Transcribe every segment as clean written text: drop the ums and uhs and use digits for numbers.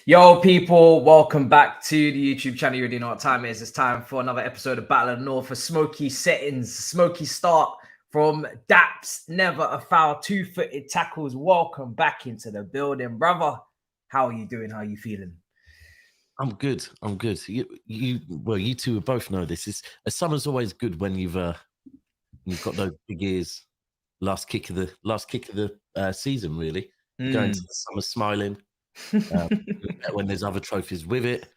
Yo, people, welcome back to the YouTube channel. You already know what time it is. It's time for another episode of Battle of the North. A smoky settings, smoky start from Daps. Never a foul, two-footed tackles. Welcome back into the building, brother. How are you doing? How are you feeling? I'm good. You two both know this. Summer's always good when you've got those big ears. Last kick of the season, really. Going to the summer smiling. When there's other trophies with it,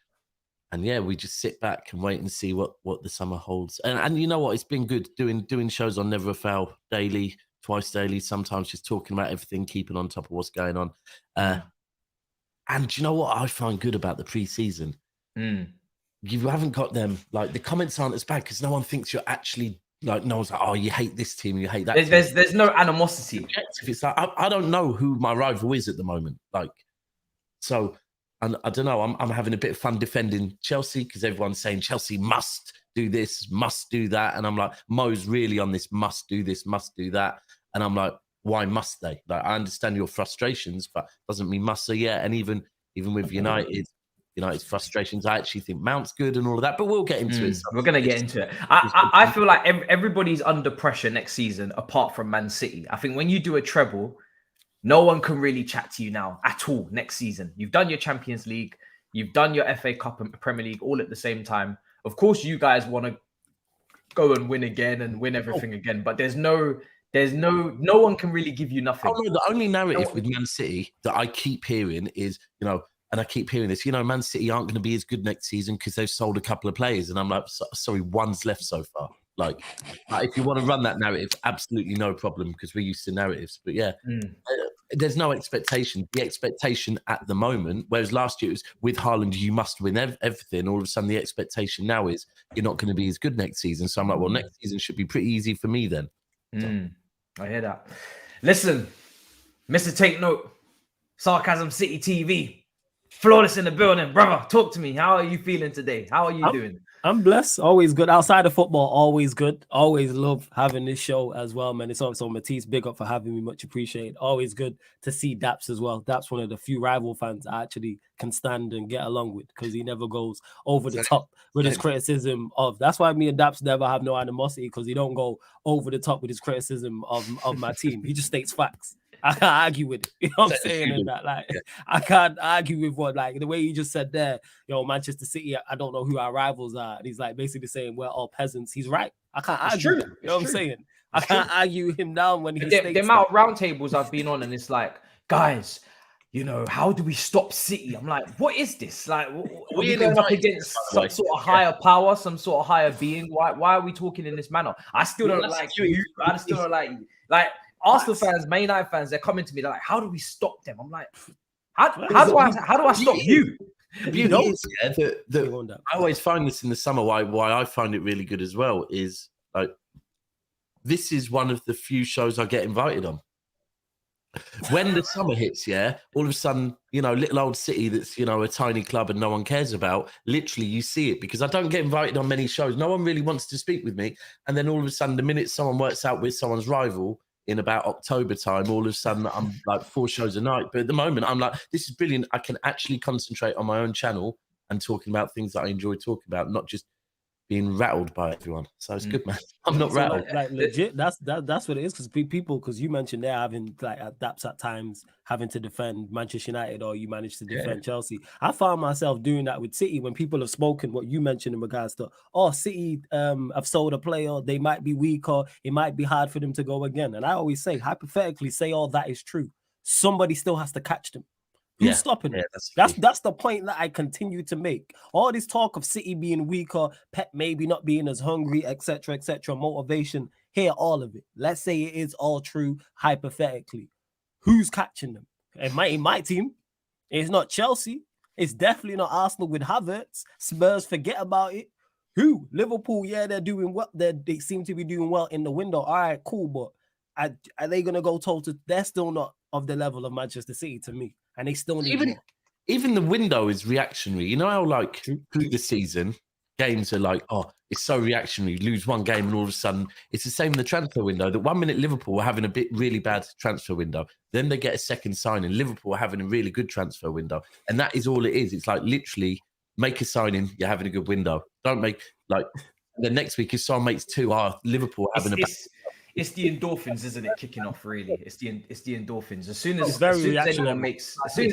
and yeah, we just sit back and wait and see what the summer holds. And you know what, it's been good doing shows on Never a Foul daily, twice daily, sometimes just talking about everything, keeping on top of what's going on. And you know what I find good about the pre-season? You haven't got them, like, the comments aren't as bad because no one thinks you're actually, like, no one's like, oh, you hate this team, you hate that team. There's no animosity. It's like I don't know who my rival is at the moment, like. So, and I don't know, I'm having a bit of fun defending Chelsea because everyone's saying Chelsea must do this, must do that. And I'm like, Mo's really on this must do this, must do that. And I'm like, why must they? Like, I understand your frustrations, but doesn't mean must. So yeah, and even with United's frustrations, I actually think Mount's good and all of that, but we'll get into it. We're going to get into it. I feel like everybody's under pressure next season, apart from Man City. I think when you do a treble, no one can really chat to you now at all next season. You've done your Champions League, you've done your FA Cup and Premier League all at the same time. Of course, you guys want to go and win again and win everything again, but no one can really give you nothing. Oh, no, the only narrative with Man City that I keep hearing is, and I keep hearing this, Man City aren't going to be as good next season because they've sold a couple of players. And I'm like, sorry, one's left so far. Like, if you want to run that narrative, absolutely no problem because we're used to narratives. But yeah, there's no expectation. The expectation at the moment, whereas last year it was with Haaland, you must win everything. All of a sudden, the expectation now is you're not going to be as good next season. So I'm like, well, next season should be pretty easy for me then. I hear that. Listen, Mr. Take Note, Sarcasm City TV, flawless in the building. Brother, talk to me. How are you feeling today? How are you doing? I'm blessed. Always good. Outside of football, always good. Always love having this show as well, man. It's also Matisse. Big up for having me. Much appreciated. Always good to see Daps as well. Daps, one of the few rival fans I actually can stand and get along with because he never goes over the top with his criticism of. That's why me and Daps never have no animosity because he don't go over the top with his criticism of my team. He just states facts. I can't argue with it. You know what I'm saying? And that, like, I can't argue with what, like, the way you just said there, Manchester City, I don't know who our rivals are. And he's like basically saying we're all peasants. He's right. I can't argue. You know what I'm saying? I can't argue him down when he states the amount of roundtables I've been on, and it's like, guys, how do we stop City? I'm like, what is this? Like, we're going up against some sort of higher power, some sort of higher being. Why are we talking in this manner? I still don't like you. I still don't like you. Like, Arsenal fans, Man United fans, they're coming to me. They're like, "How do we stop them?" I'm like, "How do I stop you?" I always find this in the summer. Why I find it really good as well is, like, this is one of the few shows I get invited on. When the summer hits, all of a sudden, little old City that's a tiny club and no one cares about. Literally, you see it because I don't get invited on many shows. No one really wants to speak with me, and then all of a sudden, the minute someone works out with someone's rival in about October time, all of a sudden I'm like 4 shows a night. But at the moment, I'm like, this is brilliant. I can actually concentrate on my own channel and talking about things that I enjoy talking about, not just being rattled by everyone. So it's good, man. I'm not rattled. Like legit, that's what it is. Because you mentioned they're having like Daps at times having to defend Manchester United, or you managed to defend Chelsea. I found myself doing that with City when people have spoken what you mentioned in regards to, City have sold a player, they might be weak, or it might be hard for them to go again. And I always say, hypothetically, say all that is true. Somebody still has to catch them. Who's stopping it? That's the point that I continue to make. All this talk of City being weaker, Pep maybe not being as hungry, etc., motivation, hear all of it. Let's say it is all true, hypothetically. Who's catching them? In my team, it's not Chelsea. It's definitely not Arsenal with Havertz. Spurs, forget about it. Who? Liverpool, they're doing well. They seem to be doing well in the window. All right, cool, but are they going to go toe-to? They're still not of the level of Manchester City to me. And they still need even the window is reactionary. You know how, like, through the season, games are like, oh, it's so reactionary. You lose one game and all of a sudden it's the same in the transfer window. That 1 minute Liverpool were having a really bad transfer window. Then they get a second signing. Liverpool are having a really good transfer window. And that is all it is. It's like literally make a signing, you're having a good window. Don't make like the next week if someone makes two, Liverpool are having it's the endorphins, isn't it? Kicking off, really. It's the endorphins. As soon as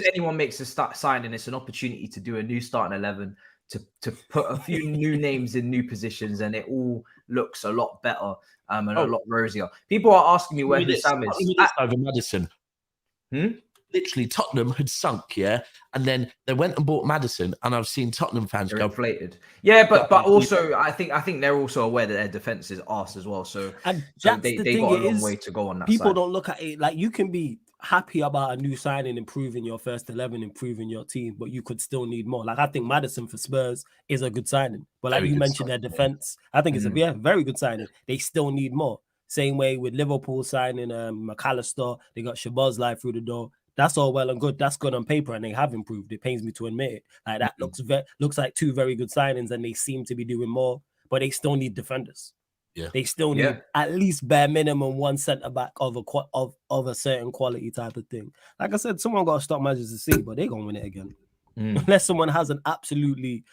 anyone makes a start signing, it's an opportunity to do a new starting 11, to put a few new names in new positions, and it all looks a lot better and a lot rosier. People are asking me where Hussam is. Over Maddison. Literally, Tottenham had sunk, and then they went and bought Maddison, and I've seen Tottenham fans go inflated. Yeah, but also I think they're also aware that their defense is arse as well. So they got a long way to go on that. People don't look at it like you can be happy about a new signing, improving your first 11, improving your team, but you could still need more. Like I think Maddison for Spurs is a good signing, but like you mentioned, their defense, I think it's a very good signing. They still need more. Same way with Liverpool signing McAllister, they got Szoboszlai through the door. That's all well and good. That's good on paper, and they have improved. It pains me to admit it. Like that looks like two very good signings, and they seem to be doing more, but they still need defenders. Yeah, they still need at least bare minimum one centre back of a certain quality type of thing. Like I said, someone got to stop Manchester City, but they're gonna win it again, unless someone has an absolutely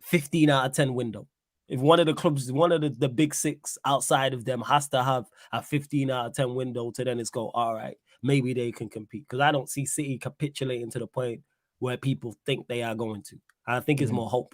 15 out of 10 window. If one of the clubs, one of the big six outside of them has to have a 15 out of 10 window to then it's go, all right, maybe they can compete. Because I don't see City capitulating to the point where people think they are going to. I think it's more hope.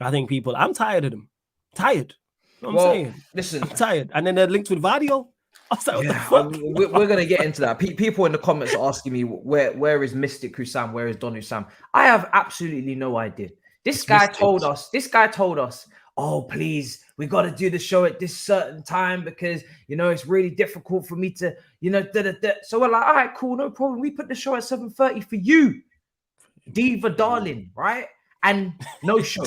I think I'm tired of them. Tired. You know what I'm saying? Listen. I'm tired. And then they're linked with Gvardiol. We're going to get into that. People in the comments are asking me, where is Mystic Hussam? Where is Don Hussam? I have absolutely no idea. This guy told us, oh, please, we got to do the show at this certain time because, it's really difficult for me to, So we're like, all right, cool, no problem. We put the show at 7:30 for you, Diva darling, right? And no show.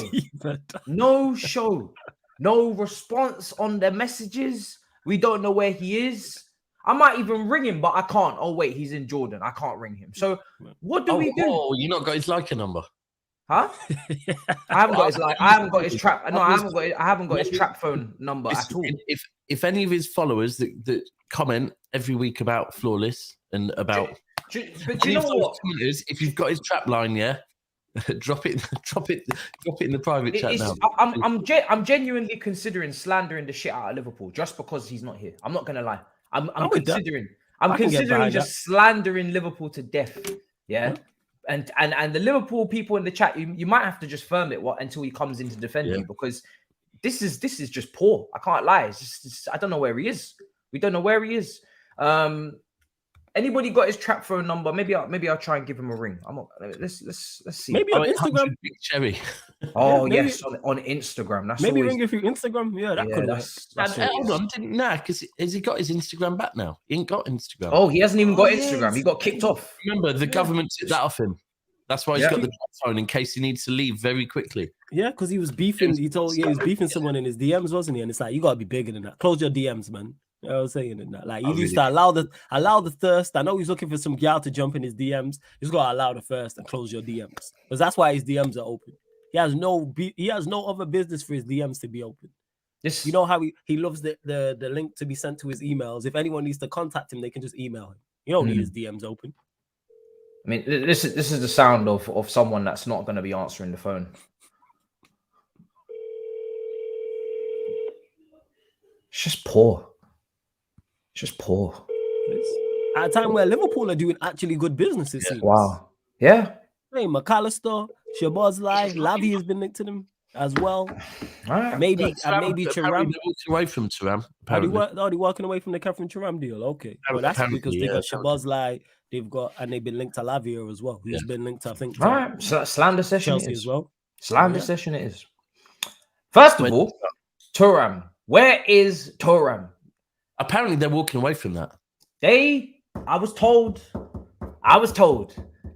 No response on the messages. We don't know where he is. I might even ring him, but I can't. Oh, wait, he's in Jordan. I can't ring him. So what do we do? Oh, you not got his Leica number? Huh? I haven't got his trap. No, I haven't got his trap phone number at all. If any of his followers that comment every week about Flawless and about, but you know what? If you've got his trap line, drop it in the private chat now. I'm genuinely considering slandering the shit out of Liverpool just because he's not here. I'm not gonna lie. I'm considering just slandering Liverpool to death. Yeah. And the Liverpool people in the chat, you might have to just firm it until he comes in to defend you, because this is just poor. I can't lie. It's just I don't know where he is. We don't know where he is. Anybody got his trap phone number? Maybe I'll try and give him a ring. Let's see. Maybe on Instagram. Big Cherry. Oh yes, on Instagram. That's maybe ring if you Instagram. Yeah, that could work. Hold on, because has he got his Instagram back now? He ain't got Instagram. Oh, he hasn't even got Instagram. He got kicked off. Remember, the government took that off him. That's why he's got the trap phone in case he needs to leave very quickly. Yeah, because he was beefing. He was beefing someone in his DMs, wasn't he? And it's like, you gotta be bigger than that. Close your DMs, man. You know what I'm saying? In that, like, he used to allow the thirst. I know he's looking for some gal to jump in his DMs. He's got to allow the first and close your DMs, because that's why his DMs are open. He has no other business for his DMs to be open. You know how he loves the link to be sent to his emails. If anyone needs to contact him, they can just email him. You don't need his DMs open. I mean, this is the sound of someone that's not going to be answering the phone. It's just poor. At a time where Liverpool are doing actually good business, it seems. Wow. Yeah. Hey, McAllister, Szoboszlai, Lavia has been linked to them as well. Right. Maybe Thuram. Away from Thuram. They're walking away from the Catherine Thuram deal. Okay. Well, that's because they got Szoboszlai. They've been linked to Lavia as well, who's been linked to, I think, so slander session Chelsea as well. Slander session it is. First of all, Thuram. Where is Thuram? Apparently, they're walking away from that. I was told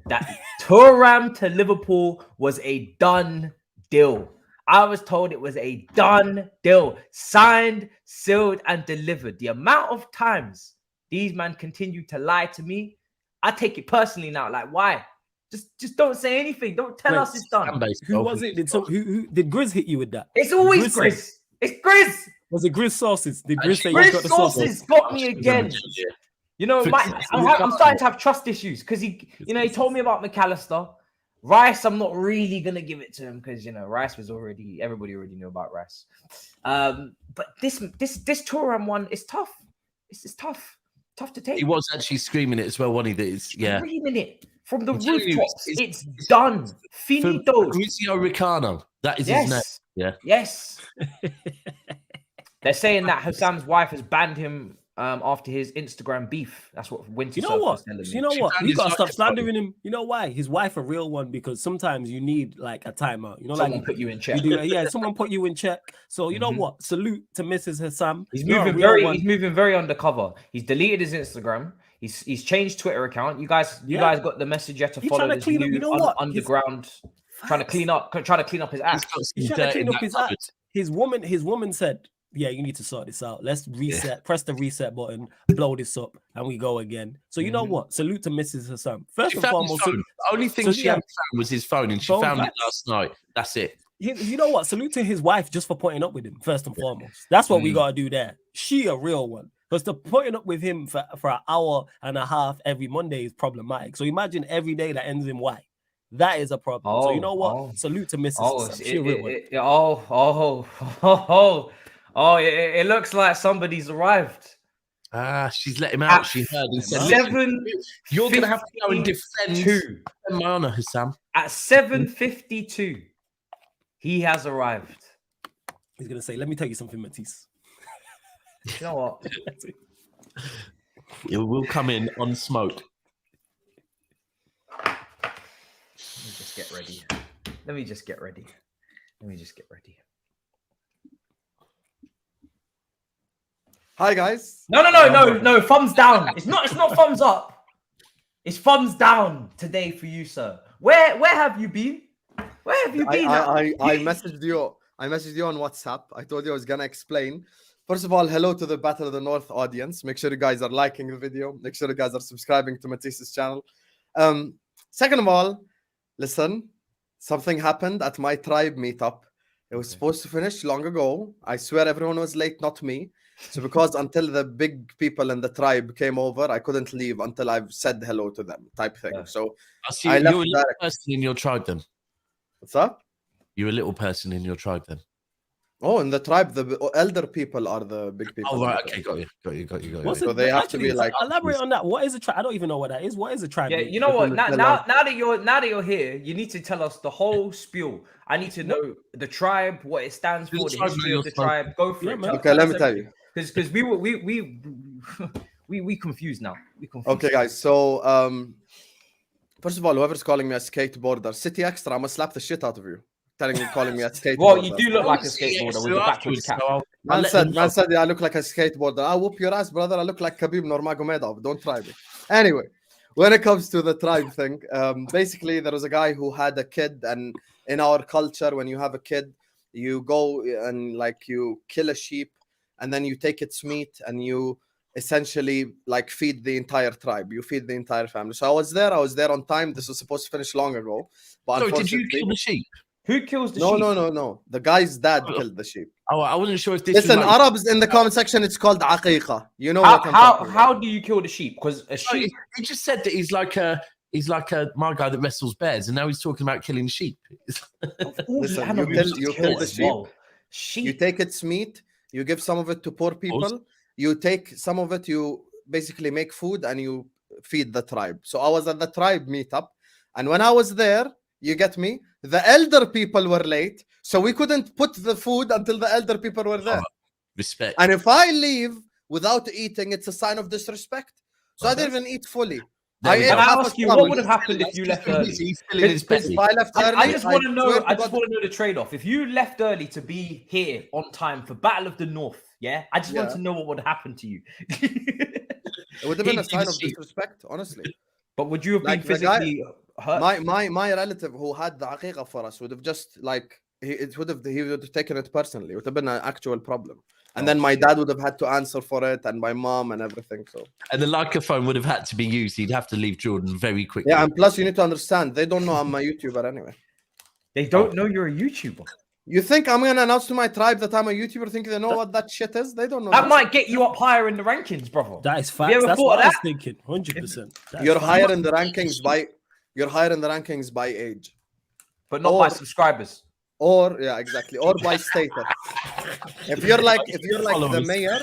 that Thuram to Liverpool was a done deal. I was told it was a done deal. Signed, sealed, and delivered. The amount of times these men continue to lie to me, I take it personally now. Like, why? Just don't say anything. Don't tell us it's done. Who was it? Who did Grizz hit you with that? It's always Grizz. It's Grizz. Was it Grizz sauces? Did Grizz say Grizz got the sauces got me again. You know, I'm starting to have trust issues because he told me about McAllister. Rice, I'm not really gonna give it to him because Rice was everybody already knew about Rice. But this Thuram one is tough. It's tough to take. He was actually screaming it as well, wasn't he? That it's screaming it from the rooftops. It's done. Finito. Mauricio Ricano. That is his name. Yeah. Yes. They're saying that Hussam's wife has banned him after his Instagram beef. That's what Winter. You know what? You gotta stop slandering him. You know why? His wife a real one because sometimes you need like a timeout. Someone put you in check. Someone put you in check. So you know what? Salute to Mrs. Hussam. He's moving very undercover. He's deleted his Instagram. He's changed Twitter account. You guys got the message yet to follow this new underground. Trying to clean up his ass. He's trying to clean up his ass. His woman said, yeah, you need to sort this out. Let's reset, press the reset button, blow this up, and we go again. So you know what? Salute to Mrs. Hussam. First and foremost, the only thing she had found was his phone, and she found it last night. That's it. You know what? Salute to his wife just for putting up with him, first and foremost. That's what we gotta do there. She a real one. Because the putting up with him for an hour and a half every Monday is problematic. So imagine every day that ends in Y. That is a problem. So you know what? Salute to Mrs. Hussam. She a real one. It looks like somebody's arrived. She's let him out. She heard and said, "You're going to have to go and defend my honor, Hussam." At 7:52, he has arrived. He's going to say, "Let me tell you something, Matisse." You know what? It will come in on smoke. Let me just get ready. Hi guys. No. Thumbs down. It's not thumbs up. It's thumbs down today for you, sir. Where have you been? Where have you been? I messaged you. I messaged you on WhatsApp. I told you I was gonna explain. First of all, hello to the Battle of the North audience. Make sure you guys are liking the video. Make sure you guys are subscribing to Matisse's channel. Second of all, listen, something happened at my tribe meetup. It was supposed to finish long ago. I swear everyone was late, not me. So because until the big people in the tribe came over, I couldn't leave until I've said hello to them, type thing. So I left. You're a little person in your tribe then. What's up? You're a little person in your tribe then. Oh, in the tribe, the elder people are the big people. Oh, right. Okay, got you. So they have to be like. Elaborate on that. What is a tribe? I don't even know what that is. What is a tribe? Yeah, you know what? Now that you're here, you need to tell us the whole spiel. I need to know the tribe, what it stands for, the history of the tribe. Go for it. Okay, let me tell you. Because we confused now. Okay, guys. So first of all, whoever's calling me a skateboarder, City Extra, I'm gonna slap the shit out of you. Calling me a skateboarder. Well, you do look like a skateboarder with a backwards cap. Man said, I look like a skateboarder. I'll whoop your ass, brother. I look like Khabib Nurmagomedov. Don't try me. Anyway, when it comes to the tribe thing, basically there was a guy who had a kid, and in our culture, when you have a kid, you go and like you kill a sheep, and then you take its meat and you essentially like feed the entire tribe. You feed the entire family. So I was there on time. This was supposed to finish long ago. But so did you kill the sheep? Who kills the sheep? No. The guy's dad killed the sheep. Oh, I wasn't sure if this. Listen, Arabs in the comment section, it's called aqiqah. You know how do you kill the sheep? Because a sheep. He just said that he's like a my guy that wrestles bears, and now he's talking about killing sheep. Listen, you kill the sheep. You take its meat. You give some of it to poor people. You take some of it. You basically make food and you feed the tribe. So I was at the tribe meetup, and when I was there, you get me. The elder people were late, so we couldn't put the food until the elder people were there. Respect. And if I leave without eating, it's a sign of disrespect. So I didn't even eat fully. I ask you, what would have happened if you left early? If I left early, I just want to know. I just want to know the trade-off. If you left early to be here on time for Battle of the North, I just want to know what would happen to you. It would have been a sign of disrespect, honestly. But would you have been physically hurt? My relative who had the aqiqah for us would have just like he would have taken it personally. It would have been an actual problem. And then my dad would have had to answer for it, and my mom and everything. So And the Leica phone would have had to be used. He'd have to leave Jordan very quickly. yeah, and plus you need to understand, they don't know I'm a YouTuber anyway. They don't know you're a YouTuber. You think I'm gonna announce to my tribe that I'm a YouTuber? Think they know what that shit is? They don't know. That might get you up higher in the rankings, brother. That is Have facts. you ever That's thought what of I was that? thinking. 100%. You're higher in the rankings by age, But not by subscribers. or yeah, exactly, or by status. If you're like the mayor,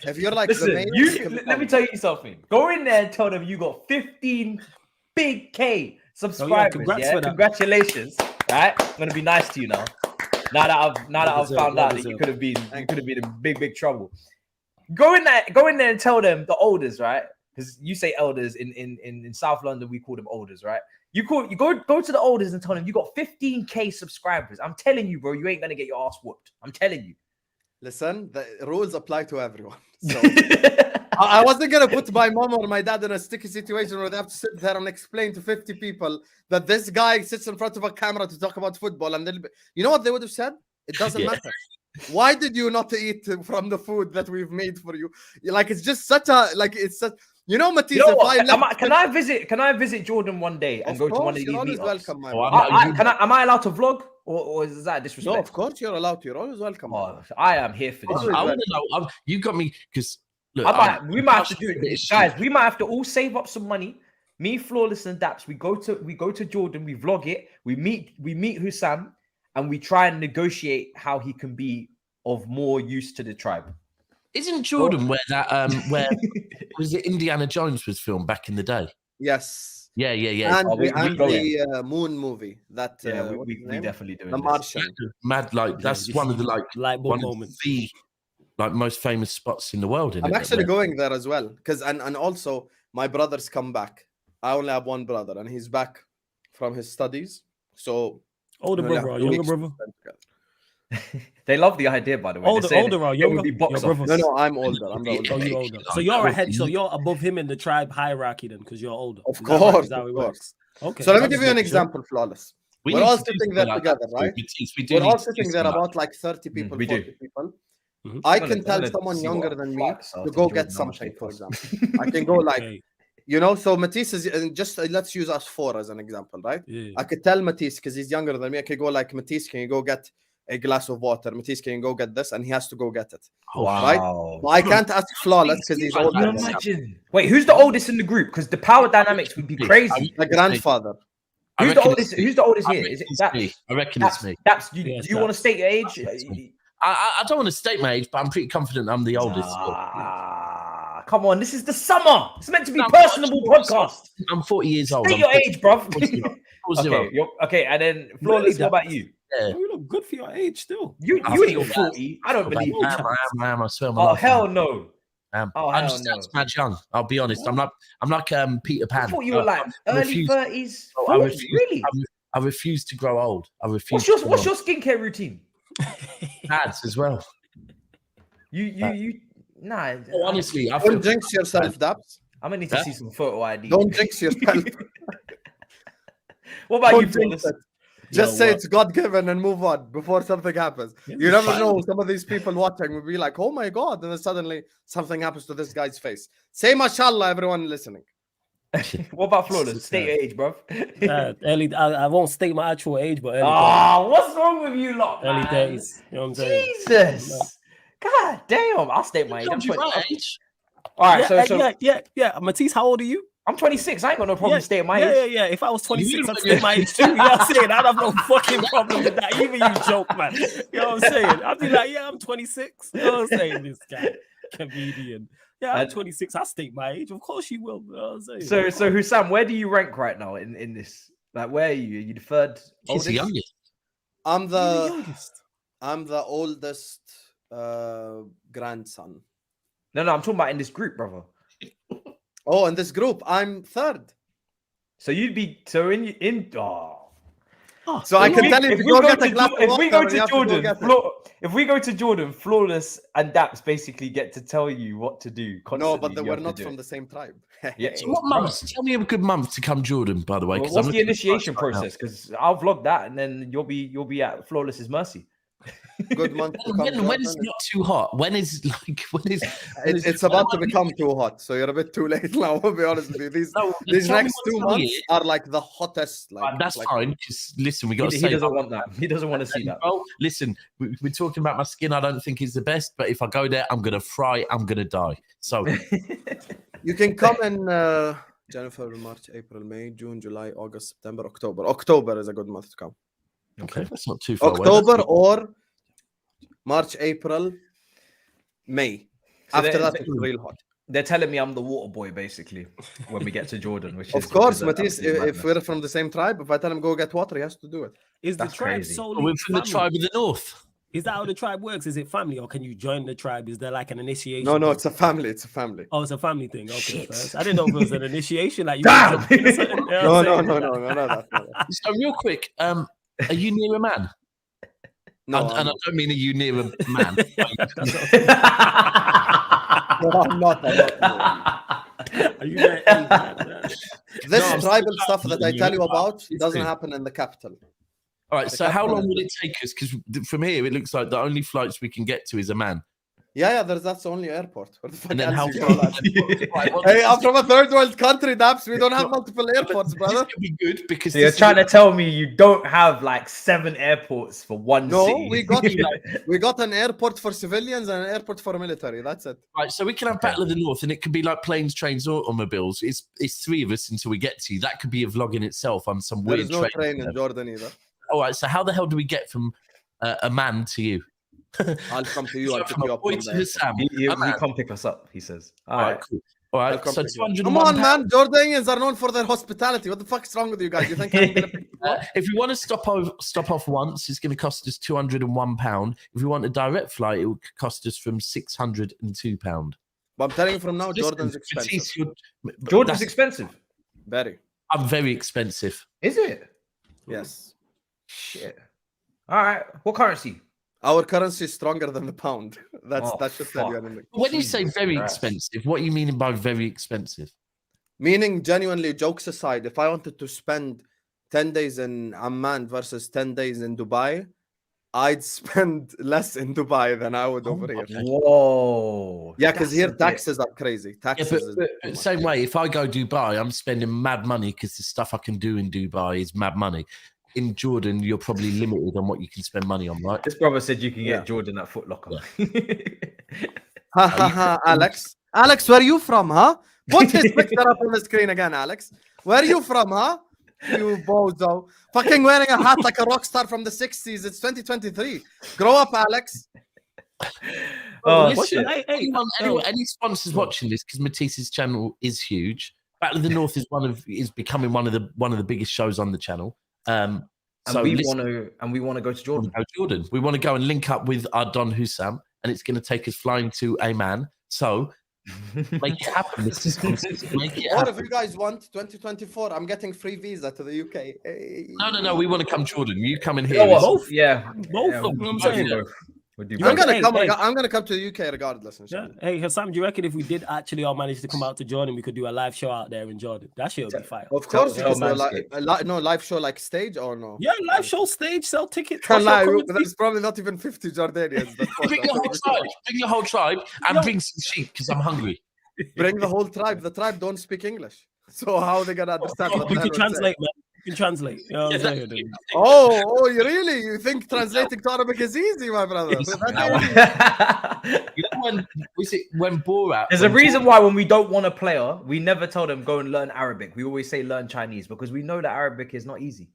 Listen, let me tell you something. Go in there and tell them you got 15 big K subscribers. congrats for that. Congratulations. Right? I'm gonna be nice to you now. Now that I've found out that you could have been in big trouble. Go in there and tell them the elders, right? Because you say elders in South London, we call them elders, right? You go to the elders and tell them you got 15K subscribers. I'm telling you, bro, you ain't gonna get your ass whooped. I'm telling you. Listen, the rules apply to everyone. So I wasn't gonna put my mom or my dad in a sticky situation where they have to sit there and explain to 50 people that this guy sits in front of a camera to talk about football, and you know what they would have said? It doesn't matter. Why did you not eat from the food that we've made for you? Like, it's just such a you know, Matisse. You know what? Can I visit Jordan one day and go to one of these you're always meetups? welcome, my Am I allowed to vlog, or is that disrespect? No, of course you're allowed to. You're always welcome. Oh, I am here for this. I want to know. You got me because we might have to do it, guys. We might have to all save up some money. Me, Flawless, and Daps. We go to Jordan. We vlog it. We meet Hussam, and we try and negotiate how he can be of more use to the tribe. Isn't Jordan where that where was it Indiana Jones was filmed back in the day? Yes. Yeah. And the Moon movie. That we definitely do. The Martian. Mad, like that's one of the light bulb moments. The most famous spots in the world. I'm actually going there as well because and also my brothers come back. I only have one brother, and he's back from his studies. So older brother or younger brother? They love the idea, by the way. Older or younger? No, I'm older. I'm the older. Oh, you're older. So you're ahead. So you're above him in the tribe hierarchy then, because you're older. Of course. How it works. Okay. So let me give you an example, Flawless. We're all sitting there together, right? We're all sitting there, about like 30 people, 40 people. I can tell someone younger than me to go get something, for example. I can go like, you know, so Matisse is just, let's use us four as an example, right? Yeah. I could tell Matisse, because he's younger than me, I could go like, Matisse, can you go get a glass of water? Matisse, can you go get this? And he has to go get it. Wow. Right? But I can't ask Flawless because he's older. Imagine. Wait, who's the oldest in the group? Because the power dynamics would be crazy. The grandfather. Who's the oldest here? Is it Daps? I reckon it's me. Daps, do you want to state your age? I don't want to state my age, but I'm pretty confident I'm the oldest. Come on, this is the summer. It's meant to be a personable podcast. I'm 40 years old. State your age, bro. Okay, and then Flawless, what about you? Yeah. You look good for your age still. You ain't 40. I don't believe you. I am. I swear. Oh, hell no. I'm just mad young. I'll be honest. I'm like Peter Pan. I thought you were like early 30s. Really? I refuse to grow old. I refuse. What's your skincare routine? Ads as well. Nah. Honestly, I don't jinx yourself, Daps. I'm gonna need to see some photo ID. Don't jinx yourself. What about you, Flawless? Just say it's God-given and move on before something happens. You never know. Some of these people watching will be like, oh my God. And then suddenly something happens to this guy's face. Say mashallah, everyone listening. What about Flawless? State your age, bro. Early, I won't state my actual age, but early what's wrong with you lot, man? Early days. You know what I'm saying? Jesus. God damn. I'll state my age. I'm 20. All right, yeah. Matisse, how old are you? I'm 26. I ain't got no problem stating my age. Yeah. If I was 26, I'd state my age too. You know what I'm saying? I'd have no fucking problem with that. Even you joke, man. You know what I'm saying? I'd be like, yeah, I'm 26. You know what I'm saying? This guy, comedian. Yeah, I'm 26. I state my age. Of course you will. You know what I'm saying? So Hussam, where do you rank right now in this? Like, where are you? Are you the third oldest? The youngest. I'm the oldest grandson. No, I'm talking about in this group, brother. Oh, in this group, I'm third. So you'd be so if if we go to Jordan, Flawless and Daps basically get to tell you what to do constantly. No, but You we're have to not do from it. the same tribe. Yeah. So what months? Tell me a good month to come Jordan, by the way. Well, 'cause what's I'm the looking at initiation price right now. process? Because I'll vlog that, and then you'll be at Flawless's mercy. Good month to come. When Jordan. is not too hot? When is It's about to become too hot, so you're a bit too late now. I'll be honest with you. These tell next me what 2 time it months is. are like the hottest. That's like, fine. Because listen, we got to He say doesn't want that. He doesn't want to see that. Well, listen, we're talking about my skin. I don't think is the best, but if I go there, I'm gonna fry. I'm gonna die. So You can come in January, March, April, May, June, July, August, September, October. October is a good month to come. okay, that's not too far away. October or March, April, May. So After they- that, they- it's real hot. They're telling me I'm the water boy, basically, when we get to Jordan. Which is Of course, which is Matisse, absolute if madness. we're from the same tribe, if I tell him go get water, he has to do it. Is the That's tribe crazy. solely We're from the family? tribe of the north. Is that how the tribe works? Is it family, or can you join the tribe? Is there like an initiation? No, thing? it's a family. It's a family. Oh, it's a family thing. Okay, Shit. first. I didn't know if it was an initiation. Like you Damn! went to- you know what No, I'm no, saying? no, no, no, no, that, no. So real quick, are you near a man? No, and I don't mean are you near a man. no, I'm not. Are you there? This No, I'm tribal still stuff that I asking tell you. you about It's doesn't true. happen in the capital. All right. So The how capital long is- will it take us? Because from here, it looks like the only flights we can get to is a man. Yeah, that's the only airport. Where the fuck And then else how you far? go, lad? Right, well, Hey, I'm from a third world country, Daps. We don't have multiple airports, This brother. could be good because So you're this is- trying to tell me you don't have like 7 airports for one No, city? we got an airport for civilians and an airport for military. That's it. Right, so we can have Okay. Battle of the North, and it could be like planes, trains, automobiles. It's 3 of us until we get to you. That could be a vlog in itself on some There weird is no train. train in Jordan either. All right, so how the hell do we get from a man to you? I'll come to you. So I'll pick from you a up. boy from to there. Hussam. He A man. can't pick us up, he says. All right, cool. All I'll right, come so pick you up. 201 Come on, pounds. man. Jordanians are known for their hospitality. What the fuck's wrong with you guys? You think I'm gonna pick you up? If we want to stop off once, it's going to cost us £201. If we want a direct flight, it will cost us from £602. But I'm telling you from now, Listen, Jordan's expensive. Matisse, Jordan's that's- expensive. Very. I'm very expensive. Is it? Yes. Shit. All right. What currency? Our currency is stronger than the pound. Oh, that should tell you fuck. anything. When you say very Christ. expensive, what are you meaning by very expensive? Meaning, genuinely, jokes aside, if I wanted to spend 10 days in Amman versus 10 days in Dubai, I'd spend less in Dubai than I would over here. okay. Whoa. Yeah, because That's here a bit- taxes are crazy. Yeah, Taxes but, is but too much. same way, if I go Dubai, I'm spending mad money because the stuff I can do in Dubai is mad money. In Jordan, you're probably limited on what you can spend money on, right? This brother said you can Yeah. get Jordan at Foot Locker. Ha ha ha, Alex. Alex, where are you from, huh? Put his picture up on the screen again, Alex. Where are you from, huh? You bozo. Fucking wearing a hat like a rock star from the 60s. It's 2023. Grow up, Alex. Oh, Listen, shit. anyone, any sponsors watching this, because Matisse's channel is huge. Battle of the North is becoming one of the biggest shows on the channel. And we want to go to Jordan. Jordan. We want to go and link up with our Don Hussam, and it's going to take us flying to a man. So make it happen, Mr. Sponsors. Make it Or if happen. you guys want 2024, I'm getting free visa to the UK. Hey. No. We want to come Jordan. You come in You here. know what? Both. Yeah. Both yeah, of them, we'll I'm do saying. both. We'll do You I'm both. reckon- gonna Hey, come. hey. I'm gonna come to the UK regardless. Yeah. inshallah. Hey, Hussam, do you reckon if we did actually all manage to come out to Jordan, we could do a live show out there in Jordan? That shit would be fire. Of course, Tell you can do Manscaped. no live show like stage or no. Yeah, live show stage, sell tickets. Can't watch lie, your commentary. there's probably not even 50 Jordanians. that watch Bring that your whole show. tribe. Bring your whole tribe and Yo. bring some sheep because I'm hungry. Bring the whole tribe. The tribe don't speak English, so how are they gonna understand? what We the can hell we're saying? translate, man. We can translate. You know what I'm saying? Oh, you really? You think translating to Arabic is easy, my brother? It's That now. easy? You know when Borat? There's a reason why when we don't want a player, we never tell them go and learn Arabic. We always say learn Chinese because we know that Arabic is not easy.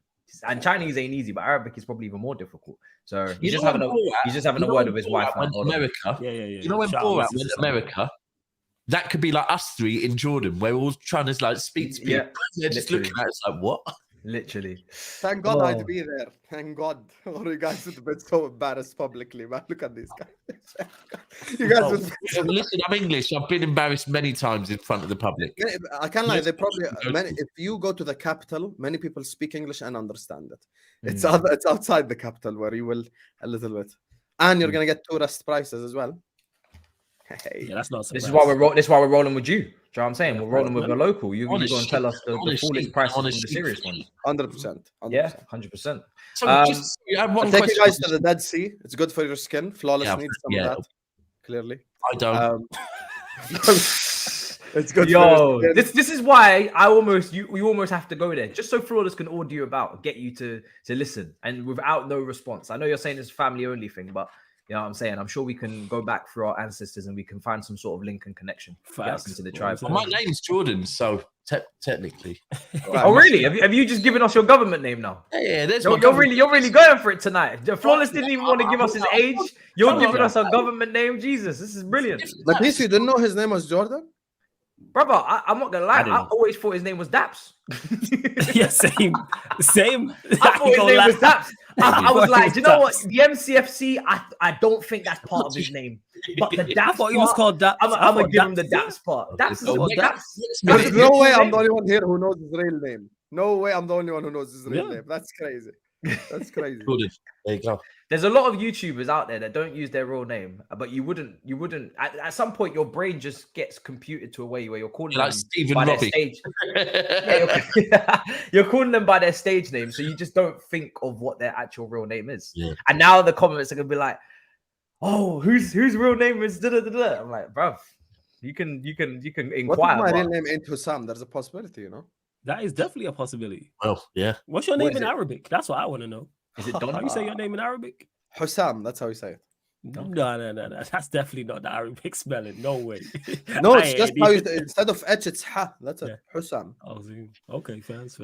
And Chinese ain't easy, but Arabic is probably even more difficult. So he's just having a word with his wife. Went to America. Yeah. You know when Shout out Borat to went to Hussam. America? That could be like us three in Jordan. We're all trying to like speak to people. Yeah, They're just literally. looking at us like, what? Literally. Thank God Oh. I'd be there. Thank God. Or you guys would have been so embarrassed publicly, man. Look at these guys. You guys Oh, would. listen, I'm English. I've been embarrassed many times in front of the public. I can't lie. They probably Go many. to. If you go to the capital, many people speak English and understand it. It's Mm. it's outside the capital where you will a little bit. and you're gonna get tourist prices as well. Hey, Yeah, that's not. This is why we're rolling with you. Do you know what I'm saying? Yeah, We're rolling with a local. You On a go and sheep, tell us the on a fullest sheep, prices on from a the sheep serious fee. ones. 100%. Yeah, 100%. So just I have one I'll take question. you guys to the Dead Sea. It's good for your skin. Flawless needs some of that. Clearly, I don't. It's good. Yo, for your skin. this is why you almost have to go there just so Flawless can order you about, get you to listen, and without no response. I know you're saying it's a family only thing, but you know what I'm saying. I'm sure we can go back through our ancestors and we can find some sort of link and connection. Get us into the tribe. Well, my name's Jordan, so technically. Oh really? Have you just given us your government name now? Yeah, there's You're really going for it tonight. Flawless didn't even want to give us his age. You're giving us our government name. Jesus, this is brilliant. Matisse, you didn't know his name was Jordan? Brother, I'm not gonna lie. I always thought his name was Daps. Yeah, same. I thought his name was Daps. I was like, do you know what? The MCFC, I don't think that's part of his name. But the Daps I thought he was called Daps. I'm gonna give him the Daps part. Daps is what Daps. There's no way I'm the only one here who knows his real name. No way I'm the only one who knows his real name. That's crazy. That's crazy. There you go. There's a lot of YouTubers out there that don't use their real name, but you wouldn't at some point your brain just gets computed to a way where you're calling Like them Stephen by Robbie. their stage. You're calling them by their stage name, so you just don't think of what their actual real name is. Yeah. And now the comments are gonna be like, "Oh, whose real name is da da da da?" I'm like, bruv, you can inquire. What if my real name ain't Hussam? There's a possibility, you know. That is definitely a possibility. Well, yeah. What's your name in Arabic? That's what I want to know. Is it Don? How you say your name in Arabic? Hussam, that's how you say it. No. That's definitely not the Arabic spelling. No way. No, it's just how you, instead of H, it's Ha. That's it. Yeah. Hussam. Okay, fans.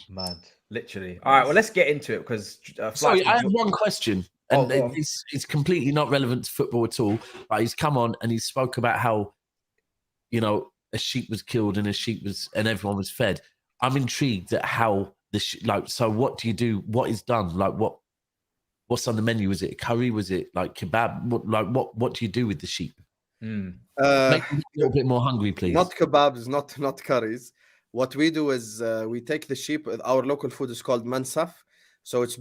Mad, literally. All right, well, let's get into it because. Sorry, I have one question, and it's completely not relevant to football at all. But he's come on and he spoke about how, you know, a sheep was killed and everyone was fed. I'm intrigued at how so what do you do? What is done? Like what's on the menu? Was it a curry? Was it like kebab? What do you do with the sheep? Make me a little bit more hungry, please. Not kebabs, not curries. What we do is we take the sheep. Our local food is called mansaf. So it's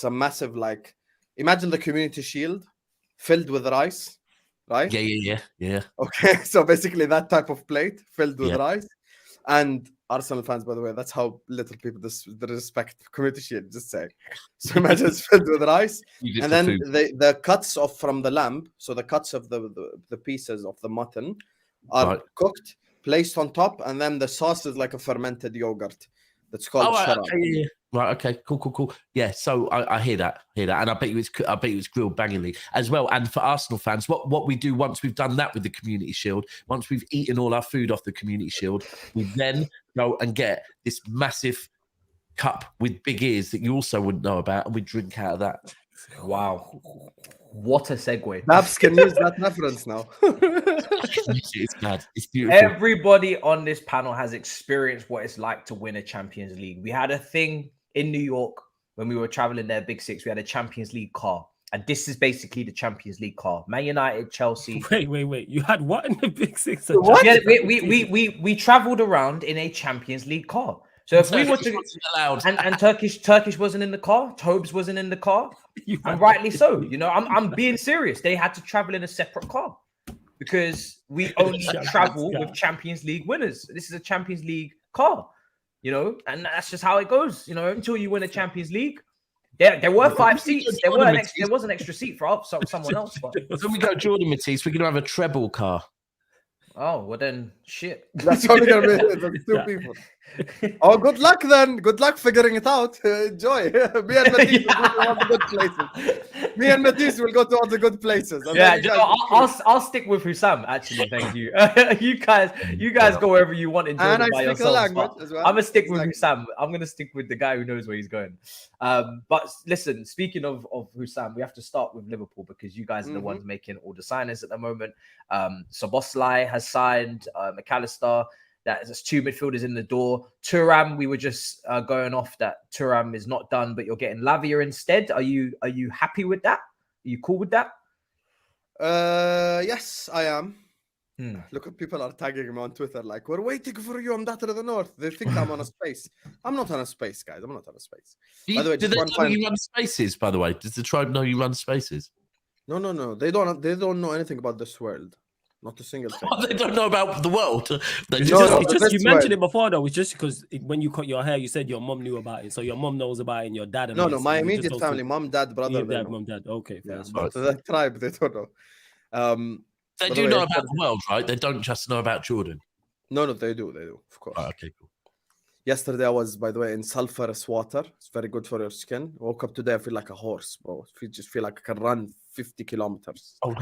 a massive, like, imagine the community shield filled with rice, right? Yeah. Okay, so basically that type of plate filled with rice. And Arsenal fans, by the way, that's how little people respect community shield. Just say. So imagine it's filled with rice, and then the cuts from the lamb. So the cuts of the pieces of the mutton are cooked, placed on top, and then the sauce is like a fermented yogurt. That's called sharab. Right. Okay. Cool. Yeah. So I hear that, and I bet you it's grilled bangingly as well. And for Arsenal fans, what we do once we've done that with the Community Shield, once we've eaten all our food off the Community Shield, we then go and get this massive cup with big ears that you also wouldn't know about, and we drink out of that. Wow, what a segue! Daps can use that reference now. It's mad. It's beautiful. Everybody on this panel has experienced what it's like to win a Champions League. We had a thing in New York when we were traveling there, Big Six. We had a Champions League car, and this is basically the Champions League car. Man United, Chelsea. Wait. You had what in the Big Six? What? Yeah, we traveled around in a Champions League car. So if we were to and Turkish wasn't in the car, Thabz wasn't in the car, and rightly so. You know, I'm being serious. They had to travel in a separate car because we only travel with Champions League winners. This is a Champions League car, you know, and that's just how it goes. You know, until you win a Champions League. There were 5 seats. There was an extra seat for someone else. But when we go Jordan Matisse, we're gonna have a treble car. Oh, well then, shit. That's only going to be 2 people. Oh, good luck then. Good luck figuring it out. Enjoy. Me and Matisse will go to all the good places. Me and Matisse will go to all the good places. I'll stick with Hussam, actually. Thank you. You guys go wherever you want in Jordan by yourselves. Well. I'm going to stick with Hussam. I'm going to stick with the guy who knows where he's going. But listen, speaking of Hussam, we have to start with Liverpool because you guys are the ones making all the signings at the moment. Soboslai has signed, McAllister. There's 2 midfielders in the door. Thuram, we were just going off that Thuram is not done, but you're getting Lavia instead. Are you happy with that? Are you cool with that? Yes, I am. Look, people are tagging me on Twitter like, we're waiting for you on that to the north. They think I'm on a space. I'm not on a space, guys. I'm not on a space. By the way, do they know you run spaces, by the way? Does the tribe know you run spaces? No. They don't know anything about this world. Not a single thing. They don't know about the world. They It's just just, no, it's but just that's you mentioned why- it before though. It's just because when you cut your hair, you said your mom knew about it, so your mom knows about it, and your dad. And No, mates, my and it's just immediate those family, two. mom, dad, brother, Your they dad, know. mom, dad. Okay, Yeah, that's but fine. the tribe, they don't know. They By do the way, know about the world, right? They don't just know about Jordan. No, they do, of course. Oh, okay, cool. Yesterday I was, by the way, in sulfurous water. It's very good for your skin. Woke up today, I feel like a horse, bro. I just feel like I can run 50 kilometers. Oh.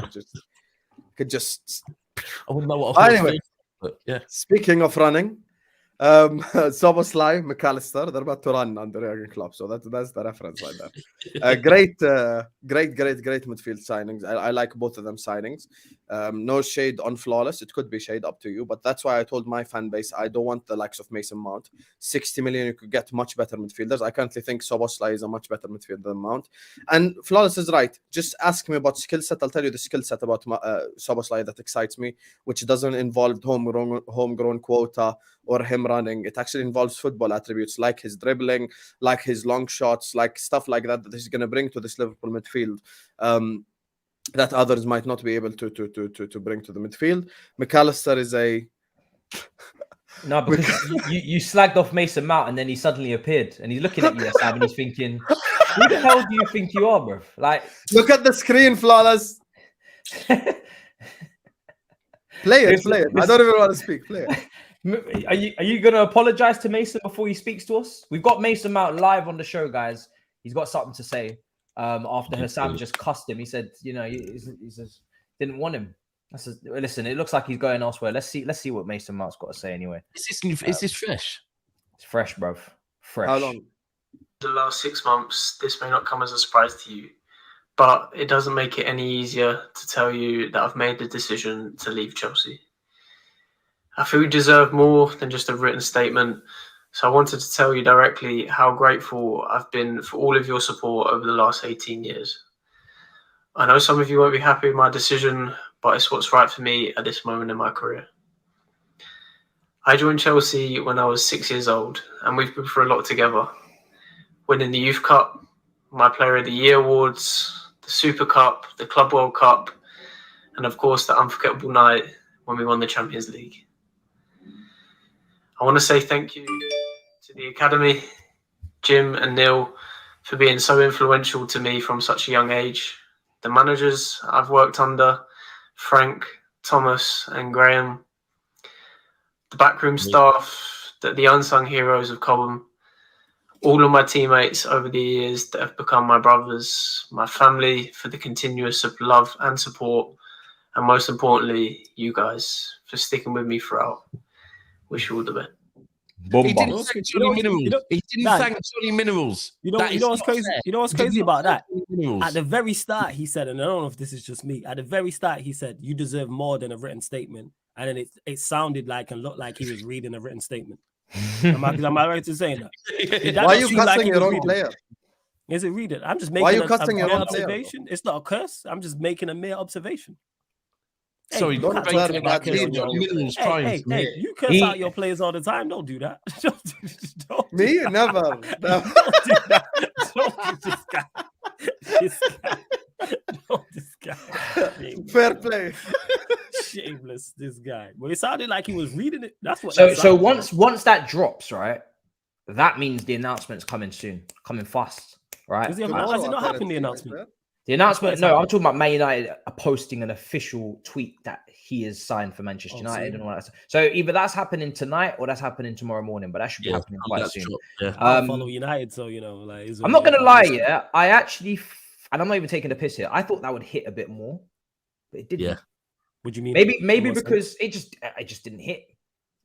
Could just. I wouldn't know what a horse Anyway, feels, but yeah. speaking of running, Soboslai, McAllister, they're about to run under Jurgen Klopp. So that's the reference right there. Great midfield signings. I like both of them signings. No shade on Flawless. It could be shade, up to you. But that's why I told my fan base I don't want the likes of Mason Mount. 60 million, you could get much better midfielders. I currently think Soboslai is a much better midfielder than Mount. And Flawless is right. Just ask me about skill set. I'll tell you the skill set about Soboslai that excites me, which doesn't involve homegrown quota or him running. It actually involves football attributes like his dribbling, like his long shots, like stuff like that he's going to bring to this Liverpool midfield that others might not be able to bring to the midfield. McAllister is a... No, because you slagged off Mason Mount and then he suddenly appeared and he's looking at you, Sam, and he's thinking, who the hell do you think you are, bro? Like, look at the screen, Flawless. Play it. I don't even want to speak. Play it. Are you gonna apologize to Mason before he speaks to us? We've got Mason Mount live on the show, guys. He's got something to say. After Hussam just cussed him, he said, you know, he just didn't want him. Listen, it looks like he's going elsewhere. Let's see what Mason Mount's got to say anyway. Is this fresh? It's fresh, bro. Fresh. How long? The last 6 months, this may not come as a surprise to you, but it doesn't make it any easier to tell you that I've made the decision to leave Chelsea. I feel you deserve more than just a written statement, so I wanted to tell you directly how grateful I've been for all of your support over the last 18 years. I know some of you won't be happy with my decision, but it's what's right for me at this moment in my career. I joined Chelsea when I was 6 years old, and we've been through a lot together. Winning the Youth Cup, my Player of the Year awards, the Super Cup, the Club World Cup, and of course the unforgettable night when we won the Champions League. I want to say thank you to the Academy, Jim and Neil, for being so influential to me from such a young age. The managers I've worked under, Frank, Thomas and Graham. The backroom staff, the unsung heroes of Cobham. All of my teammates over the years that have become my brothers, my family for the continuous love and support. And most importantly, you guys for sticking with me throughout. Wish you all the best. He didn't thank Johnny Minerals. He didn't thank Johnny Minerals. You know what's crazy? Fair. You know what's He did crazy not about that? thank Johnny Minerals. At the very start, he said, and I don't know if this is just me. At the very start, he said, "You deserve more than a written statement," and then it sounded like and looked like he was reading a written statement. Am I right to saying that? Did that Why are not you seem like cussing he your was own reading? player? Is it reading? I'm just making Why are you a cussing your mere own player, bro? observation. It's not a curse. I'm just making a mere observation. Hey, Sorry, you don't can't swear talk to me about about cursing Johnny your own- Minerals Hey, crying hey, for me. you curse out your players all the time. Don't do that. Don't do Me? that. Never. Don't do that. Don't do this guy. This guy. Don't this guy. Fair play. Shameless, this guy. Well, it sounded like he was reading it. That's what. So that sounded like. once that drops, right, that means the announcement's coming soon, coming fast, right? Has it not happened, the announcement? The announcement, What's no, I'm happening? talking about Man United are posting an official tweet that he is signed for Manchester Oh, United see. and all that. So either that's happening tonight or that's happening tomorrow morning, but that should be happening quite that's soon. true. Yeah. I follow United, so you know, like it's I'm not gonna lie, obviously. yeah. I actually, and I'm not even taking the piss here. I thought that would hit a bit more, but it didn't. Yeah. What do you mean? Maybe In what because it just didn't hit.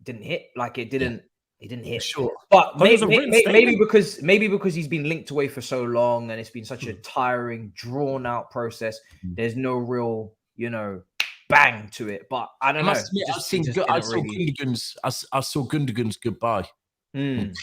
Didn't hit like it didn't. It didn't hit. Sure. But But it was a written maybe statement. because he's been linked away for so long and it's been such a tiring, drawn out process. There's no real, bang to it. But I don't know. Must admit, I saw Gundogan's goodbye, Mm.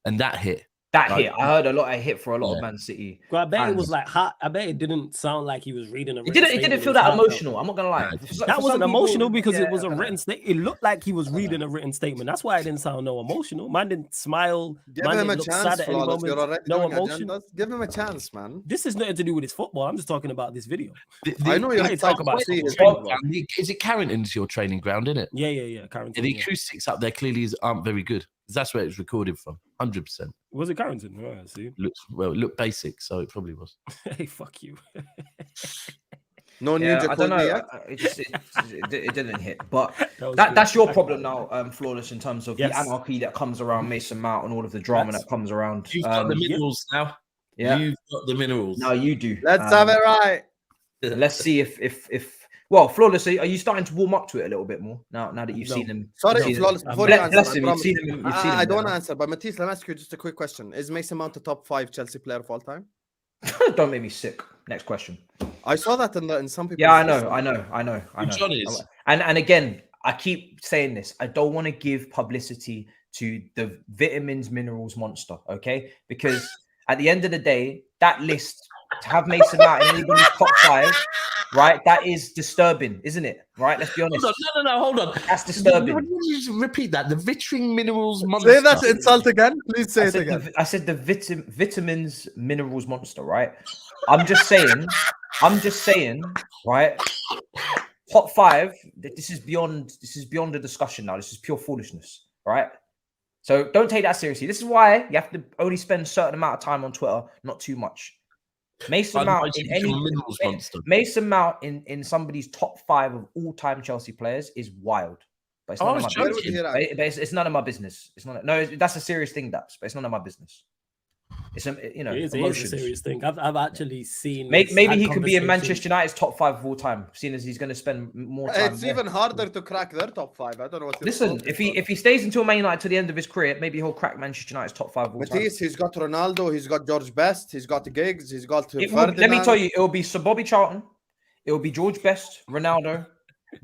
and that hit. That Like- hit, I heard a lot of hit for a lot Yeah. of Man City. Well, I bet it fans. was like hot. I bet it didn't sound like he was reading a. It written didn't statement. feel It that was heartfelt. emotional. I'm not gonna lie. No, For That some wasn't people, emotional because yeah, it was I a don't know. written statement. It looked like he was reading a written statement. That's why it didn't sound no emotional. Man didn't smile. Give Man him a didn't look chance, sad at any Flawless. You're moment. already No doing emotion. agendas. Give him a chance, man. This is nothing to do with his football. I'm just talking about this video. I know you're I talk about see his Training football. ground, is it Carrington's your training ground, isn't it? Yeah. Carrington. The Yeah. acoustics up there clearly aren't very good. That's where it was recorded from. 100%. Was it Carrington? Oh, I see. It looked basic, so it probably was. Hey, fuck you. No Yeah, ninja I don't know. yet. It didn't hit, but was that's good. your problem now, Flawless, in terms of Yes. the anarchy that comes around Mason Mount and all of the drama That's- that comes around. You've got the minerals now. Yeah, You've got the minerals. now you do. Let's have it right. Let's see if well, Flawless, are you starting to warm up to it a little bit more now that you've No. seen him? Sorry, seen him- Flawless. Before you Bless answer, bless I him, you've promise. seen him. You've seen him I don't want to there. answer, but Matisse, let me ask you just a quick question. Is Mason Mount a top 5 Chelsea player of all time? Don't make me sick. Next question. I saw that in some people. Yeah, I know. John is. And again, I keep saying this. I don't want to give publicity to the vitamins, minerals monster, okay? Because at the end of the day, that list, to have Mason Mount in anybody's top 5, right? That is disturbing, isn't it? Right? Let's be honest. Hold on. Hold on. That's disturbing. Would you repeat that? The Vittering Minerals Monster. Say that insult again. Please say it again. I said the vitamins, minerals monster, right? I'm just saying, right? Top 5. This is beyond the discussion now. This is pure foolishness, right? So don't take that seriously. This is why you have to only spend a certain amount of time on Twitter, not too much. Mason Mount in any Minerals Monster. Mason Mount in somebody's top 5 of all-time Chelsea players is wild. But it's I none was of my Where would business. you hear that? But it's none of my business. It's not. No, that's a serious thing, Daps. But it's none of my business. It's It is a emotions. serious thing. I've actually seen. Maybe had he could be in conversations- Manchester United's top 5 of all time, seeing as he's going to spend more time. It's there. even harder to crack their top 5. I don't know what. you're Listen, talking if he stays until Man United to the end of his career, maybe he'll crack Manchester United's top 5 of all time. Matisse, he's got Ronaldo, he's got George Best, he's got Giggs, he's got Let me Ferdinand. tell you, it will be Sir Bobby Charlton, it will be George Best, Ronaldo,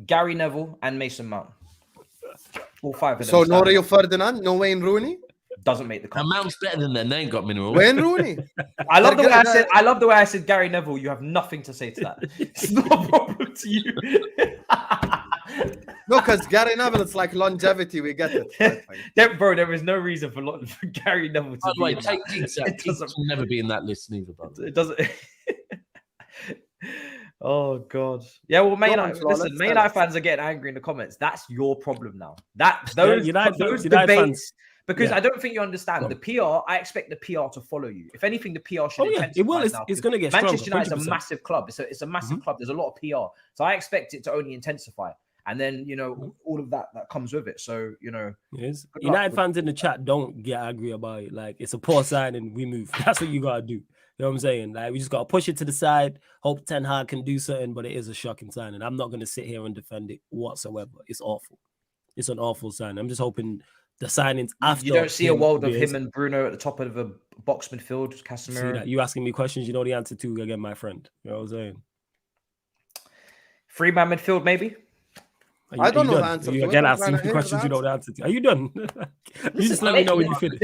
Gary Neville, and Mason Mount. All 5 of them. So no standing. Rio Ferdinand, no Wayne Rooney. Doesn't make the cut. And Mount's better than them. They ain't got minerals. Wayne Rooney. I love the way They're I love the way I said Gary Neville. You have nothing to say to that. It's not a problem to you. No, because Gary Neville, it's like longevity. We get it. Bro, there is no reason for Gary Neville to By the way, be. take Giggs out. It Giggs doesn't- will never be in that list neither, by the way. It doesn't. Oh God. Yeah. Well, Man Go on, United. Flo, Listen, let's Man tell United us. fans are getting angry in the comments. That's your problem now. Those United debates. fans- Because yeah. I don't think you understand the PR. I expect the PR to follow you. If anything, the PR should. Oh yeah, it will. It's going to get Manchester stronger. United is a 100%. massive club. It's a massive club. There's a lot of PR, so I expect it to only intensify, and then all of that comes with it. So Yes. Good luck United with- fans in the chat don't get angry about it. Like, it's a poor sign and we move. That's what you gotta do. You know what I'm saying? Like, we just gotta push it to the side. Hope Ten Hag can do something, but it is a shocking sign, and I'm not gonna sit here and defend it whatsoever. It's awful. It's an awful sign. I'm just hoping the signings after. you don't see a him world of is- him and Bruno at the top of a box midfield. See Casemiro. that? You asking me questions you know the answer to again, my friend. You know what I'm saying? 3-man midfield, maybe. I don't know the done? answer You to it. again I'm asking trying me to hear questions the you know the answer to. Are you done? You just let me know when you finish.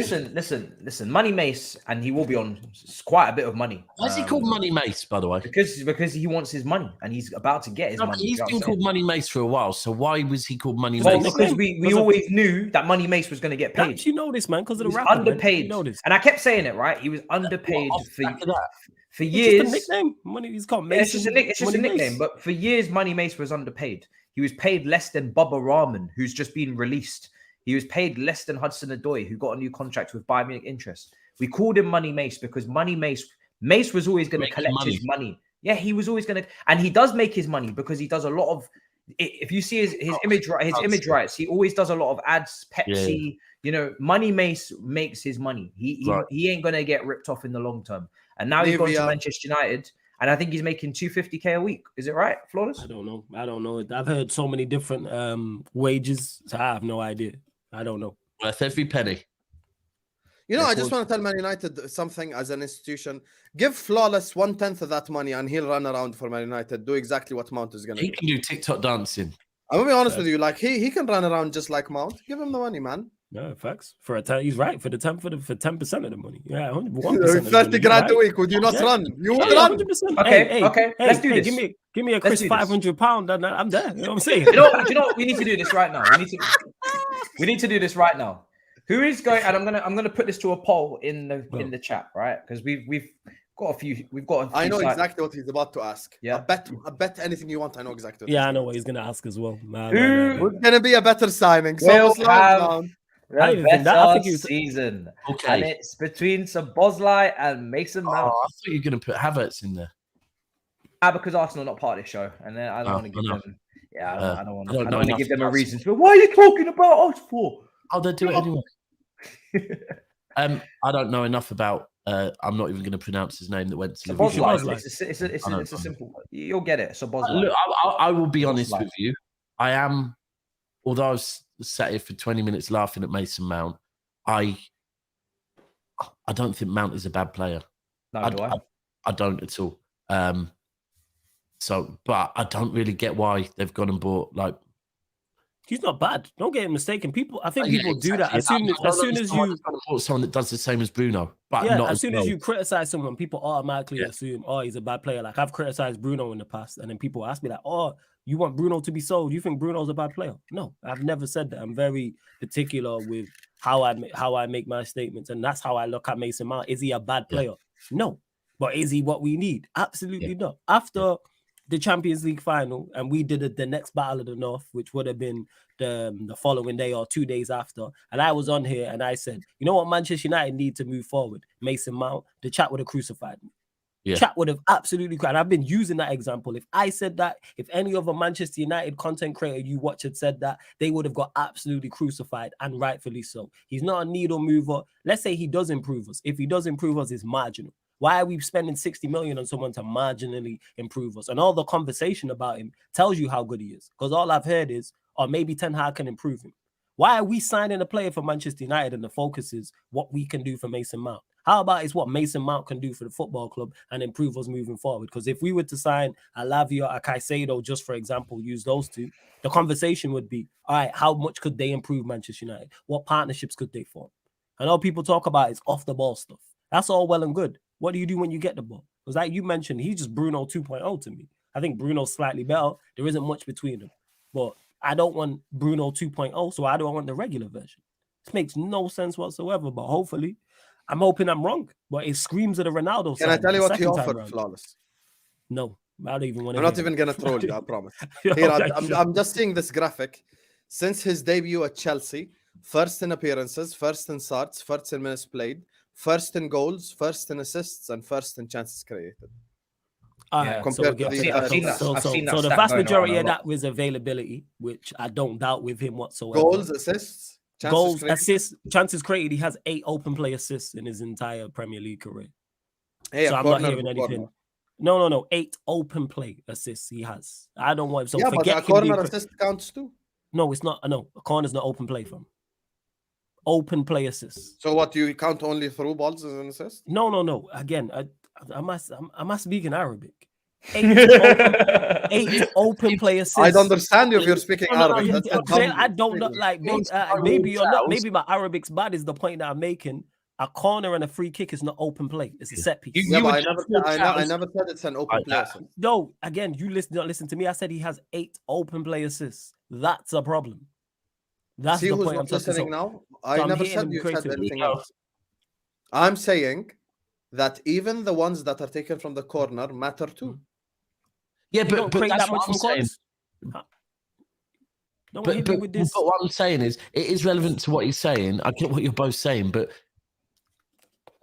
Listen. Money Mace, and he will be on quite a bit of money. Why is he called Money Mace, by the way? Because he wants his money, and he's about to get his No, but money. he's you know been what I'm called saying? Money Mace for a while, so why was he called Money Well, Mace? because we Because of- always knew that Money Mace was going to get paid. Daps, you know this, man, because of He the was rapper. Man. underpaid, You know this. and I kept saying it right. He was underpaid Off the back of that. for It's years. just a nickname. Money. He's called Yeah, Mason. it's just a Money nickname. Mace. But for years, Money Mace was underpaid. He was paid less than Bubba Rahman, who's just been released. He was paid less than Hudson-Odoi, who got a new contract with Bayern Munich interest. We called him Money Mace because Money Mace was always going to Making collect money. his money. Yeah, he was always going to, and he does make his money because he does a lot of. If you see his image rights, he always does a lot of ads. Pepsi, Money Mace makes his money. He ain't going to get ripped off in the long term. And now he's gone to Lavia. Manchester United. And I think he's making $250K a week. Is it right, Flawless? I don't know. I've heard so many different wages, so I have no idea. I don't know. Worth every penny. You know, Yeah, I just cool. want to tell Man United something as an institution. Give Flawless 1/10 of that money and he'll run around for Man United. Do exactly what Mount is going to He do. can do TikTok dancing. I'm going to be honest with you. Like, he can run around just like Mount. Give him the money, man. No, facts. For a 10, he's right. For 10% of the money. Yeah, 1%. 30 grand a week. Would you not run? You would run. 100%. Okay, let's do this. Give me a Chris £500 and I'm there. You know what I'm saying? Do you know what? We need to do this right now. We need to do this right now. Who is going? And I'm gonna put this to a poll in the chat, right? Because we've got a few. I know exactly what he's about to ask. Yeah. I bet anything you want. I know exactly. Yeah, I know what he's gonna ask as well. Who's gonna be a better signing? We'll I think season. Okay. And it's between Szoboszlai and Mason Mount. I thought you were going to put Havertz in there. Because Arsenal are not part of this show, and then I don't want to give them. Yeah, I don't want to give them a reason to. Why are you talking about us for? Oh, they'll do it anyway. I don't know enough about. I'm not even going to pronounce his name that went to Liverpool. It's a simple. You'll get it. Szoboszlai. Look, I will be honest with you. I am, although I was sat here for 20 minutes laughing at Mason Mount, I don't think Mount is a bad player. No, do I? I don't at all. But I don't really get why they've gone and bought like. He's not bad. Don't get mistaken. I think people do that as soon as you bought someone that does the same as Bruno. But as soon as you criticize someone, people automatically assume, oh, he's a bad player. Like I've criticized Bruno in the past, and then people ask me like, oh, you want Bruno to be sold? You think Bruno's a bad player? No, I've never said that. I'm very particular with how I make my statements, and that's how I look at Mason Mount. Is he a bad player? No, but is he what we need? Absolutely not. After the Champions League final, and we did the next Battle of the North, which would have been the following day or 2 days after. And I was on here and I said, you know what Manchester United need to move forward? Mason Mount. The chat would have crucified me. Yeah. Chat would have absolutely cried. I've been using that example. If I said that, if any other Manchester United content creator you watch had said that, they would have got absolutely crucified, and rightfully so. He's not a needle mover. Let's say he does improve us. If he does improve us, it's marginal. Why are we spending 60 million on someone to marginally improve us? And all the conversation about him tells you how good he is. Because all I've heard is, or maybe Ten Hag can improve him. Why are we signing a player for Manchester United and the focus is what we can do for Mason Mount? How about it's what Mason Mount can do for the football club and improve us moving forward? Because if we were to sign a Lavia, a Caicedo, just for example, use those two, the conversation would be, all right, how much could they improve Manchester United? What partnerships could they form? And all people talk about is off the ball stuff. That's all well and good. What do you do when you get the ball? Because like you mentioned, he's just Bruno 2.0 to me. I think Bruno's slightly better. There isn't much between them. But I don't want Bruno 2.0, so I don't want the regular version. This makes no sense whatsoever, but hopefully, I'm hoping I'm wrong. But it screams at a Ronaldo. Can I tell you what he offered, Flawless? No, I don't even want to. I'm not even going to troll you, I promise. Here, I'm just seeing this graphic. Since his debut at Chelsea, first in appearances, first in starts, first in minutes played, first in goals, first in assists, and first in chances created. Compared to the vast majority of that was availability, which I don't doubt with him whatsoever. Goals, assists, assists, chances created. He has 8 open play assists in his entire Premier League career. Hey, so I'm not hearing anything. No. 8 open play assists he has. I don't want him. So forget but a corner assist counts too. No, it's not. No, a corner's not open play from. Open play assists. So what, you count only through balls as an assist? No. Again, am I speaking Arabic? 8 open play assists. I don't understand you if you're speaking Arabic. I don't know. Like maybe you're not. Maybe my Arabic's bad. Is the point that I'm making? A corner and a free kick is not open play. It's a set piece. I never said it's an open play assist. No, again, you don't listen to me. I said he has 8 open play assists. That's a problem. That's the point I'm listening now. I never said you said anything else. I'm saying that even the ones that are taken from the corner matter too. Yeah, but that's what I'm saying. But what I'm saying is, it is relevant to what he's saying. I get what you're both saying, but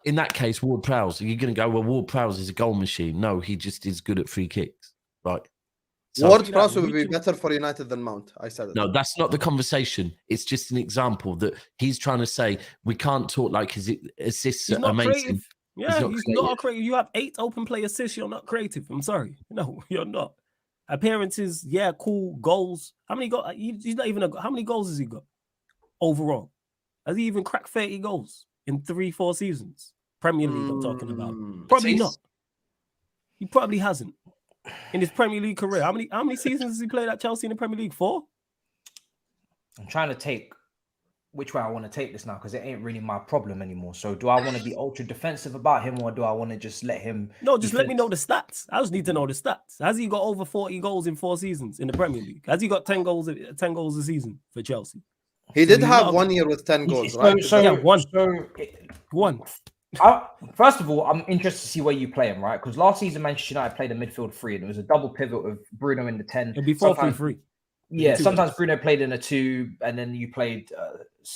in that case, Ward-Prowse, you're going to go, well, Ward-Prowse is a goal machine. No, he just is good at free kicks, right? So, Ward-Prowse would be better for United than Mount. I said it. No, that's not the conversation. It's just an example that he's trying to say we can't talk like his assists are amazing. Creative. Yeah, he's not creative. You have 8 open play assists. You're not creative. I'm sorry. No, you're not. Appearances, yeah, cool. Goals. How many goals? He's not even how many goals has he got overall? Has he even cracked 30 goals in 3-4 seasons? Premier League, I'm talking about. Probably not. He probably hasn't. In his Premier League career, how many seasons has he played at Chelsea in the Premier League? 4? I'm trying to take which way I want to take this now, because it ain't really my problem anymore. So do I want to be ultra defensive about him, or do I want to just let him? No, just let me know the stats. I just need to know the stats. Has he got over 40 goals in 4 seasons in the Premier League? Has he got 10 goals a season for Chelsea? He did have 1 year with 10 goals, right? One. First of all, I'm interested to see where you play him, right? Because last season Manchester United played a midfield 3, and it was a double pivot with Bruno in the 10. It'd be 4-3-3. Yeah, sometimes Bruno played in a 2, and then you played.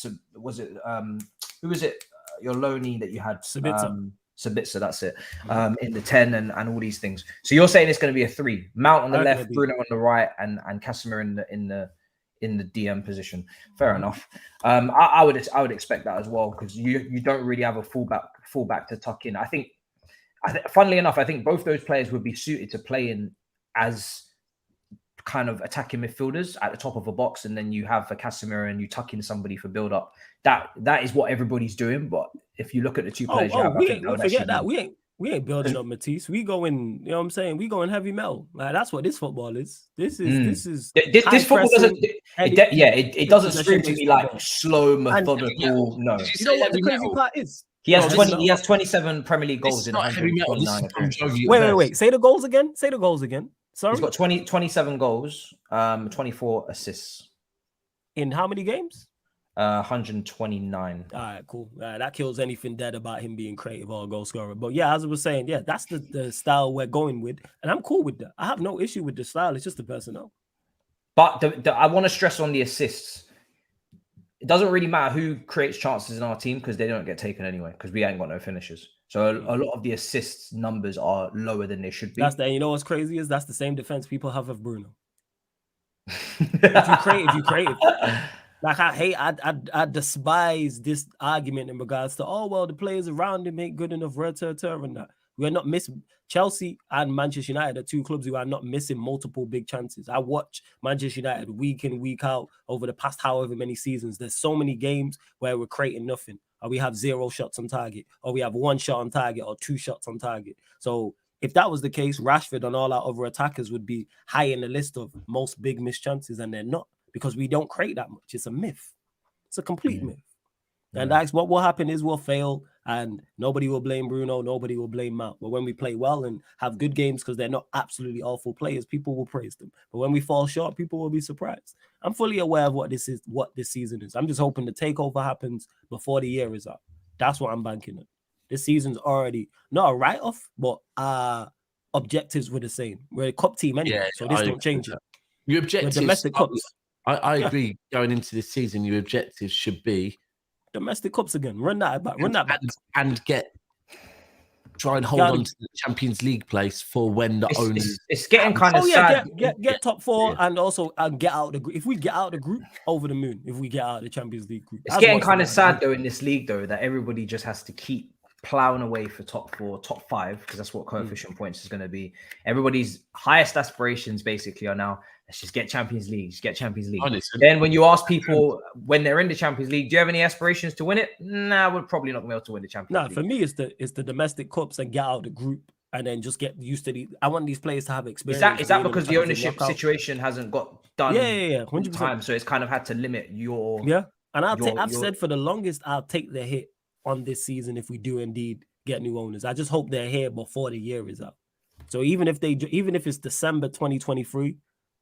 Who was it? Your Loney that you had. Sabitzer, that's it. In the 10 and all these things. So you're saying it's going to be a 3. Mount on the left, Bruno on the right, and Casemiro in the DM position. Fair enough. I would expect that as well, because you don't really have a fullback to tuck in. I think, funnily enough, I think both those players would be suited to play in as kind of attacking midfielders at the top of a box, and then you have a Casemiro and you tuck in somebody for build up. That is what everybody's doing. But if you look at the two players, we ain't building up Matisse. We going, you know what I'm saying? We going heavy metal. Like, that's what this football is. This football doesn't. It doesn't scream to me like slow, methodical. No. You know what the crazy part is? He has 20. He has 27 Premier League goals in 129. Wait. Say the goals again. Sorry. He's got 27 goals, 24 assists. In how many games? 129. All right, cool. That kills anything dead about him being creative or a goal scorer. But yeah, as I was saying, yeah, that's the style we're going with. And I'm cool with that. I have no issue with the style. It's just the personnel. But I want to stress on the assists. It doesn't really matter who creates chances in our team, because they don't get taken anyway, because we ain't got no finishers. So a lot of the assists numbers are lower than they should be. You know what's crazy is that's the same defense people have of Bruno. if you create. Like, I despise this argument in regards to, the players around him ain't good enough, and that. We're not missing. Chelsea and Manchester United are two clubs who are not missing multiple big chances. I watch Manchester United week in, week out over the past however many seasons. There's so many games where we're creating nothing, or we have 0 shots on target, or we have 1 shot on target, or 2 shots on target. So if that was the case, Rashford and all our other attackers would be high in the list of most big missed chances, and they're not, because we don't create that much. It's a myth. It's a complete myth. And that's what will happen is we'll fail, and nobody will blame Bruno, nobody will blame Mount. But when we play well and have good games, because they're not absolutely awful players, people will praise them. But when we fall short, people will be surprised. I'm fully aware of what this season is. I'm just hoping the takeover happens before the year is up. That's what I'm banking on. This season's already not a write-off, but objectives were the same. We're a cup team anyway, so this don't change it. Your objectives, domestic cups. I agree. Going into this season, your objectives should be domestic cups again. Run that back. And try and hold on to the Champions League place for when the owners. It's getting kind of sad. Get top 4 and also get out the group. If we get out the group, over the moon. If we get out of the Champions League group, it's getting kind of sad though in this league though, that everybody just has to keep plowing away for top 4, top 5, because that's what coefficient points is going to be. Everybody's highest aspirations basically are now, let's just get Champions League, Honestly. Then when you ask people when they're in the Champions League, do you have any aspirations to win it? Nah, we're probably not going to be able to win the Champions League. For me, it's the domestic cups and get out of the group, and then just get used to I want these players to have experience. Is that because the ownership situation hasn't got done? Yeah, 100%. Time, so it's kind of had to limit your. Yeah, and I've said for the longest, I'll take the hit on this season if we do indeed get new owners. I just hope they're here before the year is up. So even if it's December 2023,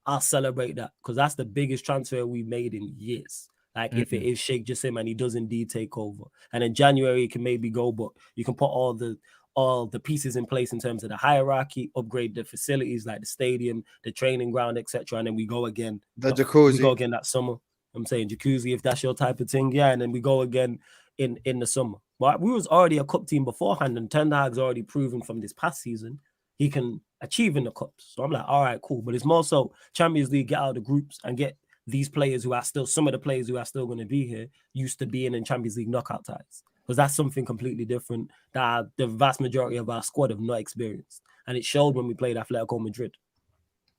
I'll celebrate that, because that's the biggest transfer we made in years. Like if it is Sheikh Jassim and he does indeed take over, and in January it can maybe go, but you can put all the pieces in place in terms of the hierarchy, upgrade the facilities like the stadium, the training ground, etc. And then we go again. Jacuzzi. We go again that summer. I'm saying jacuzzi if that's your type of thing, yeah. And then we go again in the summer. But we was already a cup team beforehand, and Ten Hag's already proven from this past season he can achieve in the cups. So I'm like, all right, cool. But it's more so Champions League, get out of the groups and get these players who are still, some of the players who are still going to be here, used to being in Champions League knockout ties. Because that's something completely different that the vast majority of our squad have not experienced. And it showed when we played Atletico Madrid.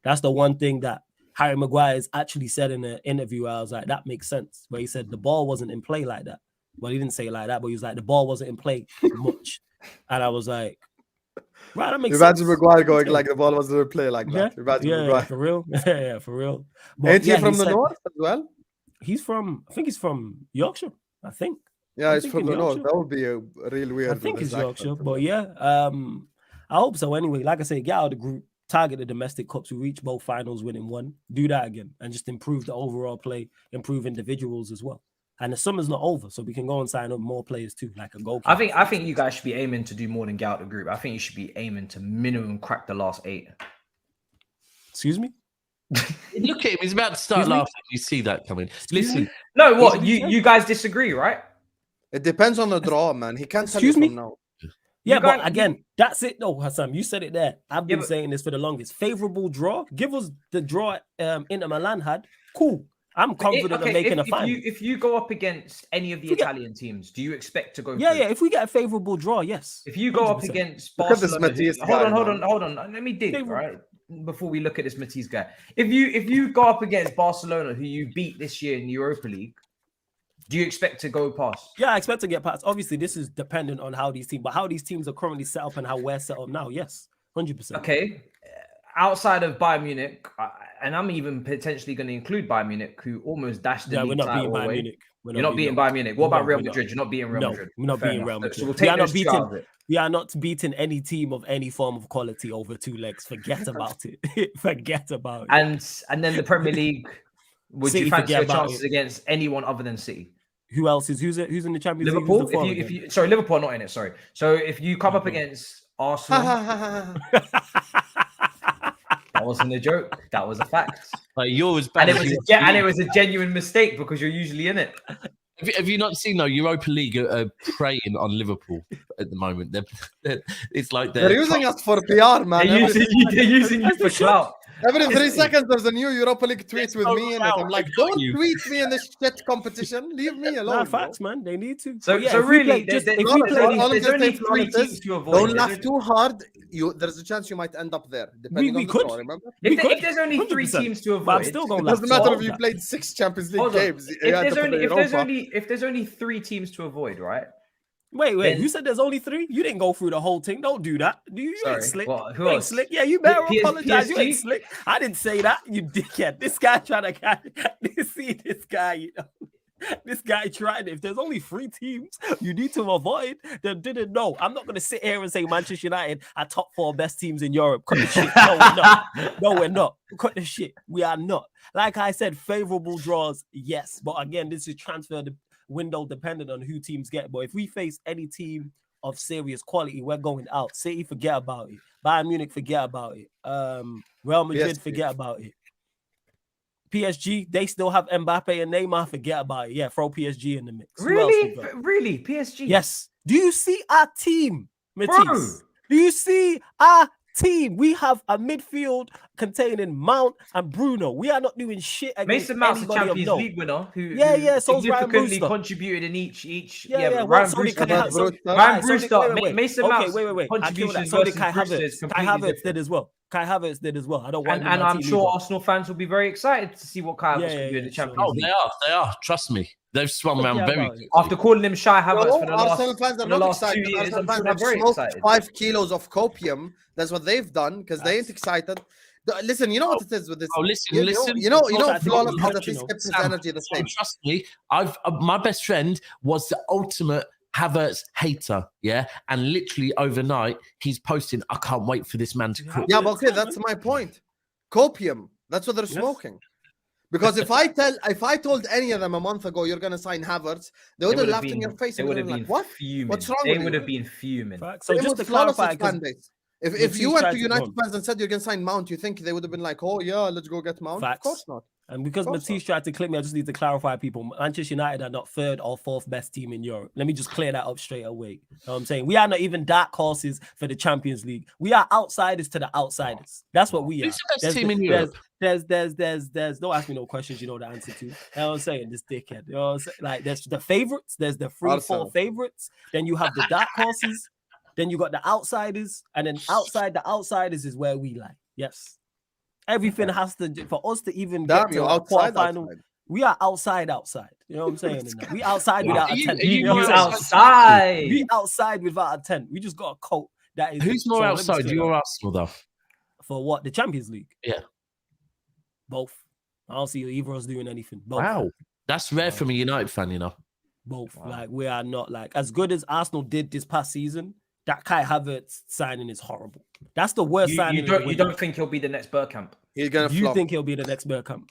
That's the one thing that Harry Maguire has actually said in an interview where I was like, that makes sense. Where he said the ball wasn't in play like that. Well, he didn't say it like that, but he was like, the ball wasn't in play much. And I was like, right, that makes sense. Imagine Maguire going like the ball wasn't in play like that. Yeah, for real. Yeah, for real. Ain't he from the north as well? He's from, I think he's from Yorkshire. I think. Yeah, I'm it's from thinking the north. Yorkshire. That would be a real weird. I think with it's his Yorkshire, accent. but yeah, I hope so. Anyway, like I say, get out of the group, target the domestic cups, we reach both finals, winning one, do that again, and just improve the overall play, improve individuals as well. And the summer's not over, so we can go and sign up more players too, like a goalkeeper. I think you guys should be aiming to do more than get out the group. I think you should be aiming to minimum crack the last 8. Excuse me? Look at him. He's about to start Excuse me? laughing. You see that coming. Listen, No, what Excuse me? you guys disagree, right? It depends on the draw, man. He can't tell you Excuse me? from now. Yeah, You but guys- again, that's it though, Hussam. You said it there. I've been but- saying this for the longest. Favorable draw. Give us the draw Inter Milan had. Cool. I'm confident of making a final. If you go up against any of the If we get- Italian teams, do you expect to go? Yeah, through? yeah. If we get a favorable draw, yes. If you go up 100%. against Look at this Barcelona, Matisse hold guy, on. man. Let me dig, Favorable. right? Before we look at this Matisse guy. If you go up against Barcelona, who you beat this year in the Europa League, do you expect to go past? Yeah, I expect to get past. Obviously, this is dependent on how these teams, but how these teams are currently set up and how we're set up now. Yes, 100%. Okay. Outside of Bayern Munich, and I'm even potentially going to include Bayern Munich, who almost dashed the Yeah, we're league not beating title Bayern away. Munich. You're not beating Bayern Munich. What No, about Real we're not. Madrid? You're not beating Real No, Madrid. we're not Fair beating enough. Real Madrid. So we'll We take are not those two beating- out of it. We are not beating any team of any form of quality over 2 legs. Forget about it. Forget about it. And then the Premier League, would City, you fancy forget your about chances it. against anyone other than City? Who else is who's in the Champions Liverpool. League? Who's the If forward you sorry, Liverpool are not in it. Sorry. So if you come up Liverpool. against Arsenal, that wasn't a joke. That was a fact. like, you're as And bad it as was you and it was a genuine mistake because you're usually in it. Have you not seen though? Europa League are preying on Liverpool at the moment. It's like They're using us for PR, man. They're using you for clout. Every 3 seconds, there's a new Europa League tweet with so me in it. I'm loud, like, I got don't you. tweet me in this shit competition. Leave me alone. Nah, bro. facts, man. They need to. So, But yeah, so if we really, play- just there- if there's we only- play- all I'm there's gonna only say three for it is, teams to avoid. Don't There's laugh only- too hard. There's a chance you might end up there, depending we on the could. draw, remember? If there's only 3 100%. teams to But I'm avoid, still going It to doesn't matter if you played 6 Champions League Hold on. games. If you end there's up in only Europa. if there's only 3 teams to avoid, right? Wait. then- You said there's only 3? You didn't go through the whole thing. Don't do that. You Sorry, ain't slick. what? Who You ain't else? slick. Yeah, you better apologize. You ain't PSG? slick. I didn't say that. You dickhead. This guy trying to see this guy. You know, this guy tried it. If there's only 3 teams you need to avoid, then didn't know. I'm not gonna sit here and say Manchester United are top 4 best teams in Europe. Cut the shit. No, we're not. No, we're not. Cut the shit. We are not. Like I said, favorable draws, yes. But again, this is transfer window dependent on who teams get. But if we face any team of serious quality, we're going out. City, forget about it. Bayern Munich, forget about it. Real Madrid, PSG. forget about it. PSG, they still have Mbappe and Neymar, forget about it. Yeah, throw PSG in the mix. Who else we got? Really, PSG. Yes. Do you see our team, bro. Matisse? Do you see our team? We have a midfield containing Mount and Bruno. We are not doing shit against Mason Mount's a anybody of Champions note. League winner who Yeah, so is Ryan significantly Brewster. contributed in each. Yeah, but well, Ryan so did Brewster. Kai Ryan Havertz. Brewster. Alright, so Brewster, did- wait. Mason Okay, Mount's wait. I killed that. contributions So did versus Kai Brewster is Havertz. Kai completely Havertz different. did as well. Kai Havertz did as well. I don't want And I'm sure Arsenal fans will be very excited to see what Kai Havertz can do in the sure. Champions Oh, League. they are. Trust me. They've swum around Yeah, very about it. quickly. After calling him Shy Havertz No, for the Arsenal last, fans are for the not last 2 excited. years, Arsenal I'm fans sure they're have very smoked excited. 5 kilos of copium. That's what they've done because they ain't excited. Listen, you know what it is with this. Oh, listen, You listen. know, Flawless Flawless has has at least kept his Sam, energy the same. Trust me, my best friend was the ultimate Havertz hater, yeah, and literally overnight he's posting, "I can't wait for this man to cook." Yeah, but okay, that's my point. Copium. That's what they're smoking. Because if I told any of them a month ago you're gonna sign Havertz, they would have laughed in your face They and would been have like, been "What?" fuming. What's wrong They with would you? have been fuming. So Same just with to Flawless's clarify, 'cause fan base. If Matisse you went tried to to United come. fans and said you're gonna sign Mount, you think they would have been like, "Oh yeah, let's go get Mount"? Facts. Of course not. And because Of course Matisse tried to clip me, I just need to clarify, people. Manchester United are not 3rd or 4th best team in Europe. Let me just clear that up straight away. You know what I'm saying? We are not even dark horses for the Champions League. We are outsiders to the outsiders. That's what we are. Who's the best team in Europe? There's don't ask me no questions you know the answer to. You know what I'm saying? This dickhead. You know what I'm saying? Like there's the favorites, there's the 3-4 Arsenal. favorites, then you have the dark horses, then you got the outsiders, and then outside the outsiders is where we lie. Yes. Everything has to for us to even Damn, get to you're a outside. quarterfinal. We are outside. You know what I'm saying? We outside without a tent. Are you You know more what I'm saying? outside. We outside without a tent. We just got a coat that is. Who's more so let me outside? say You that. or Arsenal, though? For what? The Champions League? Yeah. Both. I don't see either of us doing anything. Both. Wow. That's rare from a United fan, you know. Both. Wow. Like, we are not like as good as Arsenal did this past season. That Kai Havertz signing is horrible. That's the worst signing. You don't think he'll be the next Bergkamp? He's gonna Do you flop. think he'll be the next Bergkamp?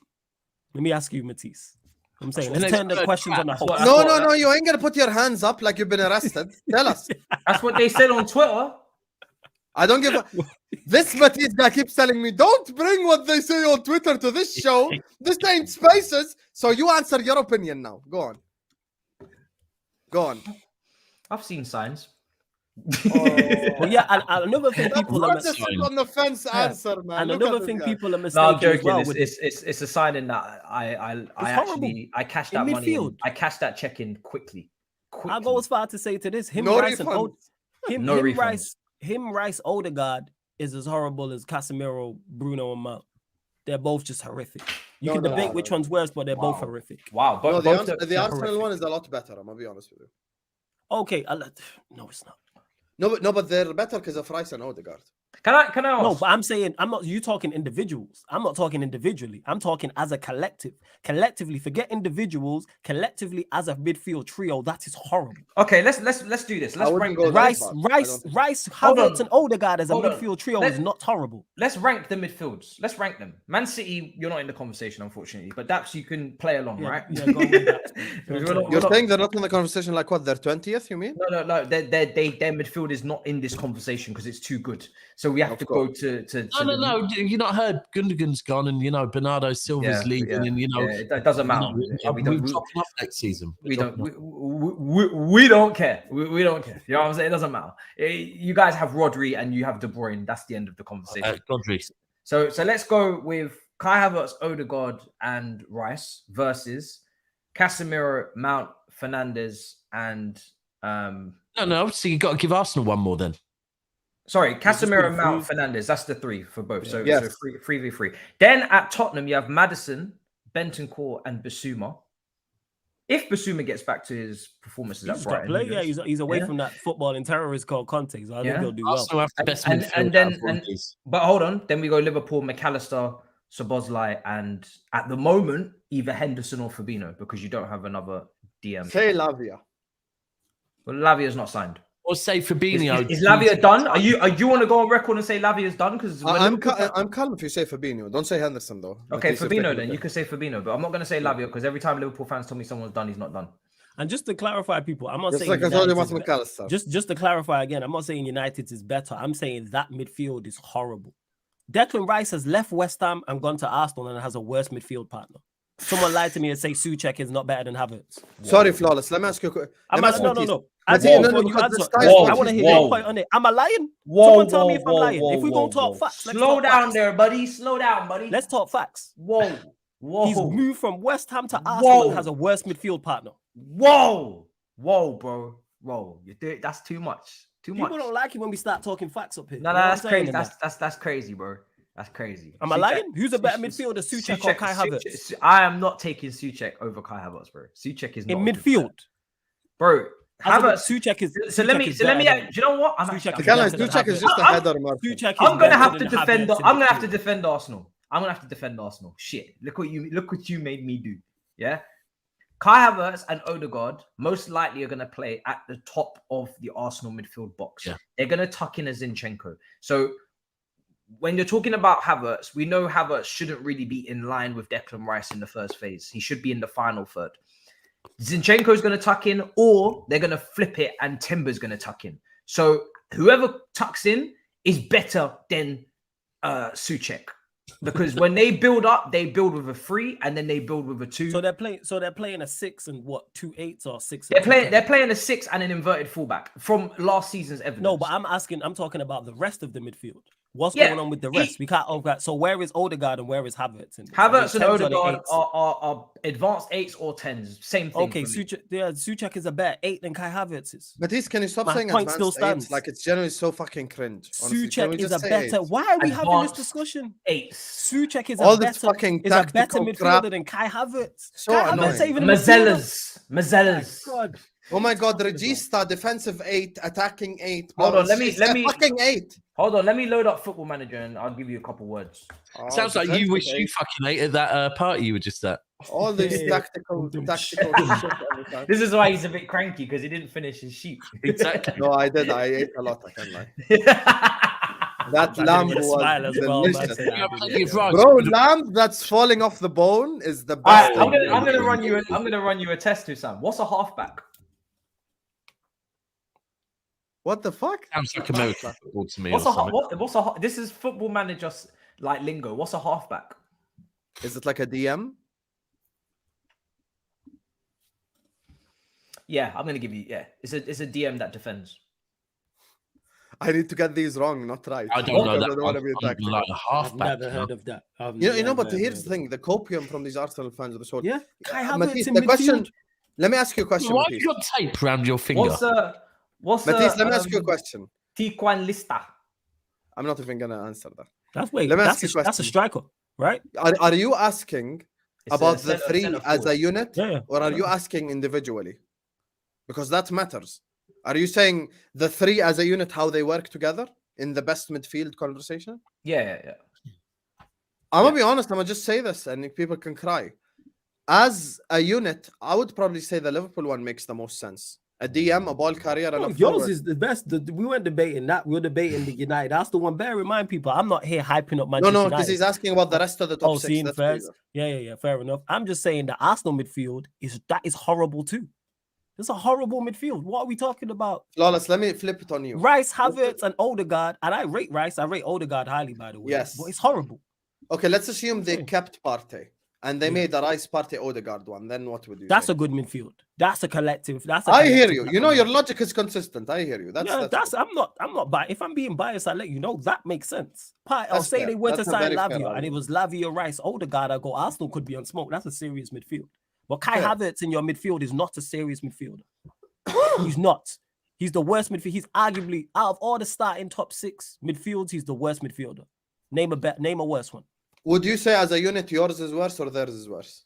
Let me ask you, Matisse. I'm saying, That's let's what turn the next questions on the Bergkamp. host. That's No, what- no, no. You ain't gonna put your hands up like you've been arrested. Tell us. That's what they said on Twitter. I don't give a. This Matisse guy keeps telling me, don't bring what they say on Twitter to this show. This ain't Spaces. So you answer your opinion now. Go on. Go on. I've seen signs. But yeah, and another thing people are That's a sit on the fence answer, man. and Look another at this thing guy. people are No, mistaking I'm as joking. well. with- It's a signing that I cashed In that money. midfield. I cashed that check in quickly. I'll go as far to say to this: him, No Rice, and refunds. No refunds. Rice, Odegaard is as horrible as Casemiro, Bruno, and Mount. They're both just horrific. You No, can no, debate no, which no. one's worse, but they're both Wow. horrific. Wow, No, both the Arsenal one is a lot better. I'm gonna be honest with you. Okay, no, it's not. No, but they're better because of Rice and Odegaard. Can I ask? No, but I'm saying I'm not. You talking individuals? I'm not talking individually. I'm talking as a collective. Collectively, forget individuals. Collectively, as a midfield trio, that is horrible. Okay, let's do this. Let's wouldn't rank go the that Rice, far. Rice, Hold Havertz, on. and Odegaard as a Hold on. midfield trio Let's- is not horrible. Let's rank the midfields. Let's rank them. Man City, you're not in the conversation, unfortunately. But Daps, you can play along, Yeah, right? yeah, go on with that. We're not- You're we're not- saying they're not in the conversation like what? They're 20th, you mean? No. Their midfield is not in this conversation because it's too good. So we have Of to course. go to No. You not heard Gundogan's gone, and Bernardo Silva's leaving, and it doesn't matter. we're dropping off next season. We don't care. We don't care. You know what I'm saying? It doesn't matter. You guys have Rodri and you have De Bruyne. That's the end of the conversation. Godry. So let's go with Kai Havertz, Odegaard, and Rice versus Casemiro, Mount, Fernandes, and No. So you got to give Arsenal one more then. sorry, just Casemiro, been Mount, Fernandes. That's the three for both. So, Yes. so 3v3. Then at Tottenham, you have Maddison, Bentancur, and Basuma. If Basuma gets back to his performances at He's got Brighton, play. who Yeah, knows? he's away Yeah. from that football and terrorist called Conte. So I Yeah. think he'll do well. Arsenal have the best And- midfield and then- out of all and- these. But hold on, then we go Liverpool, McAllister, Szoboszlai, and at the moment, either Henderson or Fabinho, because you don't have another DM. Say Lavia. Well, Lavia's not signed. Or say Fabinho. Is Lavia done? Are you want to go on record and say Lavia's done? Because I'm calm if you say Fabinho. Don't say Henderson though. okay, Matisse is Fabinho taking then. the You can say Fabinho, but I'm not going to say Lavia because every time Liverpool fans tell me someone's done, he's not done. And just to clarify, people, I'm not Just saying like I told you United's about be- McAllister. just to clarify again, I'm not saying United is better. I'm saying that midfield is horrible. Declan Rice has left West Ham and gone to Arsenal and has a worse midfield partner. Someone lied to me and say Souček is not better than Havertz. Sorry, Flawless. Let me ask you. No. Matisse. Answer no, before no, you because answer. this guy's Whoa, I want to hear whoa. your point on it. Am I lying? Whoa, Someone tell me if I'm lying. If we're whoa, gonna talk whoa. facts, let's Slow talk down facts. there, buddy. Slow down, buddy. Let's talk facts. Whoa. He's moved from West Ham to Arsenal and Whoa. has a worse midfield partner. Whoa, bro. Whoa, you do it. That's too much. People don't like it when we start talking facts up here. No, You know what that's I'm saying crazy. in that? That's crazy, bro. That's crazy. Am I Souček- lying? Who's a better Souček- midfielder, Souček or Kai Havertz? I am not taking Souček over Kai Havertz, bro. Souček is not In a good midfield, player. bro. Havertz. Souček is. So let me. Do you know what? I'm Souček actually- is Can I? better than Souček is Havertz. just a I'm- header, Murphy. Souček is I'm gonna better have to than defend. Havertz in I'm gonna have to midfield. defend Arsenal. I'm gonna have to defend Arsenal. Shit! Look what you made me do. Yeah. Kai Havertz and Odegaard most likely are going to play at the top of the Arsenal midfield box. Yeah. They're going to tuck in a Zinchenko. So when you're talking about Havertz, we know Havertz shouldn't really be in line with Declan Rice in the first phase. He should be in the final third. Zinchenko is going to tuck in, or they're going to flip it and Timber's going to tuck in. So whoever tucks in is better than Souček. Because when they build up, they build with a 3 and then they build with a 2. So they're playing a 6 and what 2 8s or 6. They're playing a 6 and an inverted fullback from last season's evidence. No, but I'm talking about the rest of the midfield. What's Yeah, going on with the rest? We can't. So where is Odegaard and where is Havertz? Havertz and 10s or the Odegaard 8s? are advanced 8s or 10s. Same thing. Okay, for me. Souček is a better 8 than Kai Havertz is. Matisse, can you stop My saying point advanced still eights? stands. Like it's generally so fucking cringe. Honestly. Can we Souček is just a say better. eights? Why are we having this Advanced discussion? 8s. Souček is All a this better fucking is a better tactical midfielder crap. than Kai Havertz. So Kai annoying. Havertz ain't even a midfielder. Mazellas. God. Oh my god, Regista, defensive 8, attacking 8. Hold on, let me- fucking 8. Hold on, let me load up Football Manager and I'll give you a couple words. Oh, Sounds like you defensive wish you 8. fucking hated that party you were just at. All this Yeah. tactical shit every time. This is why he's a bit cranky because he didn't finish his sheet. Exactly. No, I did. I ate a lot. I can't lie. That I lamb didn't was smile as well, man. delicious. Say I Yeah, didn't, plenty of yeah. rice. Bro, lamb that's falling off the bone is the All best. right, thing. I'm gonna run you a test, Hussam. What's a halfback? What the fuck? Sounds like American football to me. What's or a something. this is Football Manager like lingo. What's a halfback? Is it like a DM? Yeah, I'm gonna give you. Yeah, it's a DM that defends. I need to get these wrong, not right. I don't know Because that. I don't want to be I'm tactical. like a I've halfback. never heard of that. You know, but here's the thing: the copium from these Arsenal fans are the short. Yeah, Kai Havertz Matisse, in the question. midfield. Let me ask you a question, Why have Matisse. you got tape around your finger? What's Matisse, let me ask you a question. Tiquan Lista? I'm not even gonna answer that. That's wait. Let me ask That's you a that's a question. striker, right? Are you asking It's about a the three centre as a forward. unit, Yeah. or are you asking individually? Because that matters. Are you saying the three as a unit, how they work together in the best midfield conversation? Yeah. I'm gonna be honest. I'm gonna just say this, and people can cry. As a unit, I would probably say the Liverpool one makes the most sense. A DM, a ball carrier, and Oh, a yours forward. is the best. We weren't debating that. We were debating the United. That's the one. Bear in mind, people. I'm not here hyping up Manchester No, United. because he's asking about the rest of the top Oh, six. seeing That's first. crazy. Yeah. Fair enough. I'm just saying the Arsenal midfield is horrible too. It's a horrible midfield. What are we talking about? Flawless. Let me flip it on you. Rice, Havertz, and Odegaard. And I rate Rice. I rate Odegaard highly, by the way. Yes. But it's horrible. Okay, let's assume they Okay. kept Partey and they Yeah. made the Rice Partey Odegaard one. Then what would you That's say? a good midfield. That's a collective. I hear you. You know your logic is consistent. I hear you. That's I'm not biased. If I'm being biased, I let you know that makes sense. I'll That's say fair. they went to That's a sign very fair Lavia and it argument. was Lavia, Rice, Odegaard. I go Arsenal could be on smoke. That's a serious midfield. But Kai Fair. Havertz in your midfield is not a serious midfielder. He's not. He's the worst midfield. He's arguably out of all the starting top six midfields. He's the worst midfielder. Name a worse one. Would you say as a unit yours is worse or theirs is worse?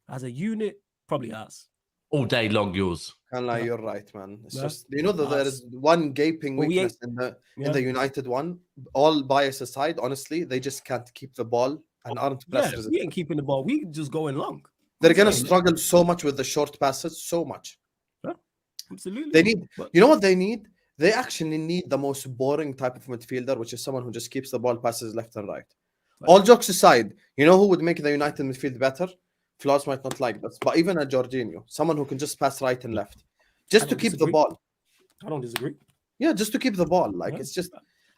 As a unit, probably us. All day long, yours. Can't lie, Yeah. you're right, man. It's Yeah. just there Us. is one gaping Well, we weakness in the Yeah. United one. All bias aside, honestly, they just can't keep the ball and aren't Yeah, pressers. we ain't keeping the ball. We just going long. They're gonna Yeah. struggle so much with the short passes, so much. Absolutely. They need, But- you know what they need? They actually need the most boring type of midfielder, which is someone who just keeps the ball passes left and right. Right. All jokes aside, you know who would make the United midfield better? Flaws might not like this, but even a Jorginho, someone who can just pass right and left, just I to don't keep the disagree. ball. I don't disagree. Yeah, just to keep the ball. Like Yeah. it's just,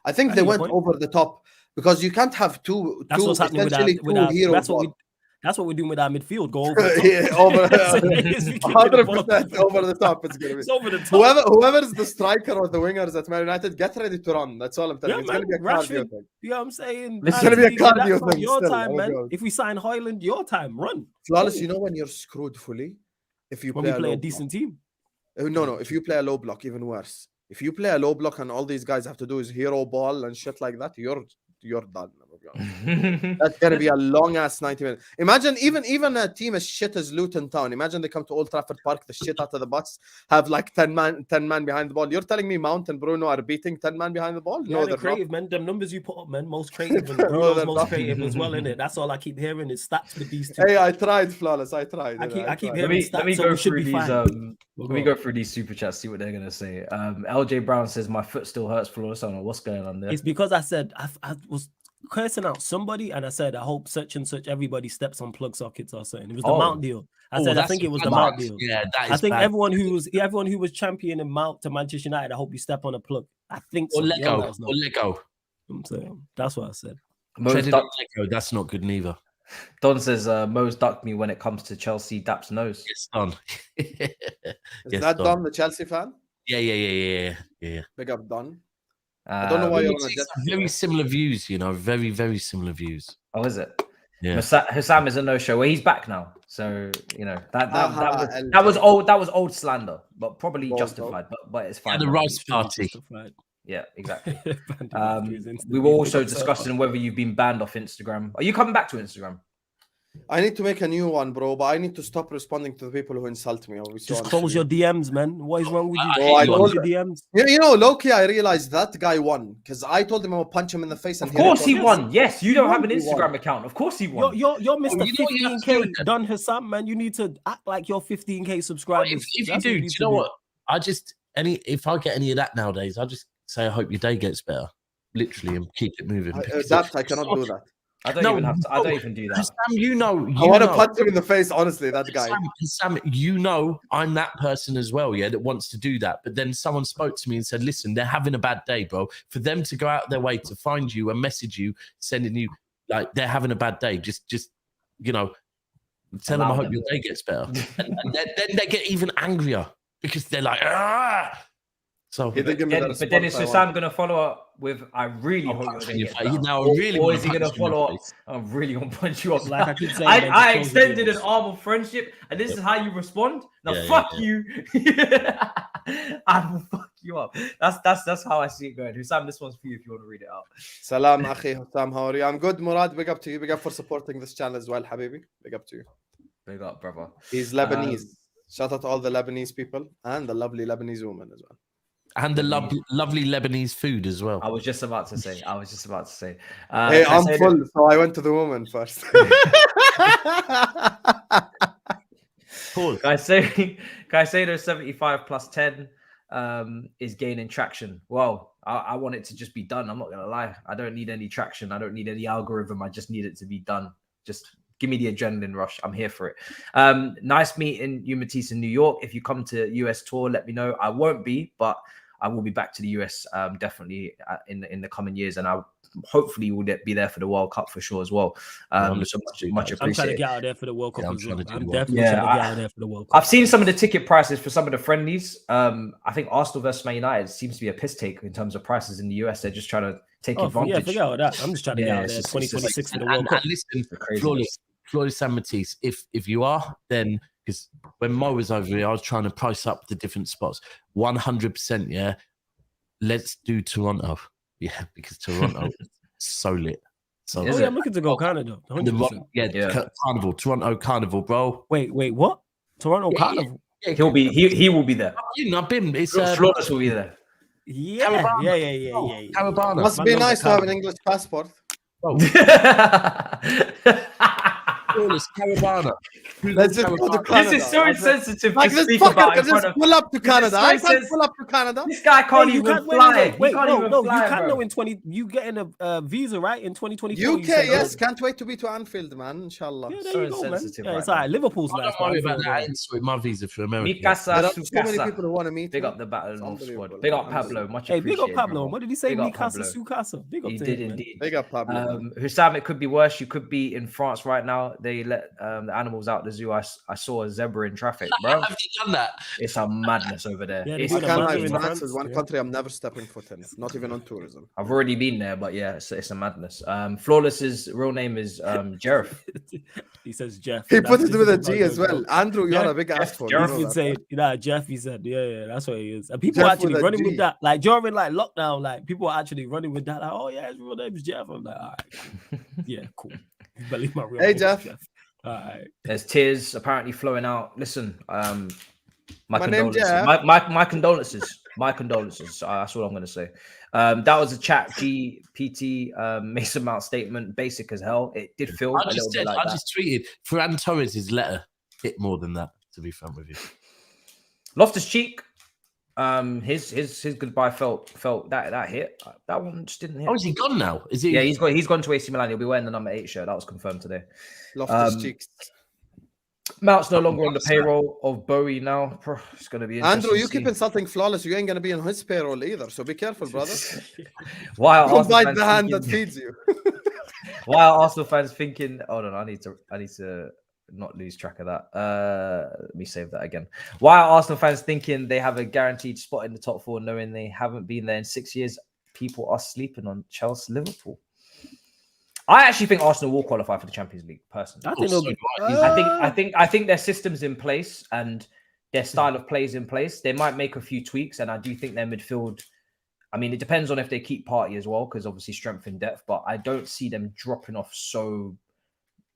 I think I they hear your went point. over the top because you can't have two That's what's happening with our, essentially with two our hero that's what balls. that's what we're doing with our midfield. Go over the top. Yeah, over It's keeping the ball. 100% over the top. It's gonna be. It's over the top. Whoever's the striker or the wingers at Man United, get ready to run. That's all I'm telling you. Yeah, It's gonna man. be a cardio Rashford. thing. You know what I'm saying? It's gonna be a Anthony, that's cardio not thing Your still, time, oh man. God. If we sign Hoyland, your time. Run. Flawless, Oh. you know when you're screwed fully? If you When play we play low a decent team. block. No. If you play a low block, even worse. If you play a low block and all these guys have to do is hero ball and shit like that, you're done. I'm gonna be honest. That's gonna be a long ass 90 minutes. Imagine even a team as shit as Luton Town. Imagine they come to Old Trafford Park, the shit out of the bus, have like 10 man behind the ball. You're telling me Mount and Bruno are beating 10 man behind the ball? Yeah, No, they're they're not. creative, man. Them numbers you put up, man. Most creative and No, Bruno's they're most not. creative as well, innit? That's all I keep hearing is stats with these two. Hey, I tried, Flawless. I tried. I keep tried. hearing let me stats, so go we should through be these. fine. Let me go through these super chats. See what they're gonna say. LJ Brown says my foot still hurts. Flawless. I don't know what's going on there. It's because I said I was cursing out somebody and I said I hope such and such everybody steps on plug sockets or something. It was the Oh. Mount deal. I said I think it was the bad Mount one. deal. Yeah, that is I think bad. everyone who was championing Mount to Manchester United, I hope you step on a plug. I think so. Or let You go. let us know. Or let go. I'm saying that's what I said. Mo's Treading duck, on let go. That's not good neither. Don says Mo's ducked me when it comes to Chelsea. Daps knows. Yes, Don. Is Yes, that Don. Don, the Chelsea fan? Yeah. Big up Don. I don't know why you're on a jet. Very similar views, you know. Very, very similar views. Oh, is it? Yeah. Hussam is a no-show. Well, he's back now, so you know that Aha, was old. That was old slander, but probably Bold, justified. But it's fine. the now. rice party. Justified. Yeah, exactly. Bandit We were also discussing whether you've been banned off Instagram. Are you coming back to Instagram? I need to make a new one, bro, but I need to stop responding to the people who insult me. Just close your DMs, man. What is wrong with you? Bro, I Close told- your DMs. You know, low-key, I realized that guy won because I told him I would punch him in the face. And Of course he recorded. won. Yes, you don't have an He won. Instagram account. Of course he won. You're Mr. you know what you have to do 15K then? done Hussam, man. You need to act like you're 15K subscribers. If you That's do, what do need you to know what? If I get any of that nowadays, I just say I hope your day gets better, literally, and keep it moving. That I cannot do that. I don't even have to. I don't even do that. Sam, you know, I want to punch him in the face, honestly, that guy. Sam, you know, I'm that person as well, yeah, that wants to do that. But then someone spoke to me and said, listen, they're having a bad day, bro. For them to go out their way to find you and message you, sending you, like, they're having a bad day. Just you know, tell them I hope your day gets better. and then they get even angrier because they're like, ah. So, He didn't give me that But then is response I Hussam want. going to follow up with, I really hope you're going to get better? now, Or really, or is he going to follow up? I'm really going to punch you up. Like I keep saying, I man, just close your extended an DMs. arm of friendship, and this is how you respond. Now Yeah, fuck yeah. you. I will fuck you up. That's how I see it going. Hussam, this one's for you if you want to read it out. Salam, akhi Hussam, how are you? I'm good, Murad. Big up to you. Big up for supporting this channel as well, Habibi. Big up to you. Big up, brother. He's Lebanese. Shout out to all the Lebanese people and the lovely Lebanese woman as well. and the lovely Lebanese food as well. I was just about to say. Hey, Can I'm I say full, so I went to the woman first. Paul, Caicedo 75 plus 10 is gaining traction. Well, I want it to just be done. I'm not gonna lie. I don't need any traction. I don't need any algorithm. I just need it to be done. Just give me the adrenaline rush. I'm here for it. Nice meeting you, Matisse, in New York. If you come to US tour, let me know. I won't be, but I will be back to the US definitely in the coming years, and I hopefully will be there for the World Cup for sure as well. So much I'm trying to appreciated. get out there for the World Cup Yeah, I'm as well. trying to do I'm the World definitely Cup. trying to Yeah, get out there for the World Cup. I've seen some of the ticket prices for some of the friendlies. I think Arsenal versus Man United seems to be a piss take in terms of prices in the US. They're just trying to take advantage. Yeah, forget all that. I'm just trying to get out there. it's 2026 for the and World Cup. listen, Crazy. Flawless and Matisse, if you are, then because when Mo was over here, I was trying to price up the different spots. 100%, yeah. Let's do Toronto. Yeah, because Toronto is so lit. So Oh, yeah, I'm looking to go Canada. 100%. yeah, Carnival, Toronto Carnival, bro. Wait, what? Toronto Carnival? Yeah, He will be there. I've been. It's Flawless will be there. Yeah. Carabana. Must be nice to have an English passport. Flawless Carabana. Let's just go to Canada. This is so insensitive Like to this speak fucker about in can front just of. pull up to Canada. I so can't pull up to Canada. This guy can't Hey, you even can't- fly. Wait, He can't even no, fly, you can't bro. know in 20. You getting a visa right in 2024? UK, yes. Can't wait to be to Anfield, man. Inshallah. Yeah, So there you go, man. insensitive Yeah, right it's all right. Liverpool's I nice. don't worry but about that. I Anfield, ain't sorted my visa for America. Mi casa, There are su so many casa. people who want to meet Big me. up the Battle It's North squad. unbelievable. Big up Pablo. Much Hey, big appreciated. up Pablo. brother. What did he say? Big Mi up casa, Pablo. su casa. Big up He to did him, man. indeed. Big up, Pablo. Hussam, it could be worse. You could be in France right now. They let the animals out the zoo. I saw a zebra in traffic, bro. Have you done that? It's a madness over there. Yeah, they It's do I the can't Mandarin lie. in France France, is one yeah. country I'm never stepping foot in, not even on tourism. I've already been there, but yeah, it's a madness. Flawless's real name is Jerif. He says Jeff. He That's put it his with a name. G as well. Andrew, you're Yeah, a big ass for Jeff He's been saying, Jeff, he said, yeah, that's what he is. And people Jeff are actually with a running G. with that. Like during like lockdown, like people are actually running with that. Like, oh yeah, his real name is Jeff. I'm like, all right, yeah, cool. You believe my real Hey, name is Jeff. All right. There's tears apparently flowing out. Listen, my name condolences. Jeff. My condolences. My condolences. That's all I'm going to say. That was a chat GPT Mason Mount statement, basic as hell. It did feel a little bit like I that. just tweeted Ferran Torres' letter hit more than that, to be frank with you. Loftus Cheek, his goodbye felt that hit. That one just didn't hit. Oh, is he gone now? Is he? Yeah, he's gone to AC Milan. He'll be wearing the number 8 shirt. That was confirmed today. Loftus Cheeks. Mount's no longer on the payroll of Bowie now. It's going to be interesting. Andrew, you to keep see. insulting Flawless. You ain't gonna be on his payroll either. So be careful, brother. Why are Don't Arsenal bite fans the hand that thinking- feeds you. Why are Arsenal fans thinking? Hold on, I need to not lose track of that. Let me save that again. Why are Arsenal fans thinking they have a guaranteed spot in the top 4, knowing they haven't been there in 6 years? People are sleeping on Chelsea, Liverpool. I actually think Arsenal will qualify for the Champions League. Personally, I think so they'll do I think their system's in place and their style of play is in place. They might make a few tweaks, and I do think their midfield. I mean, it depends on if they keep Party as well, because obviously strength in depth. But I don't see them dropping off so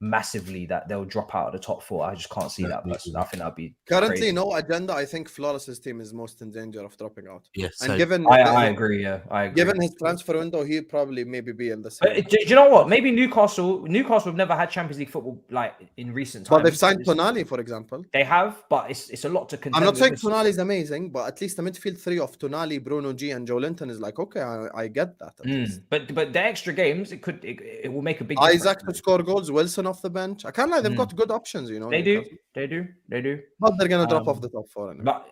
massively that they'll drop out of the top 4. I just can't see that. Personally. I think that'd be Currently, crazy. no agenda. I think Flawless's team is most in danger of dropping out. Yeah, And so given I agree. Yeah, I agree. given his transfer window, he probably maybe be in the same. But do you know what? Maybe Newcastle have never had Champions League football like in recent times. But they've signed Tonali, for example. They have, but it's a lot to contend. I'm not saying with. Tonali is amazing, but at least the midfield 3 of Tonali, Bruno G, and Joe Linton is like, okay, I get that. At least. But the extra games, it will make a big Isaac difference. to score goals, Wilson off the bench. I can't lie, they've got good options, you know. They Newcastle. do. But they're gonna drop off the top 4 anyway. But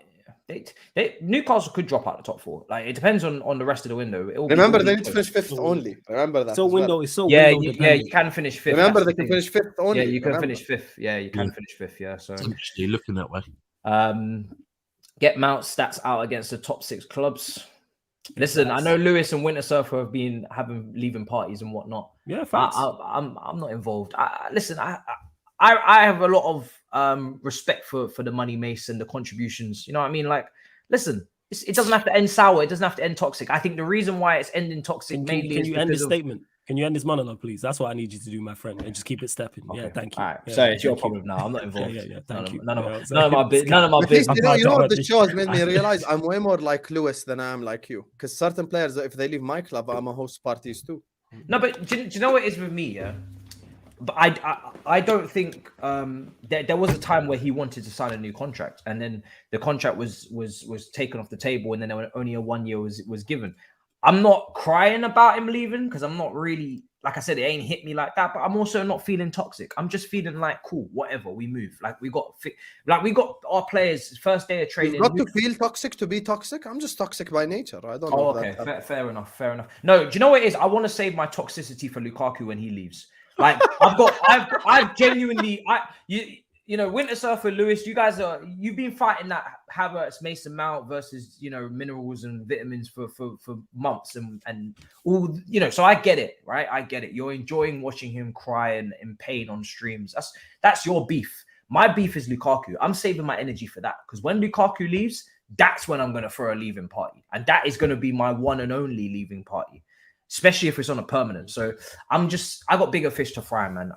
Newcastle could drop out the top 4. Like it depends on the rest of the window. Remember, they need to finish 5th only. Remember that. So as well. window is so Yeah, window you dependent. can finish 5th. Remember, That's they the can thing. finish 5th only. Yeah, you can remember. finish 5th. Yeah, you can finish 5th. Yeah, so you're looking that way. Get Mount stats out against the top 6 clubs. Listen, I know Lewis and Winter Surfer have been leaving parties and whatnot. Yeah, facts. I'm not involved. Listen, I have a lot of respect for the money mace and the contributions. You know what I mean? Like, listen, it doesn't have to end sour. It doesn't have to end toxic. I think the reason why it's ending toxic mainly Can is you end this because of... statement? Can you end this monologue, please? That's what I need you to do, my friend, and just keep it stepping. Okay. Yeah, thank you. All right, Yeah, so it's your thank you. problem now. I'm not involved. Yeah, thank you. None of Yeah, my At least, business. you know what the show has made me realize? I'm way more like Lewis than I am like you. Because certain players, if they leave my club, I'm a host parties too. No, but do you know what it is with me? Yeah, but I don't think there was a time where he wanted to sign a new contract, and then the contract was taken off the table, and then only a 1 year was given. I'm not crying about him leaving because I'm not really, like I said, it ain't hit me like that. But I'm also not feeling toxic. I'm just feeling like, cool, whatever. We move. Like we got our players first day of training. Not to feel toxic to be toxic. I'm just toxic by nature. I don't know. Okay, fair enough. No, do you know what it is? I want to save my toxicity for Lukaku when he leaves. Like I've genuinely, you know, Winter Surfer, Lewis, you've been fighting that Havertz, Mason Mount versus, you know, minerals and vitamins for months and all, you know, so I get it, right? I get it. You're enjoying watching him cry and in pain on streams. That's your beef. My beef is Lukaku. I'm saving my energy for that because when Lukaku leaves, that's when I'm going to throw a leaving party. And that is going to be my one and only leaving party, especially if it's on a permanent. So I got bigger fish to fry, man.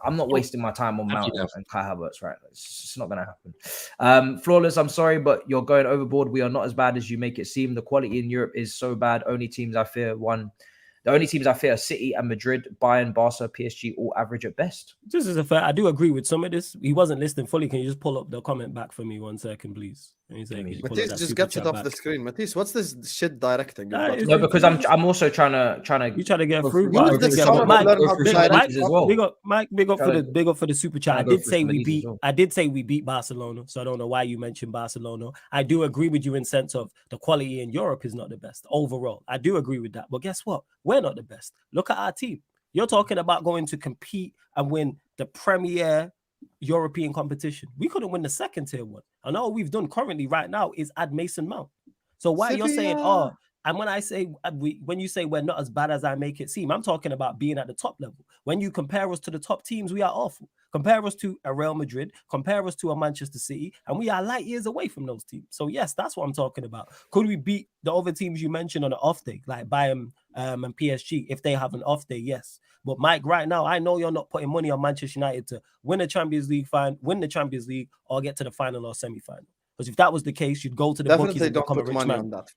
I'm not wasting my time on Mount and Kai Havertz, right? It's not going to happen. Flawless, I'm sorry, but you're going overboard. We are not as bad as you make it seem. The quality in Europe is so bad. The only teams I fear are City and Madrid, Bayern, Barca, PSG, all average at best. This is a fair. I do agree with some of this. He wasn't listening fully. Can you just pull up the comment back for me 1 second, please? Matisse just gets it off the screen. Matisse, what's this shit directing? No, because I'm also trying to. You trying to get through. Big up for the super chat. I did say we beat Barcelona, so I don't know why you mentioned Barcelona. I do agree with you in sense of the quality in Europe is not the best overall. I do agree with that. But guess what? We're not the best. Look at our team. You're talking about going to compete and win the Premier European competition. We couldn't win the second tier one. And all we've done currently right now is add Mason Mount. So why you're saying, and when you say we're not as bad as I make it seem, I'm talking about being at the top level. When you compare us to the top teams, we are awful. Compare us to a Real Madrid, compare us to a Manchester City, and we are light years away from those teams. So yes, that's what I'm talking about. Could we beat the other teams you mentioned on an off day, like Bayern and PSG, if they have an off day? Yes. But Mike, right now, I know you're not putting money on Manchester United to win the Champions League, or get to the final or semi-final. Because if that was the case, you'd go to the bookies and become a rich man. That's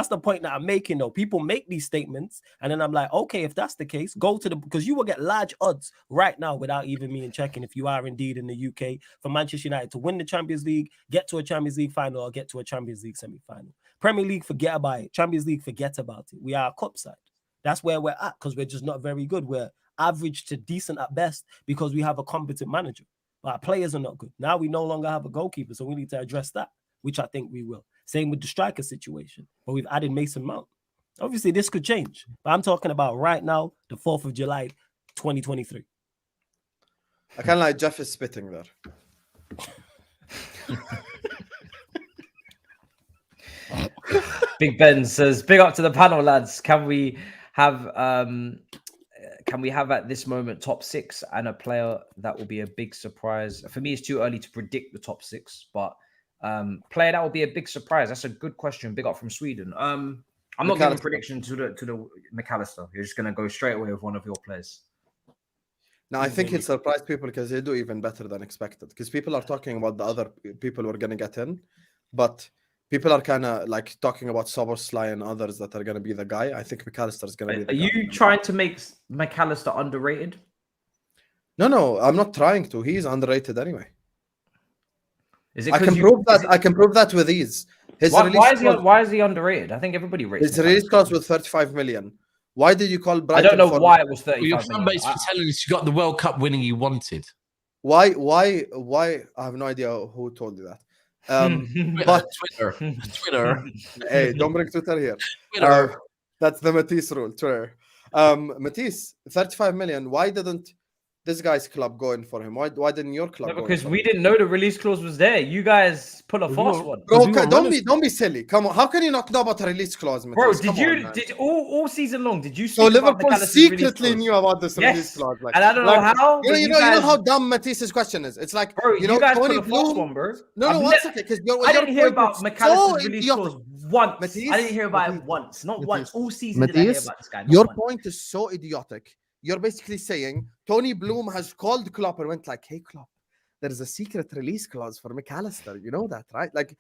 the point that I'm making, though. People make these statements, and then I'm like, okay, if that's the case, go to because you will get large odds right now without even me checking if you are indeed in the UK for Manchester United to win the Champions League, get to a Champions League final, or get to a Champions League semi-final. Premier League, forget about it. Champions League, forget about it. We are a cup side. That's where we're at because we're just not very good. We're average to decent at best because we have a competent manager. But our players are not good. Now we no longer have a goalkeeper, so we need to address that, which I think we will. Same with the striker situation, but we've added Mason Mount. Obviously, this could change, but I'm talking about right now, the 4th of July, 2023. I kind of like Jeff is spitting there. Big Ben says, big up to the panel, lads. Can we have at this moment top 6 and a player that will be a big surprise? For me, it's too early to predict the top 6, but player that will be a big surprise. That's a good question. Big up from Sweden. I'm not giving a prediction to the McAllister. You're just gonna go straight away with one of your players. Now, I think he'll surprise people because he'll do even better than expected. Because people are talking about the other people we're going to get in, but people are kind of like talking about Szoboszlai and others that are going to be the guy. I think McAllister is going to be the Are guy. you trying to make McAllister underrated? No, I'm not trying to. He's underrated anyway. Is it I can prove that. I can prove that with ease. His why is he underrated? I think everybody rates his release clause was 35 million. Why did you call I Brighton? don't know why it was 35 Well, your million. fan base for telling us you got the World Cup winning you wanted. Why? I have no idea who told you that. But Twitter. hey, don't bring Twitter here. Twitter. That's the Matisse rule. Twitter. Matisse, 35 million. Why didn't this guy's club go in for him? Why didn't your club? No, go in because for we him? didn't know the release clause was there. You guys pull a fast one. Bro, don't be silly. Come on, how can you not know about a release clause, Matisse? Bro, did all season long? Did you? So speak about Liverpool McAllister's release secretly clause? knew about this release Yes, clause, like, and I don't know how. You know how dumb Matisse's question is. It's like, Bro, you know, guys Tony put a fast Bloom. one, bro. No, one second, because I didn't hear about McAllister's release idiotic. clause once. Matisse, I didn't hear about it Matisse, once. Not Matisse, once. All season did I hear Matisse, about this guy. Not Your once. point is so idiotic. You're basically saying Tony Bloom has called Klopp and went like, "Hey Klopp, there is a secret release clause for McAllister. You know that, right? Like,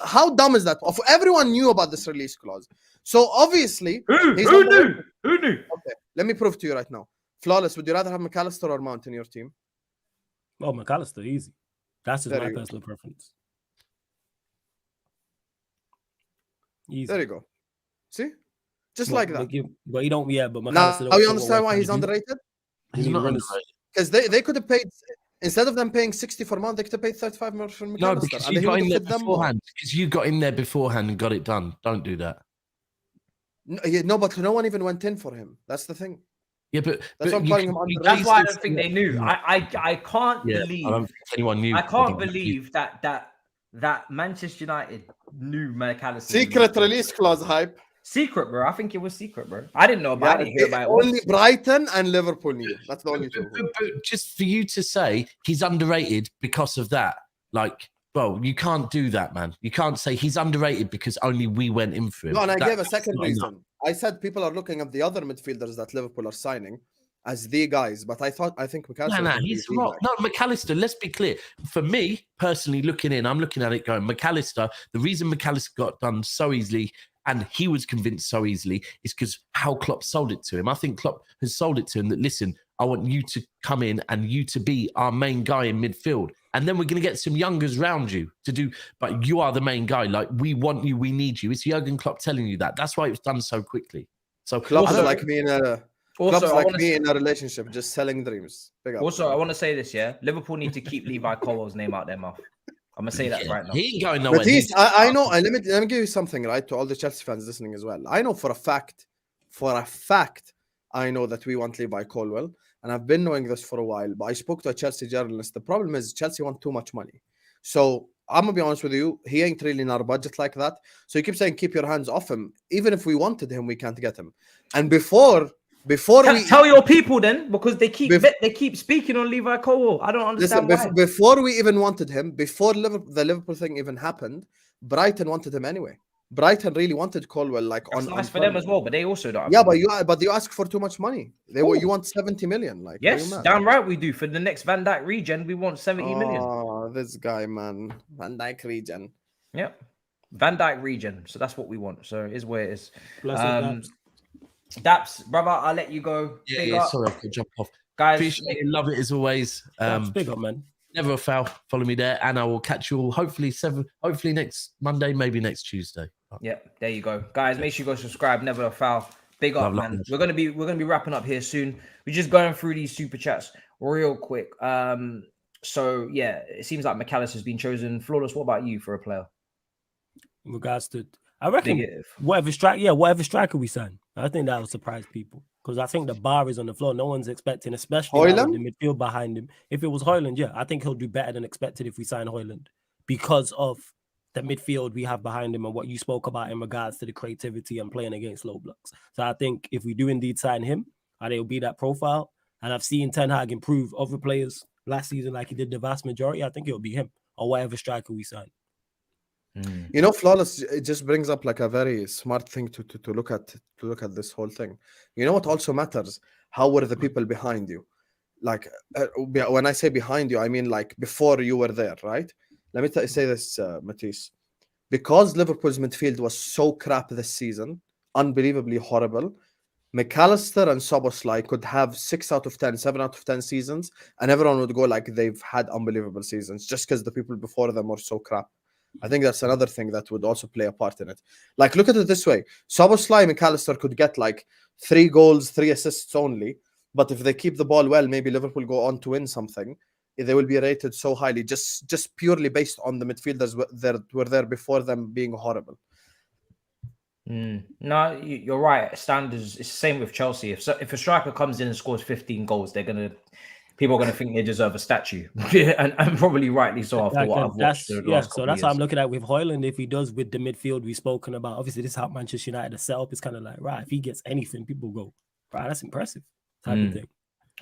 how dumb is that? Everyone knew about this release clause. So obviously, Who knew? Who knew? Okay, let me prove to you right now. Flawless, would you rather have McAllister or Mount in your team? Oh, McAllister, easy. That's just There my you go. personal preference. Easy. There you go. See? Just like that. But you don't, but Now, McAllister. you understand why he's underrated? He's not underrated. Because they could have paid, instead of them paying 60 for Mount, they could have paid 35 more for McAllister. No, because and you he got would in have there fit them more. beforehand. Because you got in there beforehand and got it done. Don't do that. No, but no one even went in for him. That's the thing. Yeah, but That's why I'm calling him underrated. That's why I don't think they knew. I can't believe. I don't think anyone knew. I can't believe that Manchester United knew McAllister. Secret release clause hype. Secret, bro. I think it was secret, bro. I didn't know about it. I didn't hear about it. Only Brighton and Liverpool knew. That's the only two. But just for you to say he's underrated because of that, like, bro, you can't do that, man. You can't say he's underrated because only we went in for him. No, and I That- gave a that's second not reason. enough. I said people are looking at the other midfielders that Liverpool are signing as the guys, but I think McAllister. No, he's wrong. No, McAllister, let's be clear. For me, personally, looking in, I'm looking at it going, McAllister, the reason McAllister got done so easily and he was convinced so easily is because how Klopp sold it to him. I think Klopp has sold it to him that, listen, I want you to come in and you to be our main guy in midfield. And then we're going to get some youngers round you to do, but you are the main guy. Like, we want you, we need you. It's Jurgen Klopp telling you that. That's why it was done so quickly. So Klopp's Also- like me in a in a relationship, just selling dreams. Big up. Also, I want to say this, yeah. Liverpool need to keep Levi Colwell's name out their mouth. I'm gonna say that right now. He ain't going nowhere. Matisse, I know. And let me give you something, right, to all the Chelsea fans listening as well. I know for a fact, I know that we want Levi Colwell, and I've been knowing this for a while. But I spoke to a Chelsea journalist. The problem is Chelsea want too much money. So I'm gonna be honest with you, he ain't really in our budget like that. So he keeps saying, keep your hands off him. Even if we wanted him, we can't get him. And before tell your people then, because they keep speaking on Levi Colwell. I don't understand why. Before we even wanted him, before the Liverpool thing even happened, Brighton wanted him anyway. Brighton really wanted Colwell, like That's on nice for them as well, but they also don't. Yeah, but you ask for too much money. You want 70 million, like yes, damn right we do. For the next Van Dijk regen, we want 70 million. Oh, this guy, man, Van Dijk regen. Yep, Van Dijk regen. So that's what we want. So it is where it is. Daps, brother, I'll let you go. Yeah, sorry, I could jump off. Guys, appreciate it, love it as always. Big up, man. Never a foul. Follow me there, and I will catch you all hopefully next Monday, maybe next Tuesday. Yeah, there you go, guys. Make sure you go subscribe. Never a foul. Big up, man. We're gonna be wrapping up here soon. We're just going through these super chats real quick. So yeah, it seems like McAllister has been chosen. Flawless. What about you for a player? In regards to, I reckon whatever striker we sign, I think that will surprise people because I think the bar is on the floor. No one's expecting, especially with the midfield behind him. If it was Højlund, yeah, I think he'll do better than expected if we sign Højlund because of the midfield we have behind him and what you spoke about in regards to the creativity and playing against low blocks. So I think if we do indeed sign him, and it'll be that profile. And I've seen Ten Hag improve other players last season like he did the vast majority. I think it'll be him or whatever striker we sign. You know, Flawless, it just brings up like a very smart thing to look at this whole thing. You know what also matters? How were the people behind you? like when I say behind you, I mean like before you were there, right? Let me say this, Matisse. Because Liverpool's midfield was so crap this season, unbelievably horrible, McAllister and Szoboszlai could have 6 out of 10, 7 out of 10 seasons, and everyone would go like they've had unbelievable seasons just because the people before them were so crap. I think that's another thing that would also play a part in it. Like, look at it this way. Szoboszlai and McAllister could get like 3 goals, 3 assists only, but if they keep the ball well, maybe Liverpool go on to win something. They will be rated so highly just purely based on the midfielders that were there before them being horrible. No, you're right. Standards. It's the same with Chelsea. If a striker comes in and scores 15 goals, people are gonna think they deserve a statue, and probably rightly so after what I've watched. So that's what I'm looking at with Hairline. If he does with the midfield we've spoken about, obviously this is how Manchester United are set up. It's kind of like, right, if he gets anything, people go, right, that's impressive type of thing.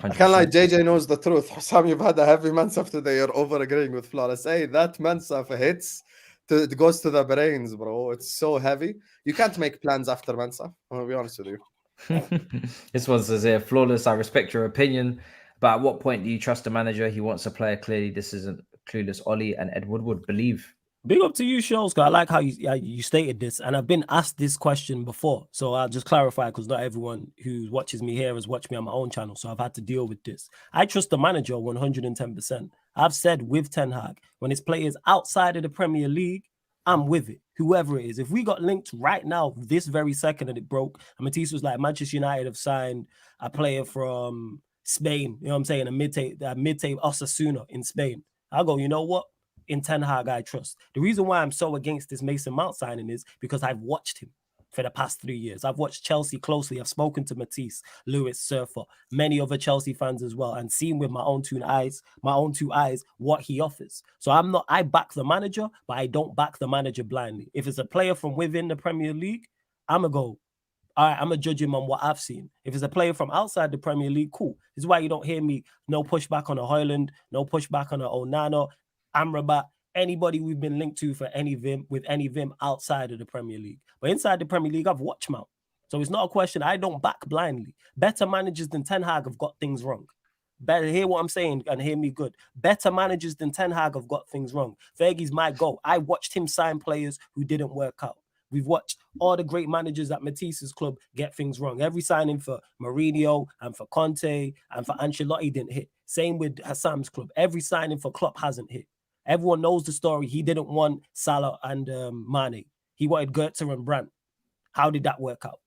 100%. I can't lie, JJ knows the truth. Hussam, you've had a heavy Mansaf today. You're over agreeing with Flawless. Hey, that Mansaf hits. It goes to the brains, bro. It's so heavy. You can't make plans after Mansaf. I'm going to be honest with you. This one says here, Flawless, I respect your opinion, but at what point do you trust a manager? He wants a player. Clearly, this isn't clueless. Ollie and Ed Woodward believe. Big up to you, Shows. I like how you stated this, and I've been asked this question before, so I'll just clarify because not everyone who watches me here has watched me on my own channel, so I've had to deal with this. I trust the manager 110%. I've said with Ten Hag, when it's players outside of the Premier League, I'm with it, whoever it is. If we got linked right now, this very second, and it broke, and Matisse was like, Manchester United have signed a player from Spain, you know what I'm saying, a mid-table Osasuna in Spain. I'll go, you know what? In Ten Hag, I trust. The reason why I'm so against this Mason Mount signing is because I've watched him for the past 3 years. I've watched Chelsea closely. I've spoken to Matisse, Lewis, Surfer, many other Chelsea fans as well, and seen with my own two eyes, what he offers. So I back the manager, but I don't back the manager blindly. If it's a player from within the Premier League, I'm going to go, all right, I'm going to judge him on what I've seen. If it's a player from outside the Premier League, cool. This is why you don't hear me, no pushback on a Hairline, no pushback on a Onana, Amrabat, anybody we've been linked to for any Vim outside of the Premier League. But inside the Premier League, I've watched Mount. So it's not a question. I don't back blindly. Better managers than Ten Hag have got things wrong. Better hear what I'm saying and hear me good. Better managers than Ten Hag have got things wrong. Fergie's my goal. I watched him sign players who didn't work out. We've watched all the great managers at Matisse's club get things wrong. Every signing for Mourinho and for Conte and for Ancelotti didn't hit. Same with Hussam's club. Every signing for Klopp hasn't hit. Everyone knows the story. He didn't want Salah and Mane. He wanted Goetze and Brandt. How did that work out?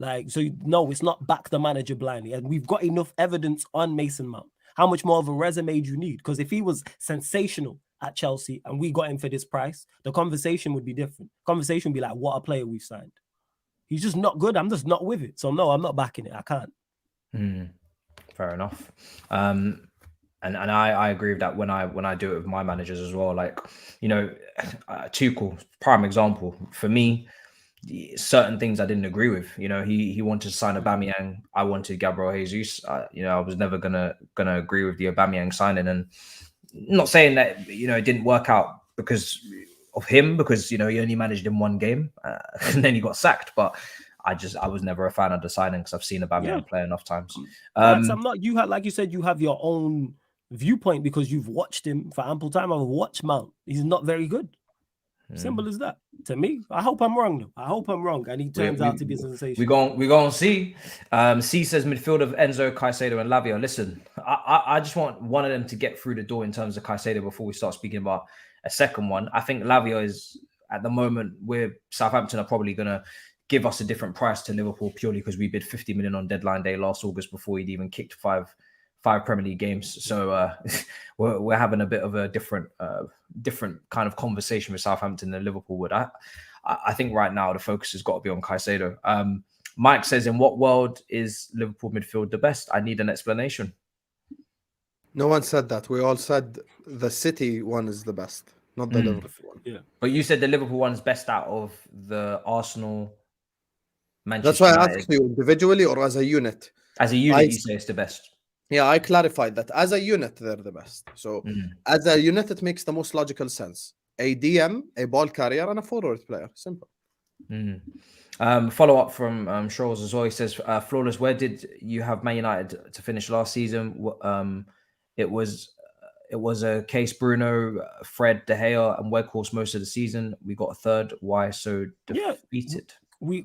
No, it's not back the manager blindly. And we've got enough evidence on Mason Mount. How much more of a resume do you need? Because if he was sensational at Chelsea and we got him for this price, the conversation would be different. Conversation would be like, what a player we've signed. He's just not good. I'm just not with it. So no, I'm not backing it. I can't. Fair enough. And I agree with that when I do it with my managers as well. Like, you know, Tuchel, prime example. For me, certain things I didn't agree with. You know, he wanted to sign Aubameyang. I wanted Gabriel Jesus. You know, I was never gonna agree with the Aubameyang signing. And not saying that, you know, it didn't work out because of him, because, you know, he only managed in one game and then he got sacked. But I was never a fan of the signing because I've seen Aubameyang play enough times. I'm not. You have, like you said, you have your own viewpoint because you've watched him for ample time. I've watched Mount. He's not very good. Simple as that. To me, I hope I'm wrong though. I hope I'm wrong, and he turns out to be a sensation. We're going to see. C says midfield of Enzo, Caicedo, and Lavia. Listen, I just want one of them to get through the door in terms of Caicedo before we start speaking about a second one. I think Lavia is, at the moment, Southampton are probably going to give us a different price to Liverpool purely because we bid 50 million on deadline day last August before he'd even kicked five Premier League games. So we're having a bit of a different kind of conversation with Southampton than Liverpool would. I think right now the focus has got to be on Caicedo. Mike says, in what world is Liverpool midfield the best? I need an explanation. No one said that. We all said the City one is the best, not the Liverpool one. Yeah. But you said the Liverpool one is best out of the Arsenal, Manchester That's why United. I asked you individually or as a unit. As a unit, you say it's the best. Yeah, I clarified that. As a unit, they're the best. So as a unit, it makes the most logical sense. A DM, a ball carrier, and a forward player. Simple. Follow up from Scholes as well. He says, "Flawless, where did you have Man United to finish last season? It was a case Bruno, Fred, De Gea, and Weghorst most of the season. We got a third. Why so defeated?" We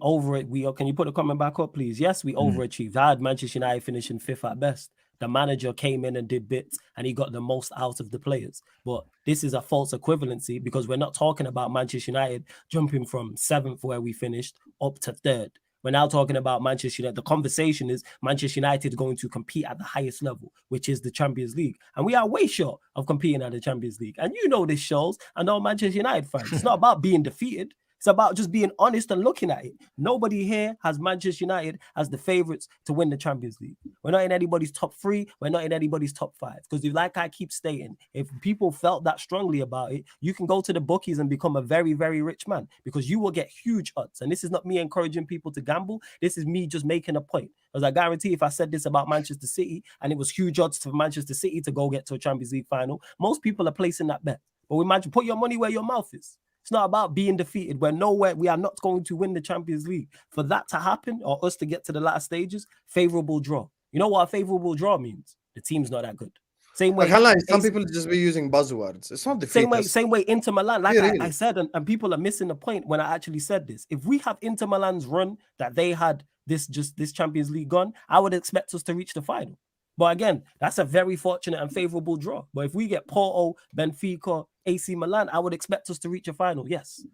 over it. Can you put a comment back up, please? Yes, we overachieved. I had Manchester United finishing 5th at best. The manager came in and did bits, and he got the most out of the players. But this is a false equivalency because we're not talking about Manchester United jumping from 7th where we finished up to 3rd. We're now talking about Manchester United. The conversation is Manchester United going to compete at the highest level, which is the Champions League. And we are way short of competing at the Champions League. And you know this, shows, and all Manchester United fans. It's not about being defeated. It's about just being honest and looking at it. Nobody here has Manchester United as the favourites to win the Champions League. We're not in anybody's top 3. We're not in anybody's top 5. Because like I keep stating, if people felt that strongly about it, you can go to the bookies and become a very, very rich man because you will get huge odds. And this is not me encouraging people to gamble. This is me just making a point. Because I guarantee if I said this about Manchester City and it was huge odds for Manchester City to go get to a Champions League final, most people are placing that bet. But imagine, put your money where your mouth is. It's not about being defeated. We're nowhere. We are not going to win the Champions League. For that to happen or us to get to the latter stages, favorable draw. You know what a favorable draw means? The team's not that good. Same way. Some people just be using buzzwords. It's not defeat. Same way Inter Milan. Like I said, and people are missing the point when I actually said this. If we have Inter Milan's run that they had this Champions League gone, I would expect us to reach the final. But again, that's a very fortunate and favorable draw. But if we get Porto, Benfica, AC Milan, I would expect us to reach a final, yes.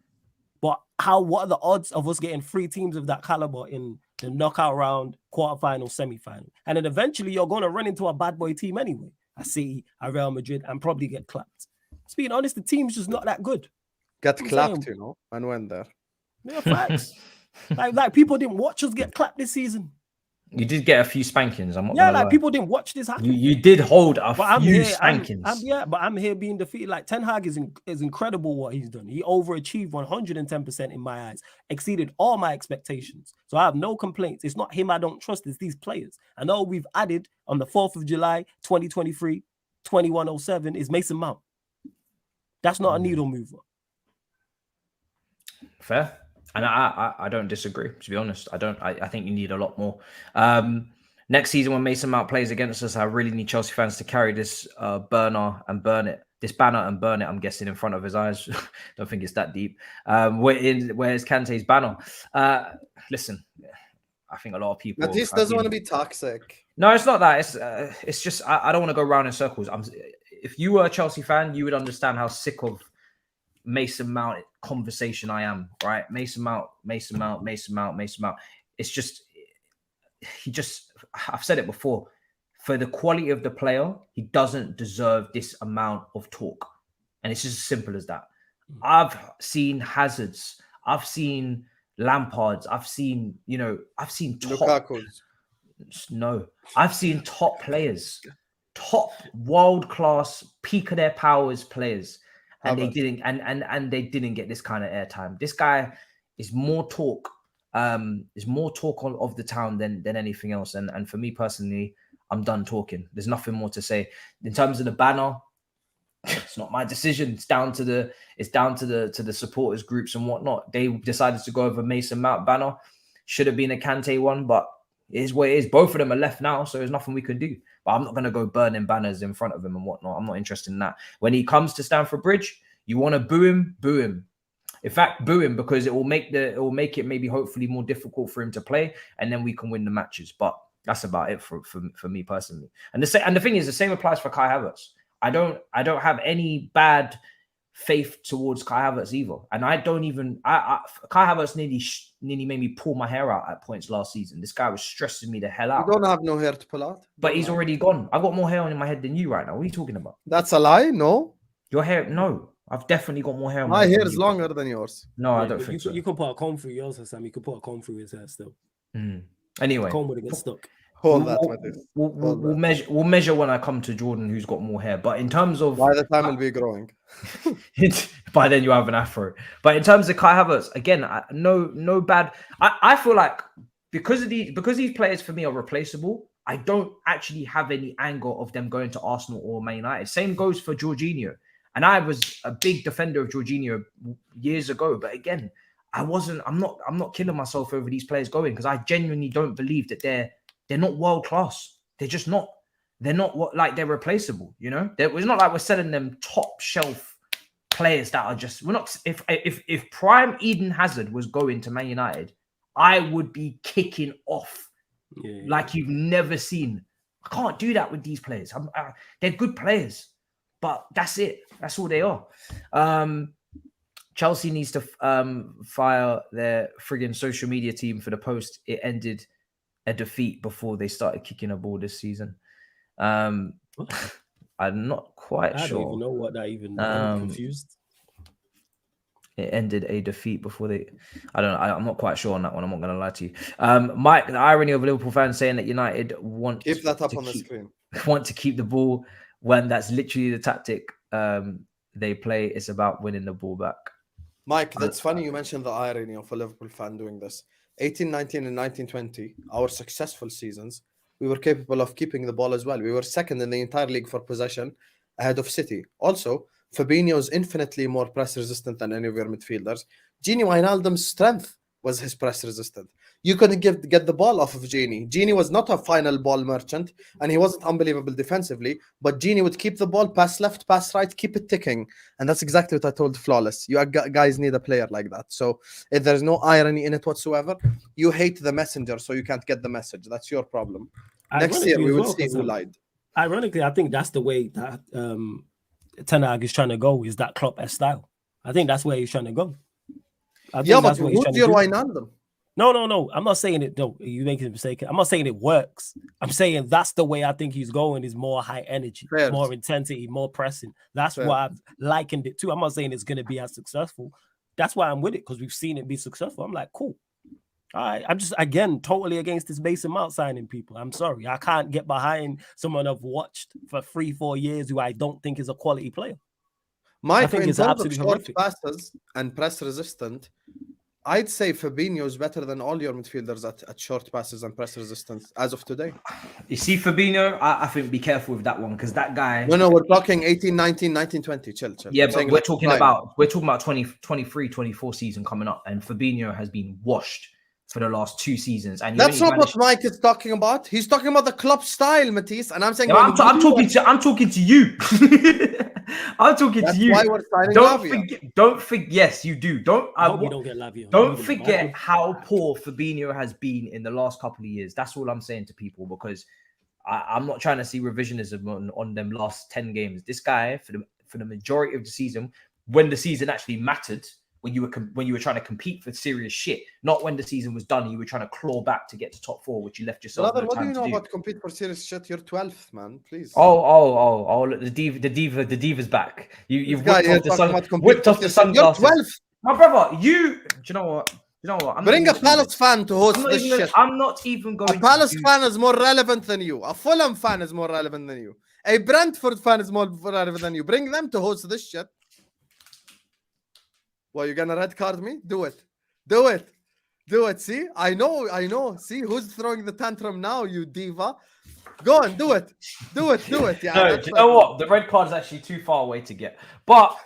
But what are the odds of us getting 3 teams of that caliber in the knockout round, quarterfinal, semi-final? And then eventually you're going to run into a bad boy team anyway. I see a Real Madrid and probably get clapped. Just being honest, the team's just not that good. Get clapped, and went there. Yeah, facts. like people didn't watch us get clapped this season. You did get a few spankings. I'm not gonna lie. People didn't watch this happen. You did hold a few spankings. But I'm here being defeated. Like Ten Hag is incredible what he's done. He overachieved 110% in my eyes, exceeded all my expectations. So I have no complaints. It's not him I don't trust. It's these players. I know we've added on the 4th of July, 2023, 2107 is Mason Mount. That's not a needle mover. Fair. And I don't disagree, to be honest. I think you need a lot more. Next season when Mason Mount plays against us, I really need Chelsea fans to carry this banner and burn it. I'm guessing, in front of his eyes. Don't think it's that deep. Where's Kante's banner? Listen, I think a lot of people... Matisse doesn't want to be toxic. No, it's not that. It's just, I don't want to go round in circles. If you were a Chelsea fan, you would understand how sick of Mason Mount conversation I am, right? Mason Mount. It's just, I've said it before, for the quality of the player, he doesn't deserve this amount of talk. And it's just as simple as that. I've seen Hazards, I've seen Lampards, I've seen top. I've seen top players, top world-class, peak of their powers players. And they didn't, and they didn't get this kind of airtime. This guy is more talk, of the town than anything else. And for me personally, I'm done talking. There's nothing more to say. In terms of the banner, it's not my decision. It's down to the supporters groups and whatnot. They decided to go over Mason Mount banner. Should have been a Kante one, but it is what it is. Both of them are left now, so there's nothing we can do. But I'm not going to go burning banners in front of him and whatnot. I'm not interested in that. When he comes to Stamford Bridge, you want to boo him, boo him. In fact, boo him because it will make it maybe hopefully more difficult for him to play, and then we can win the matches. But that's about it for me personally. And the thing is, the same applies for Kai Havertz. I don't have any bad faith towards Kai Havertz either. And I don't even... Kai Havertz nearly made me pull my hair out at points last season. This guy was stressing me the hell out. You don't have no hair to pull out. But he's already gone. I've got more hair on in my head than you right now. What are you talking about? That's a lie, no? Your hair... No. I've definitely got more hair on my hair is longer than yours. No, I don't think so. You can put a comb through yours, Hussam. You can put a comb through his hair still. Anyway. Comb would get stuck. We'll measure when I come to Jordan, who's got more hair. But in terms of... By the time it'll be growing. By then you have an afro. But in terms of Kai Havertz, again, no bad... I feel like because these players for me are replaceable, I don't actually have any anger of them going to Arsenal or Man United. Same goes for Jorginho. And I was a big defender of Jorginho years ago. But again, I'm not killing myself over these players going, because I genuinely don't believe that they're not world class. They're just not. They're not like they're replaceable. You know, it's not like we're selling them top shelf players that are just. We're not. If prime Eden Hazard was going to Man United, I would be kicking off like you've never seen. I can't do that with these players. They're good players, but that's it. That's all they are. Chelsea needs to fire their friggin' social media team for the post. It ended a defeat before they started kicking a ball this season. I'm not quite sure. I don't even know what that even. I'm confused. It ended a defeat before they. I don't know. I'm not quite sure on that one. I'm not going to lie to you, Mike. The irony of Liverpool fans saying that United want keep that up on the screen. Want to keep the ball when that's literally the tactic they play. It's about winning the ball back. Mike, that's funny you mentioned the irony of a Liverpool fan doing this. 18-19 and 19-20, our successful seasons, we were capable of keeping the ball as well. We were second in the entire league for possession, ahead of City. Also, Fabinho is infinitely more press resistant than any of your midfielders. Gini Wijnaldum's strength was his press resistant. You couldn't get the ball off of Gini. Gini was not a final ball merchant, and he wasn't unbelievable defensively, but Gini would keep the ball, pass left, pass right, keep it ticking. And that's exactly what I told Flawless. You guys need a player like that. So if there's no irony in it whatsoever, you hate the messenger, so you can't get the message. That's your problem. Next year, we will see who lied. Ironically, I think that's the way that Ten Hag is trying to go, is that Klopp-esque style. I think that's where he's trying to go. Yeah, but who's your Wijnaldum? No. I'm not saying it. No, you make a mistake. I'm not saying it works. I'm saying that's the way I think he's going, is more high energy, more intensity, more pressing. That's what I've likened it to. I'm not saying it's going to be as successful. That's why I'm with it, because we've seen it be successful. I'm like, cool. All right. I'm just, again, totally against this Mason Mount signing people. I'm sorry. I can't get behind someone I've watched for 3-4 years who I don't think is a quality player. Mike, in terms of short passes and press resistant, I'd say Fabinho is better than all your midfielders at short passes and press resistance as of today. You see, Fabinho, I think be careful with that one, because that guy. No, we're talking 18, 19, 19, 20. Chill. Yeah, but we're talking about 23, 24 season coming up, and Fabinho has been washed for the last 2 seasons. And that's not what Mike is talking about. He's talking about the club style, Matisse, and I'm saying I'm talking to you. I'm talking to you. Why we're signing Lavia. Don't forget. Yes, you do. Don't get Lavia. Don't forget how poor Fabinho has been in the last couple of years. That's all I'm saying to people, because I'm not trying to see revisionism on them last 10 games. This guy, for the majority of the season, when the season actually mattered, when you were trying to compete for serious shit, not when the season was done, you were trying to claw back to get to top 4, which you left yourself. Brother, what do you know about compete for serious shit? You're 12th, man. Please. Oh! Look, the diva's back. You've whipped off the sunglasses. You're 12th, my brother. Do you know what? Bring a Palace fan to host this shit. I'm not even going. A Palace fan is more relevant than you. A Fulham fan is more relevant than you. A Brentford fan is more relevant than you. Bring them to host this shit. Well, you're gonna red card me? Do it. See, I know. See who's throwing the tantrum now, you diva. Go on, do it. Yeah. No, do you know what? The red card is actually too far away to get. But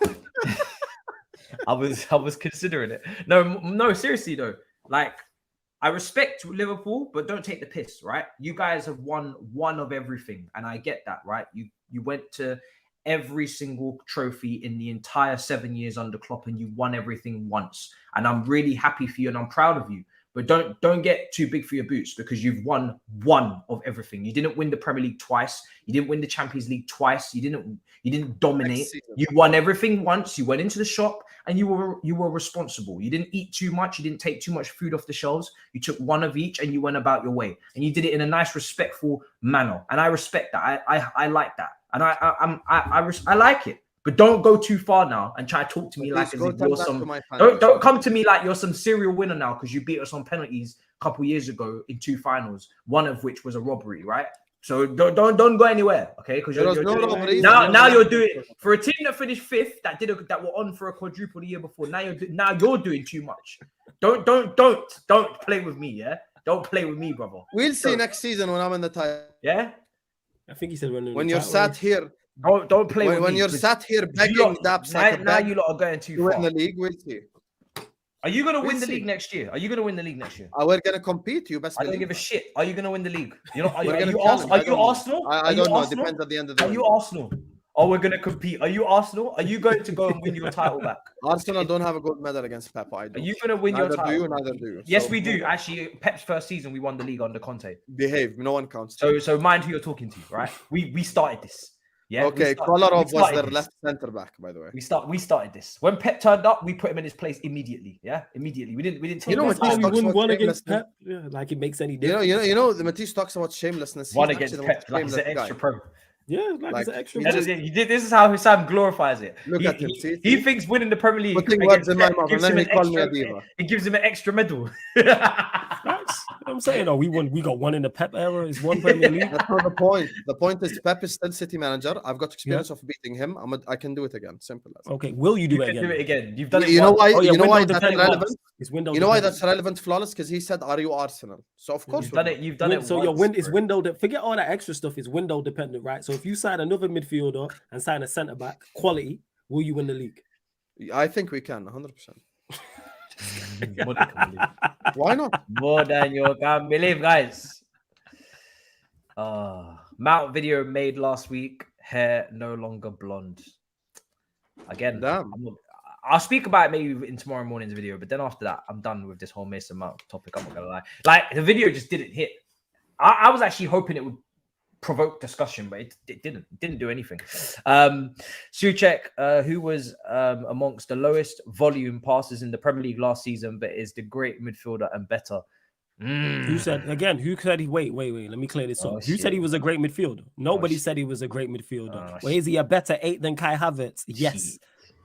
I was considering it. No, seriously though. Like, I respect Liverpool, but don't take the piss, right? You guys have won one of everything, and I get that, right? You went to every single trophy in the entire 7 years under Klopp, and you won everything once. And I'm really happy for you, and I'm proud of you. But don't get too big for your boots, because you've won one of everything. You didn't win the Premier League twice. You didn't win the Champions League twice. You didn't dominate. You won everything once. You went into the shop and you were responsible. You didn't eat too much. You didn't take too much food off the shelves. You took one of each and you went about your way. And you did it in a nice, respectful manner. And I respect that. I like that. And I like it. But don't go too far now and try to talk to me like as if you're some. Don't come to me like you're some serial winner now, because you beat us on penalties a couple years ago in 2 finals, one of which was a robbery, right? So don't go anywhere, okay? Because now you're doing for a team that finished 5th that were on for a quadruple the year before. Now you're doing too much. Don't play with me, yeah. Don't play with me, brother. We'll see next season when I'm in the title. Yeah. I think he said when you're sat here Don't play with when me, you're 'cause sat here you begging lot- Daps now, like a now beg you lot are going to too win far. the league, we'll see. Are you gonna We'll win the see. league next year? Are you gonna win the league next year? We're gonna compete. You best I don't believe give a that. shit. Are you gonna win the league? You know, are We're you gonna Arsenal? challenge. Are I you don't know. Arsenal? I Are you don't know. Arsenal? Depends at the end of the Are you window. Arsenal? Oh, we're gonna compete. Are you Arsenal? Are you going to go and win your title back? Arsenal don't have a gold medal against Pep. I Are do. you gonna win your Neither do title? you, neither do you. Yes, So, we do. Actually, Pep's first season, we won the league under Conte. behave. No one counts. So mind who you're talking to, right? We started this. Yeah. Okay, Kolarov was their left centre back, by the way. We started this. When Pep turned up, we put him in his place immediately. Yeah, immediately. We didn't take You know him what out. these we talks wouldn't about won against shamelessness? Pep. Yeah, like it makes any You difference. know. The Matisse talks about shamelessness. One He's against actually the Pep, most like he's an shameless extra guy. pro. Yeah, like it's Like, an extra. he This just, is how Hussam glorifies it. Look at him, see? He thinks winning the Premier League Putting against words in my Pep mouth, gives and then him he an called me a extra- diva. It gives him an extra medal. Facts. I'm saying, we won. We got one in the Pep era. It's one Premier League. That's not the point. The point is Pep is still City manager. I've got experience of beating him. I can do it again. Simple as. Okay, will you do You it can again? do it again. You've done it. You know once. why? Oh, yeah, You know why window that's dependent relevant? It's window. You know why dependent. that's relevant, Flawless? Because he said, "Are you Arsenal?" So of course You've we're done not. it. You've done it. So your once, it's bro. window. Forget all that extra stuff. It's window dependent, right? So if you sign another midfielder and sign a centre back, quality, will you win the league? I think we can 100%. More than you can believe. Why not? More than you can believe, guys. Mount video made last week. Hair no longer blonde. Again, Damn. I'll speak about it maybe in tomorrow morning's video, but then after that, I'm done with this whole Mason Mount topic. I'm not gonna lie. Like the video just didn't hit. I was actually hoping it would provoke discussion, but it didn't. It didn't do anything. Souček, who was amongst the lowest volume passes in the Premier League last season, but is the great midfielder and better. Who said again? Who said he? Wait. Let me clear this up. Who shit. said he was a great midfielder? Nobody said he was a great midfielder. Well, is he a better 8 than Kai Havertz? Yes. Shit.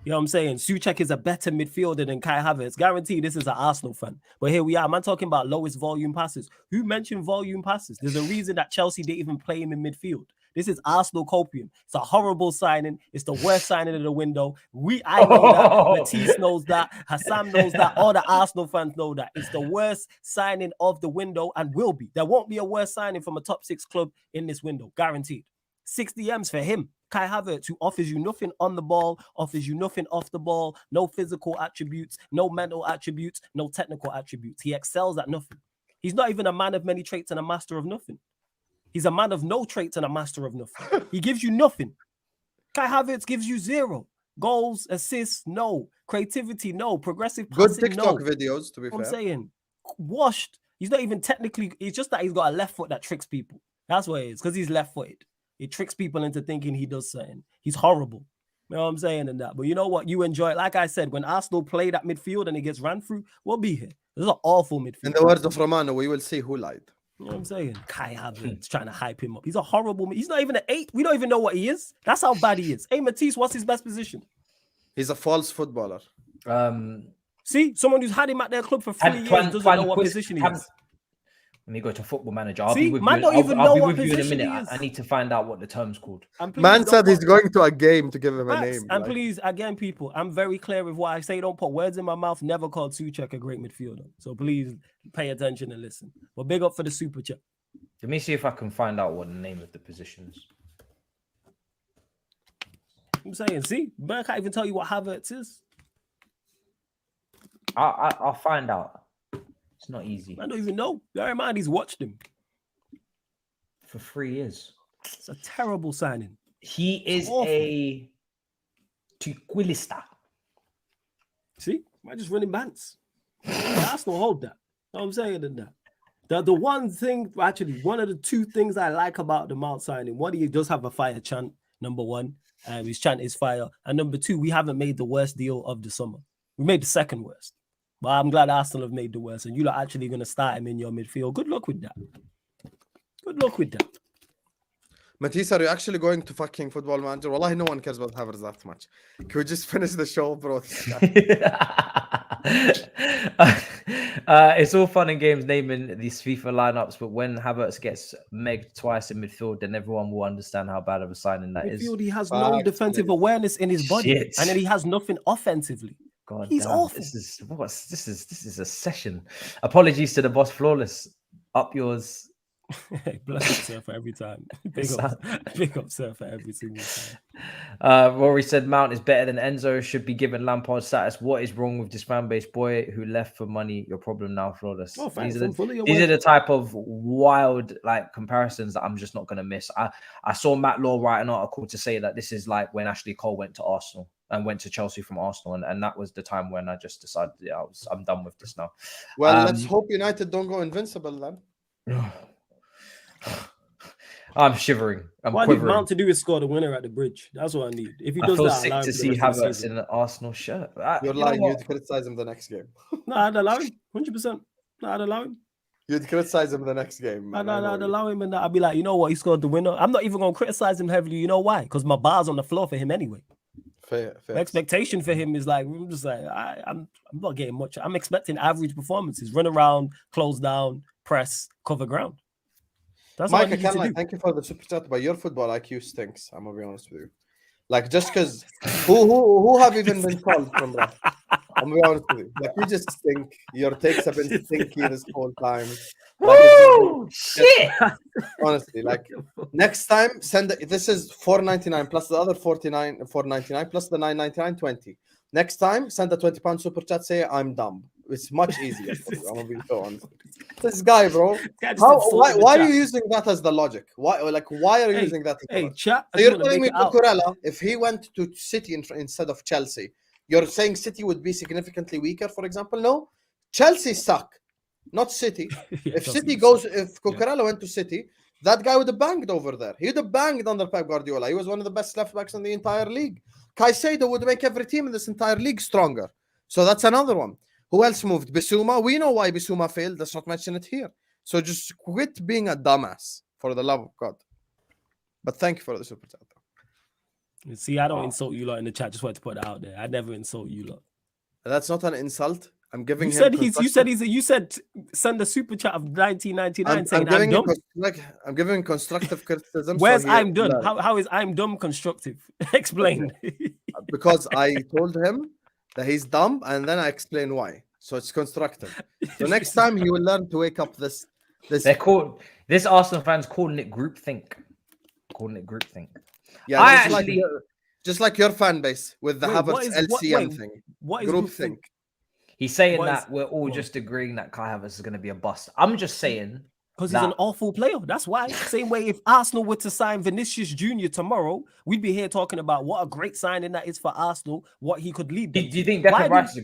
You know what I'm saying? Souček is a better midfielder than Kai Havertz. Guaranteed this is an Arsenal fan. But here we are. Man talking about lowest volume passes. Who mentioned volume passes? There's a reason that Chelsea didn't even play him in midfield. This is Arsenal copium. It's a horrible signing. It's the worst signing of the window. I know that. Matisse knows that. Hussam knows that. All the Arsenal fans know that. It's the worst signing of the window and will be. There won't be a worse signing from a top 6 club in this window. Guaranteed. 6 DMs for him. Kai Havertz, who offers you nothing on the ball, offers you nothing off the ball, no physical attributes, no mental attributes, no technical attributes. He excels at nothing. He's not even a man of many traits and a master of nothing. He's a man of no traits and a master of nothing. He gives you nothing. Kai Havertz gives you 0. Goals, assists, no. Creativity, no. Progressive Good passing, TikTok no. videos, to be I'm fair. saying, washed. He's not even technically, it's just that he's got a left foot that tricks people. That's what it is, because he's left-footed. It tricks people into thinking he does something. He's horrible. You know what I'm saying? And that. But you know what? You enjoy it. Like I said, when Arsenal play that midfield and it gets ran through, we'll be here. This is an awful midfield. In the words of Romano, we will see who lied. You know what I'm saying? Kai Havertz trying to hype him up. He's a horrible. He's not even an 8. We don't even know what he is. That's how bad he is. Hey, Matisse, what's his best position? He's a false footballer. See, someone who's had him at their club for 3 years doesn't know what position he is. Let me go to Football Manager. I'll See, be with man you. don't even know I'll be what with you in a position minute. he is. I need to find out what the term's called. And please Man don't said he's put- going to a game to give him a Facts. name. And like. please, again, people, I'm very clear with what I say. Don't put words in my mouth. Never called Souček a great midfielder. So please pay attention and listen. But big up for the super chat. Let me see if I can find out what the name of the position is. I'm saying, see, man can't even tell you what Havertz is. I'll find out. It's not easy. I don't even know. Bear in mind, he's watched him. For 3 years. It's a terrible signing. He is awful. a Tuquilista. See, I'm just running bants. Arsenal hold that. You know what I'm saying in that. The one thing, actually, one of the 2 things I like about the Mount signing, one, he does have a fire chant, number 1. His chant is fire. And number 2, we haven't made the worst deal of the summer. We made the second worst. But I'm glad Arsenal have made the worst. And you're actually going to start him in your midfield. Good luck with that. Good luck with that. Matisse, are you actually going to fucking Football Manager? Wallahi, no one cares about Havertz that much. Can we just finish the show, bro? It's all fun and games naming these FIFA lineups, but when Havertz gets megged twice in midfield, then everyone will understand how bad of a signing that is. Midfield, he has no defensive awareness in his body. Shit. And then he has nothing offensively. God, He's damn, awful. This is a session. Apologies to the boss, Flawless. Up yours. Bless up, sir, for every time. Big up, sir, for every single time. Rory said Mount is better than Enzo. Should be given Lampard status. What is wrong with this fan base? Boy who left for money. Your problem now, flawless. Oh, thanks. These are the type of wild like comparisons that I'm just not going to miss. I saw Matt Law write an article to say that this is like when Ashley Cole went to Arsenal and went to Chelsea from Arsenal, and that was the time when I just decided, yeah, I'm done with this now. Well, let's hope United don't go invincible then. I'm shivering. I'm what quivering. I need Mount to do is score the winner at the bridge. That's what I need. If he does I feel that, sick to see Havertz in an Arsenal shirt. You're lying. You'd criticize him the next game. No, I'd allow him. 100%. No, I'd allow him. You'd criticize him the next game. No, I'd allow him, and I'd be like, you know what? He scored the winner. I'm not even going to criticize him heavily. You know why? Because my bar's on the floor for him anyway. Fair. The expectation for him is like, I'm just like, I'm not getting much. I'm expecting average performances. Run around, close down, press, cover ground. That's Mike, what I need thank you for the super chat, but your football IQ stinks. I'm gonna be honest with you. Like, just because who have even been called from that? I'm gonna be honest with you. Like, you just stink. Your takes have been stinky this whole time. Like, Woo! Shit! Honestly, like, next time send this is $4.99 plus the other $4.99 plus the $9.99 20. Next time send a £20 super chat. Say I'm dumb. It's much easier for you. I'm gonna be so honest. This guy, bro. Why are you using that as the logic? Why are you using that? Chat. So you're telling me Cucurella, if he went to City instead of Chelsea, you're saying City would be significantly weaker, for example? No, Chelsea suck, not City. If Cucurella went to City, that guy would have banged over there. He would have banged under Pep Guardiola. He was one of the best left backs in the entire league. Caicedo would make every team in this entire league stronger. So that's another one. Who else moved? Bissouma. We know why Bissouma failed. Let's not mention it here. So just quit being a dumbass, for the love of God. But thank you for the super chat. See, I don't insult you lot in the chat. Just wanted to put that out there. I never insult you lot. That's not an insult. I'm giving you said send a super chat of 1999 saying I'm dumb. I'm giving constructive criticism. Where's I'm done? How is I'm dumb constructive? Explain. Because I told him that he's dumb, and then I explain why. So it's constructive. So next time he will learn to wake up this. This Arsenal fans calling it groupthink. Yeah, just like your fan base with the Havertz LCM thing. What is groupthink? He's saying that we're all just agreeing that Kai Havertz is going to be a bust. I'm just saying. Because he's an awful player. That's why. Same way if Arsenal were to sign Vinicius Jr. tomorrow, we'd be here talking about what a great signing that is for Arsenal, what he could lead. Do you think Declan Rice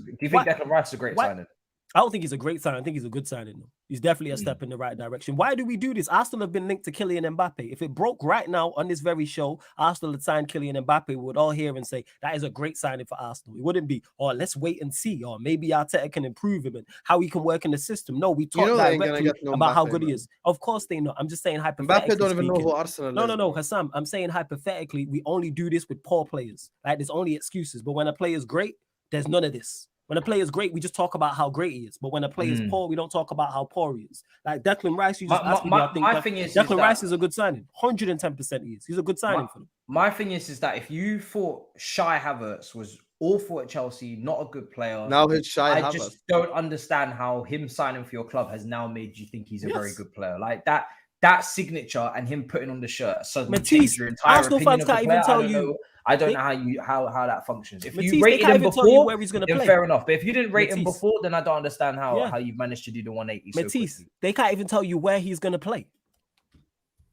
is a great signing? I don't think he's a great signing. I think he's a good signing, though. He's definitely a step in the right direction. Why do we do this? Arsenal have been linked to Kylian Mbappe. If it broke right now on this very show, Arsenal had signed Kylian Mbappe, we would all hear and say, that is a great signing for Arsenal. It wouldn't be, let's wait and see, or maybe Arteta can improve him and how he can work in the system. No, we talk directly about how good he is. Of course they know. I'm just saying hypothetically. Mbappe don't even know who Arsenal is. No, Hussam. I'm saying hypothetically, we only do this with poor players. Like, there's only excuses. But when a player is great, there's none of this. When a player is great, we just talk about how great he is. But when a player is poor, we don't talk about how poor he is. Like Declan Rice, you just asked me. I think Declan Rice is a good signing. 110% he is. He's a good signing for them. My thing is that if you thought Shy Havertz was awful at Chelsea, not a good player, now he's Shy Havertz. I just don't understand how him signing for your club has now made you think he's a very good player. Like that signature and him putting on the shirt suddenly changed your entire Arsenal opinion fans of the can't player. even tell you. I don't know how that functions. If Matisse, you rated him before, where he's going to then play. Fair enough. But if you didn't rate him before, then I don't understand how you've managed to do the 180. Matisse, so they can't even tell you where he's going to play.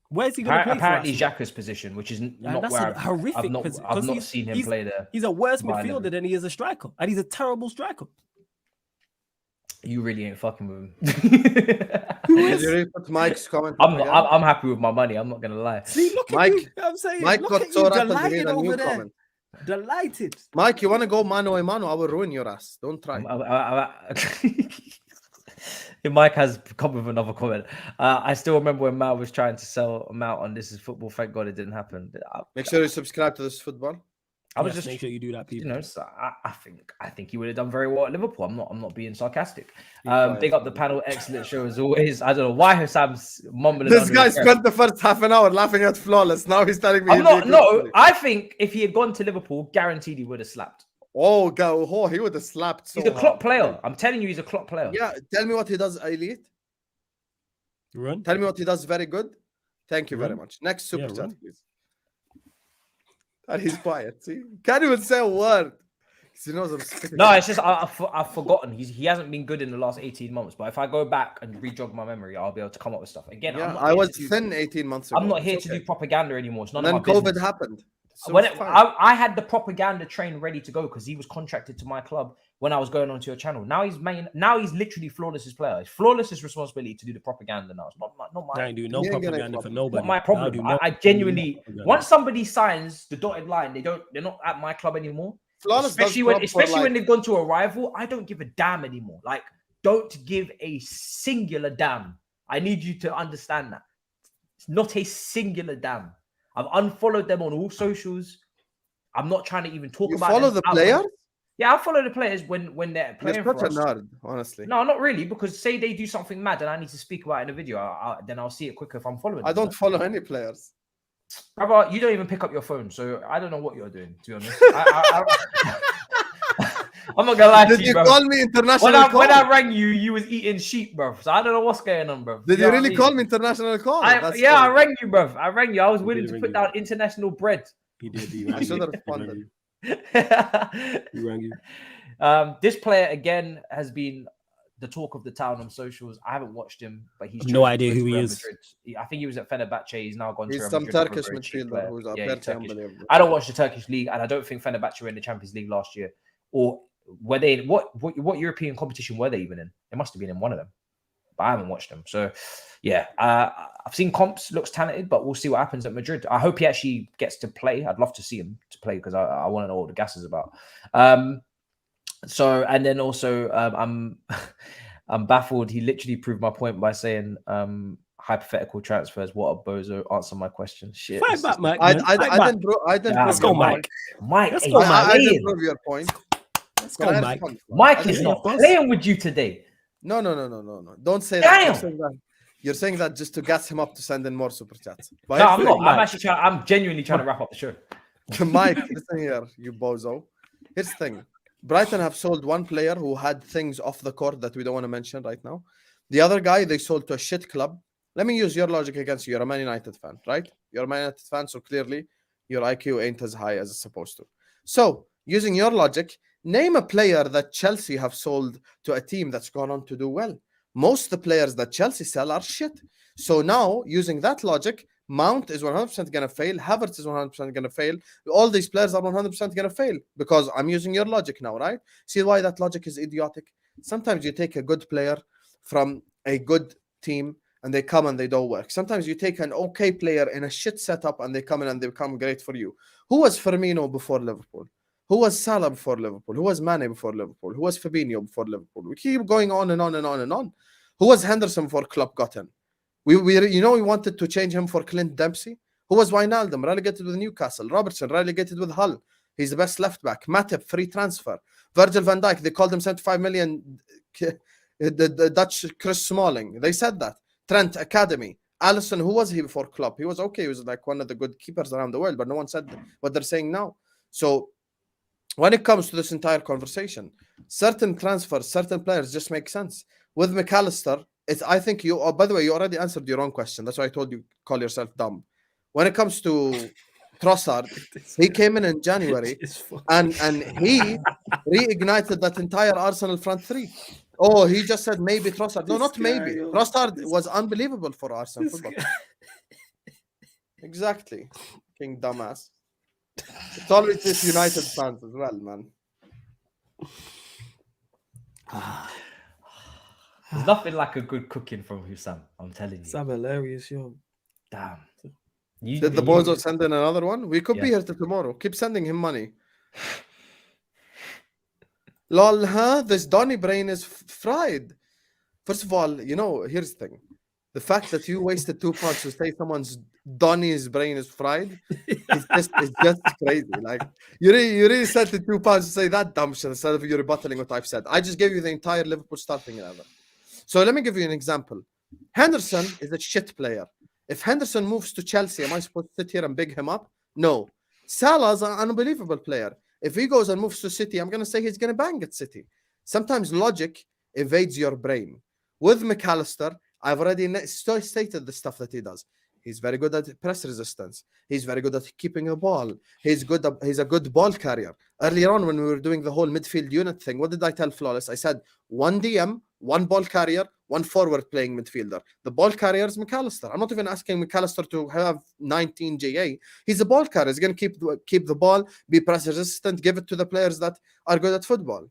Where's he going to play? Apparently, Xhaka's position, which is not where I've not seen him play there. He's a worse midfielder than he is a striker, and he's a terrible striker. You really ain't fucking with him. Did you read Mike's comment? I'm happy with my money. I'm not gonna lie. See, look Mike, at you. I'm saying, Mike look got at so you, rattled to read delighted a new over there. comment. Delighted. Mike, you want to go mano a mano? I will ruin your ass. Don't try. Mike has come with another comment. I still remember when Mal was trying to sell him out on This Is Football. Thank God it didn't happen. Make sure you subscribe to This Is Football. I was just make sure you do that, people. So I think he would have done very well at Liverpool. I'm not being sarcastic. Big up the panel, excellent show as always. I don't know why Hussam's mumbling. This guy spent the first half an hour laughing at Flawless. Now he's telling me. I think if he had gone to Liverpool, guaranteed he would have slapped. He would have slapped. He's a Klopp player. I'm telling you, he's a Klopp player. Yeah, tell me what he does, elite. Run. Tell me what he does very good. Thank you very Run. much. Next super Yeah, chat, run. please. And he's quiet. See, can't even say a word. He knows I'm spitting. No, it's just I've forgotten. He hasn't been good in the last 18 months. But if I go back and re-jog my memory, I'll be able to come up with stuff. Again, Yeah, I'm not I here was to do- thin 18 months ago. I'm not here It's to okay. do propaganda anymore. It's none And of then my COVID business. happened. So When it's fine. I had the propaganda train ready to go because he was contracted to my club when I was going onto your channel. Now he's literally flawless as player. It's flawless' responsibility to do the propaganda now. It's not I mine. ain't doing no He ain't gonna propaganda for problem. nobody. Not my I'll problem. do I genuinely once somebody signs the dotted line, they're not at my club anymore. Flawless does Especially when club for, like, they've gone to a rival, I don't give a damn anymore. Like, don't give a singular damn. I need you to understand that. It's not a singular damn. I've unfollowed them on all socials. I'm not trying to even talk you about follow them the outside. players? Yeah, I follow the players when they're playing You're for such a us. nerd, honestly. No, not really, because say they do something mad and I need to speak about it in a video, then I'll see it quicker if I'm following I them. don't follow any players. Brother, you don't even pick up your phone, so I don't know what you're doing, to be honest. I'm not gonna lie to Did you, you bro. call me international When I call? rang you, you was eating sheep, bro. So I don't know what's going on, bro. Did know you what I really mean? call me international call? That's I funny. rang you, bro. I rang you. I was He willing did to ring put you. down international bread. He did. I should have responded. He rang you. This player again has been the talk of the town on socials. I haven't watched him, but he's No chosen to idea go to who he Real is. Madrid. I think he was at Fenerbahce. He's now gone to He's Real some Madrid. Turkish Very cheap midfielder player. who's Yeah, he's apparently Turkish. unbelievable. I don't watch the Turkish league, and I don't think Fenerbahce were in the Champions League last year. Or were they? What European competition were they even in? They must have been in one of them, but I haven't watched them. So, yeah, I've seen comps. Looks talented, but we'll see what happens at Madrid. I hope he actually gets to play. I'd love to see him to play because I want to know what the gas is about. So, and then also, I'm baffled. He literally proved my point by saying hypothetical transfers. What a bozo! Answer my question. Shit. Fight back, Mike. I man. Fight back. didn't prove Let's your go, point. Mike. Mike, Let's hey, go, stop Mike. I didn't playing. prove your point. Let's Can go, I Mike. respond? Mike I is didn't- not of course. playing with you today. No. Don't say that. Damn. You're saying that just to gas him up to send in more super chats. No, I'm not. Mike. I'm actually trying. I'm genuinely trying to wrap up the show. Mike, listen here, you bozo. Here's the thing. Brighton have sold one player who had things off the court that we don't want to mention right now. The other guy they sold to a shit club. Let me use your logic against you. You're a Man United fan, right? You're a Man United fan, so clearly your IQ ain't as high as it's supposed to. So, using your logic, name a player that Chelsea have sold to a team that's gone on to do well. Most of the players that Chelsea sell are shit. So now, using that logic, Mount is 100% going to fail. Havertz is 100% going to fail. All these players are 100% going to fail because I'm using your logic now, right? See why that logic is idiotic? Sometimes you take a good player from a good team and they come and they don't work. Sometimes you take an okay player in a shit setup and they come in and they become great for you. Who was Firmino before Liverpool? Who was Salah before Liverpool? Who was Mane before Liverpool? Who was Fabinho before Liverpool? We keep going on and on and on and on. Who was Henderson before Klopp got in? We wanted to change him for Clint Dempsey. Who was Wijnaldum? Relegated with Newcastle. Robertson relegated with Hull. He's the best left back. Matip, free transfer. Virgil van Dijk, they called him 75 million. The Dutch Chris Smalling, they said that. Trent, academy. Alisson, who was he before Klopp? He was okay. He was like one of the good keepers around the world, but no one said what they're saying now. So when it comes to this entire conversation, certain transfers, certain players just make sense. With McAllister, I think you, by the way, you already answered your own question. That's why I told you, call yourself dumb. When it comes to Trossard, he came in January and he reignited that entire Arsenal front three. Oh, he just said maybe Trossard. No, not maybe. Trossard was unbelievable for Arsenal football. Exactly. King dumbass. It's always this United fans as well, man. There's nothing like a good cooking from Hussam. I'm telling you. Sam hilarious, yo. Damn. Did the bozo send in another one? We could be Yeah. here till tomorrow. Keep sending him money. Lol, huh? This Donny brain is fried. First of all, here's the thing. The fact that you wasted £2 to say someone's Donny's brain is fried is just crazy. Like, you really sent the £2 to say that dumb shit instead of you rebuttaling what I've said. I just gave you the entire Liverpool starting 11. So let me give you an example. Henderson is a shit player. If Henderson moves to Chelsea, am I supposed to sit here and big him up? No. Salah's an unbelievable player. If he goes and moves to City, I'm going to say he's going to bang at City. Sometimes logic evades your brain. With McAllister, I've already stated the stuff that he does. He's very good at press resistance. He's very good at keeping the ball. He's a good ball carrier. Earlier on, when we were doing the whole midfield unit thing, what did I tell Flawless? I said 1 DM, 1 ball carrier, 1 forward playing midfielder. The ball carrier is McAllister. I'm not even asking McAllister to have 19 GA. He's a ball carrier. He's going to keep the ball, be press resistant, give it to the players that are good at football.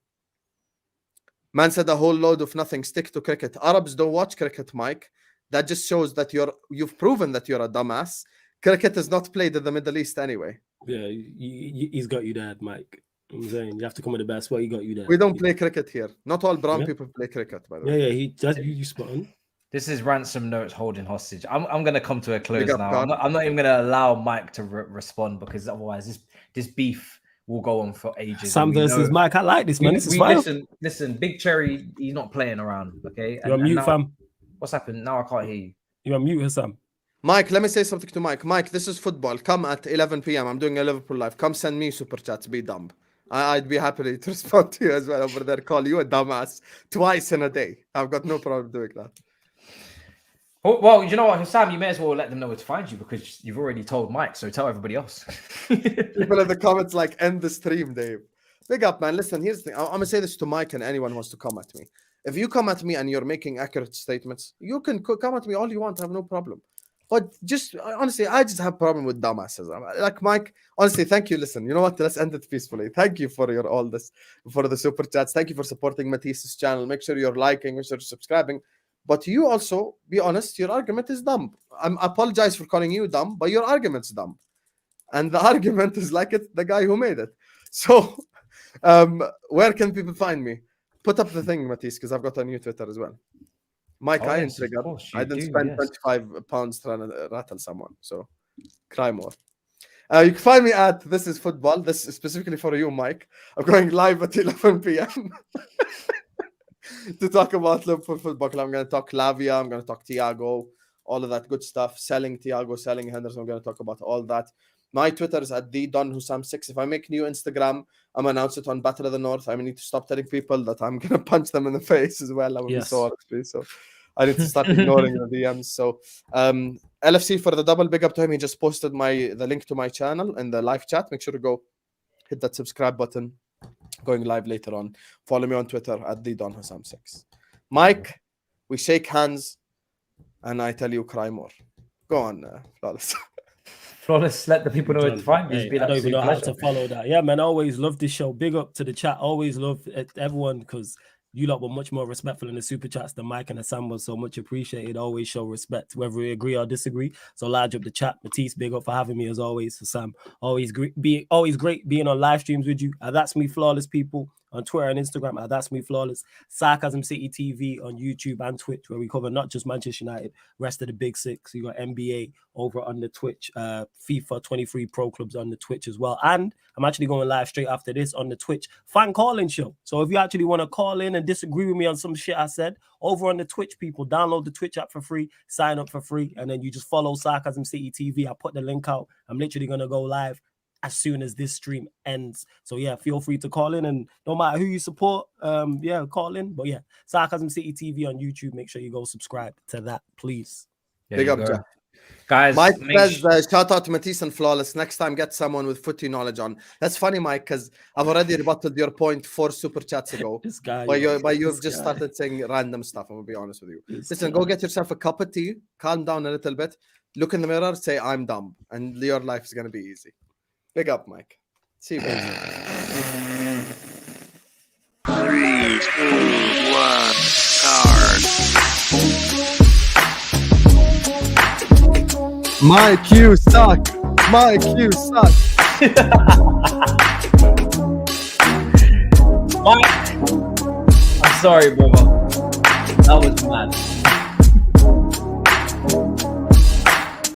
Man said a whole load of nothing. Stick to cricket. Arabs don't watch cricket, Mike. That just shows that you've proven that you're a dumbass. Cricket is not played in the Middle East anyway. Yeah, he's got you there, Mike. I'm saying you have to come with the best. What he got you there. We don't play cricket here. Not all brown people play cricket, by the way. Yeah. You spot on. This is Ransom Notes holding hostage. I'm going to come to a close now. I'm not even going to allow Mike to respond, because otherwise this beef will go on for ages. Sam versus Mike. I like this, man. This is fun. Listen, Big Cherry, he's not playing around, okay? You're on mute, fam. What's happened? Now I can't hear you. You're on mute, Hussam. Mike, let me say something to Mike. Mike, this is football. Come at 11 p.m. I'm doing a Liverpool live. Come send me super chats. Be dumb. I'd be happy to respond to you as well over there. Call you a dumbass twice in a day. I've got no problem doing that. Well, you know what, Hussam, you may as well let them know where to find you, because you've already told Mike, so tell everybody else. People in the comments like, end the stream, Dave. Big up, man. Listen, here's the thing. I'm going to say this to Mike and anyone who wants to come at me. If you come at me and you're making accurate statements, you can come at me all you want. I have no problem. But just, honestly, I just have a problem with dumbasses. Like, Mike, honestly, thank you. Listen, you know what? Let's end it peacefully. Thank you for for the super chats. Thank you for supporting Matisse's channel. Make sure you're liking, make sure you're subscribing. But you also, be honest, your argument is dumb. I apologize for calling you dumb, but your argument's dumb. And the argument is like it's the guy who made it. So, where can people find me? Put up the thing, Matisse, because I've got a new Twitter as well. Mike, I ain't triggered. I didn't spend £25 trying to rattle someone. So, cry more. You can find me at This Is Football. This is specifically for you, Mike. I'm going live at 11 p.m. to talk about Liverpool Football Club. I'm going to talk Lavia. I'm going to talk Thiago. All of that good stuff. Selling Thiago, selling Henderson. I'm going to talk about all that. My Twitter is at @DonHussam6. If I make new Instagram, I'm announce it on Battle of the North. I need to stop telling people that I'm going to punch them in the face as well. I will be so angry. So I need to start ignoring the DMs. So LFC for the double, big up to him. He just posted the link to my channel in the live chat. Make sure to go hit that subscribe button. Going live later on. Follow me on Twitter at @DonHussam6. Mike, we shake hands and I tell you cry more. Go on, Flawless. Flawless, let the people know where to find me. I don't even know how to follow that. Yeah, man, I always love this show. Big up to the chat. Always love everyone, because you lot were much more respectful in the super chats than Mike and Hussam was, so much appreciated. Always show respect, whether we agree or disagree. So large up the chat. Matisse, big up for having me as always. Hussam, always great being on live streams with you. That's me, Flawless people. On Twitter and Instagram, That's Me Flawless. Sarcasm City TV on YouTube and Twitch, where we cover not just Manchester United, rest of the Big Six. You got NBA over on the Twitch, FIFA 23 Pro Clubs on the Twitch as well. And I'm actually going live straight after this on the Twitch fan calling show. So if you actually want to call in and disagree with me on some shit I said, over on the Twitch, people, download the Twitch app for free, sign up for free, and then you just follow Sarcasm City TV. I put the link out. I'm literally going to go live as soon as this stream ends. So yeah, feel free to call in, and no matter who you support, call in. But yeah, Sarcasm City TV on YouTube. Make sure you go subscribe to that, please. Big up, Jack. Guys, Mike says, shout out to Matisse and Flawless. Next time, get someone with footy knowledge on. That's funny, Mike, because I've already rebutted your point 4 super chats ago. This guy, but you've just started saying random stuff. I'm going to be honest with you. Listen, go get yourself a cup of tea, calm down a little bit, look in the mirror, say, I'm dumb, and your life is going to be easy. Big up, Mike. See you guys. 3, 2, 1, start. Mike, you suck. Mike, you suck. Mike, I'm sorry, brother. That was mad.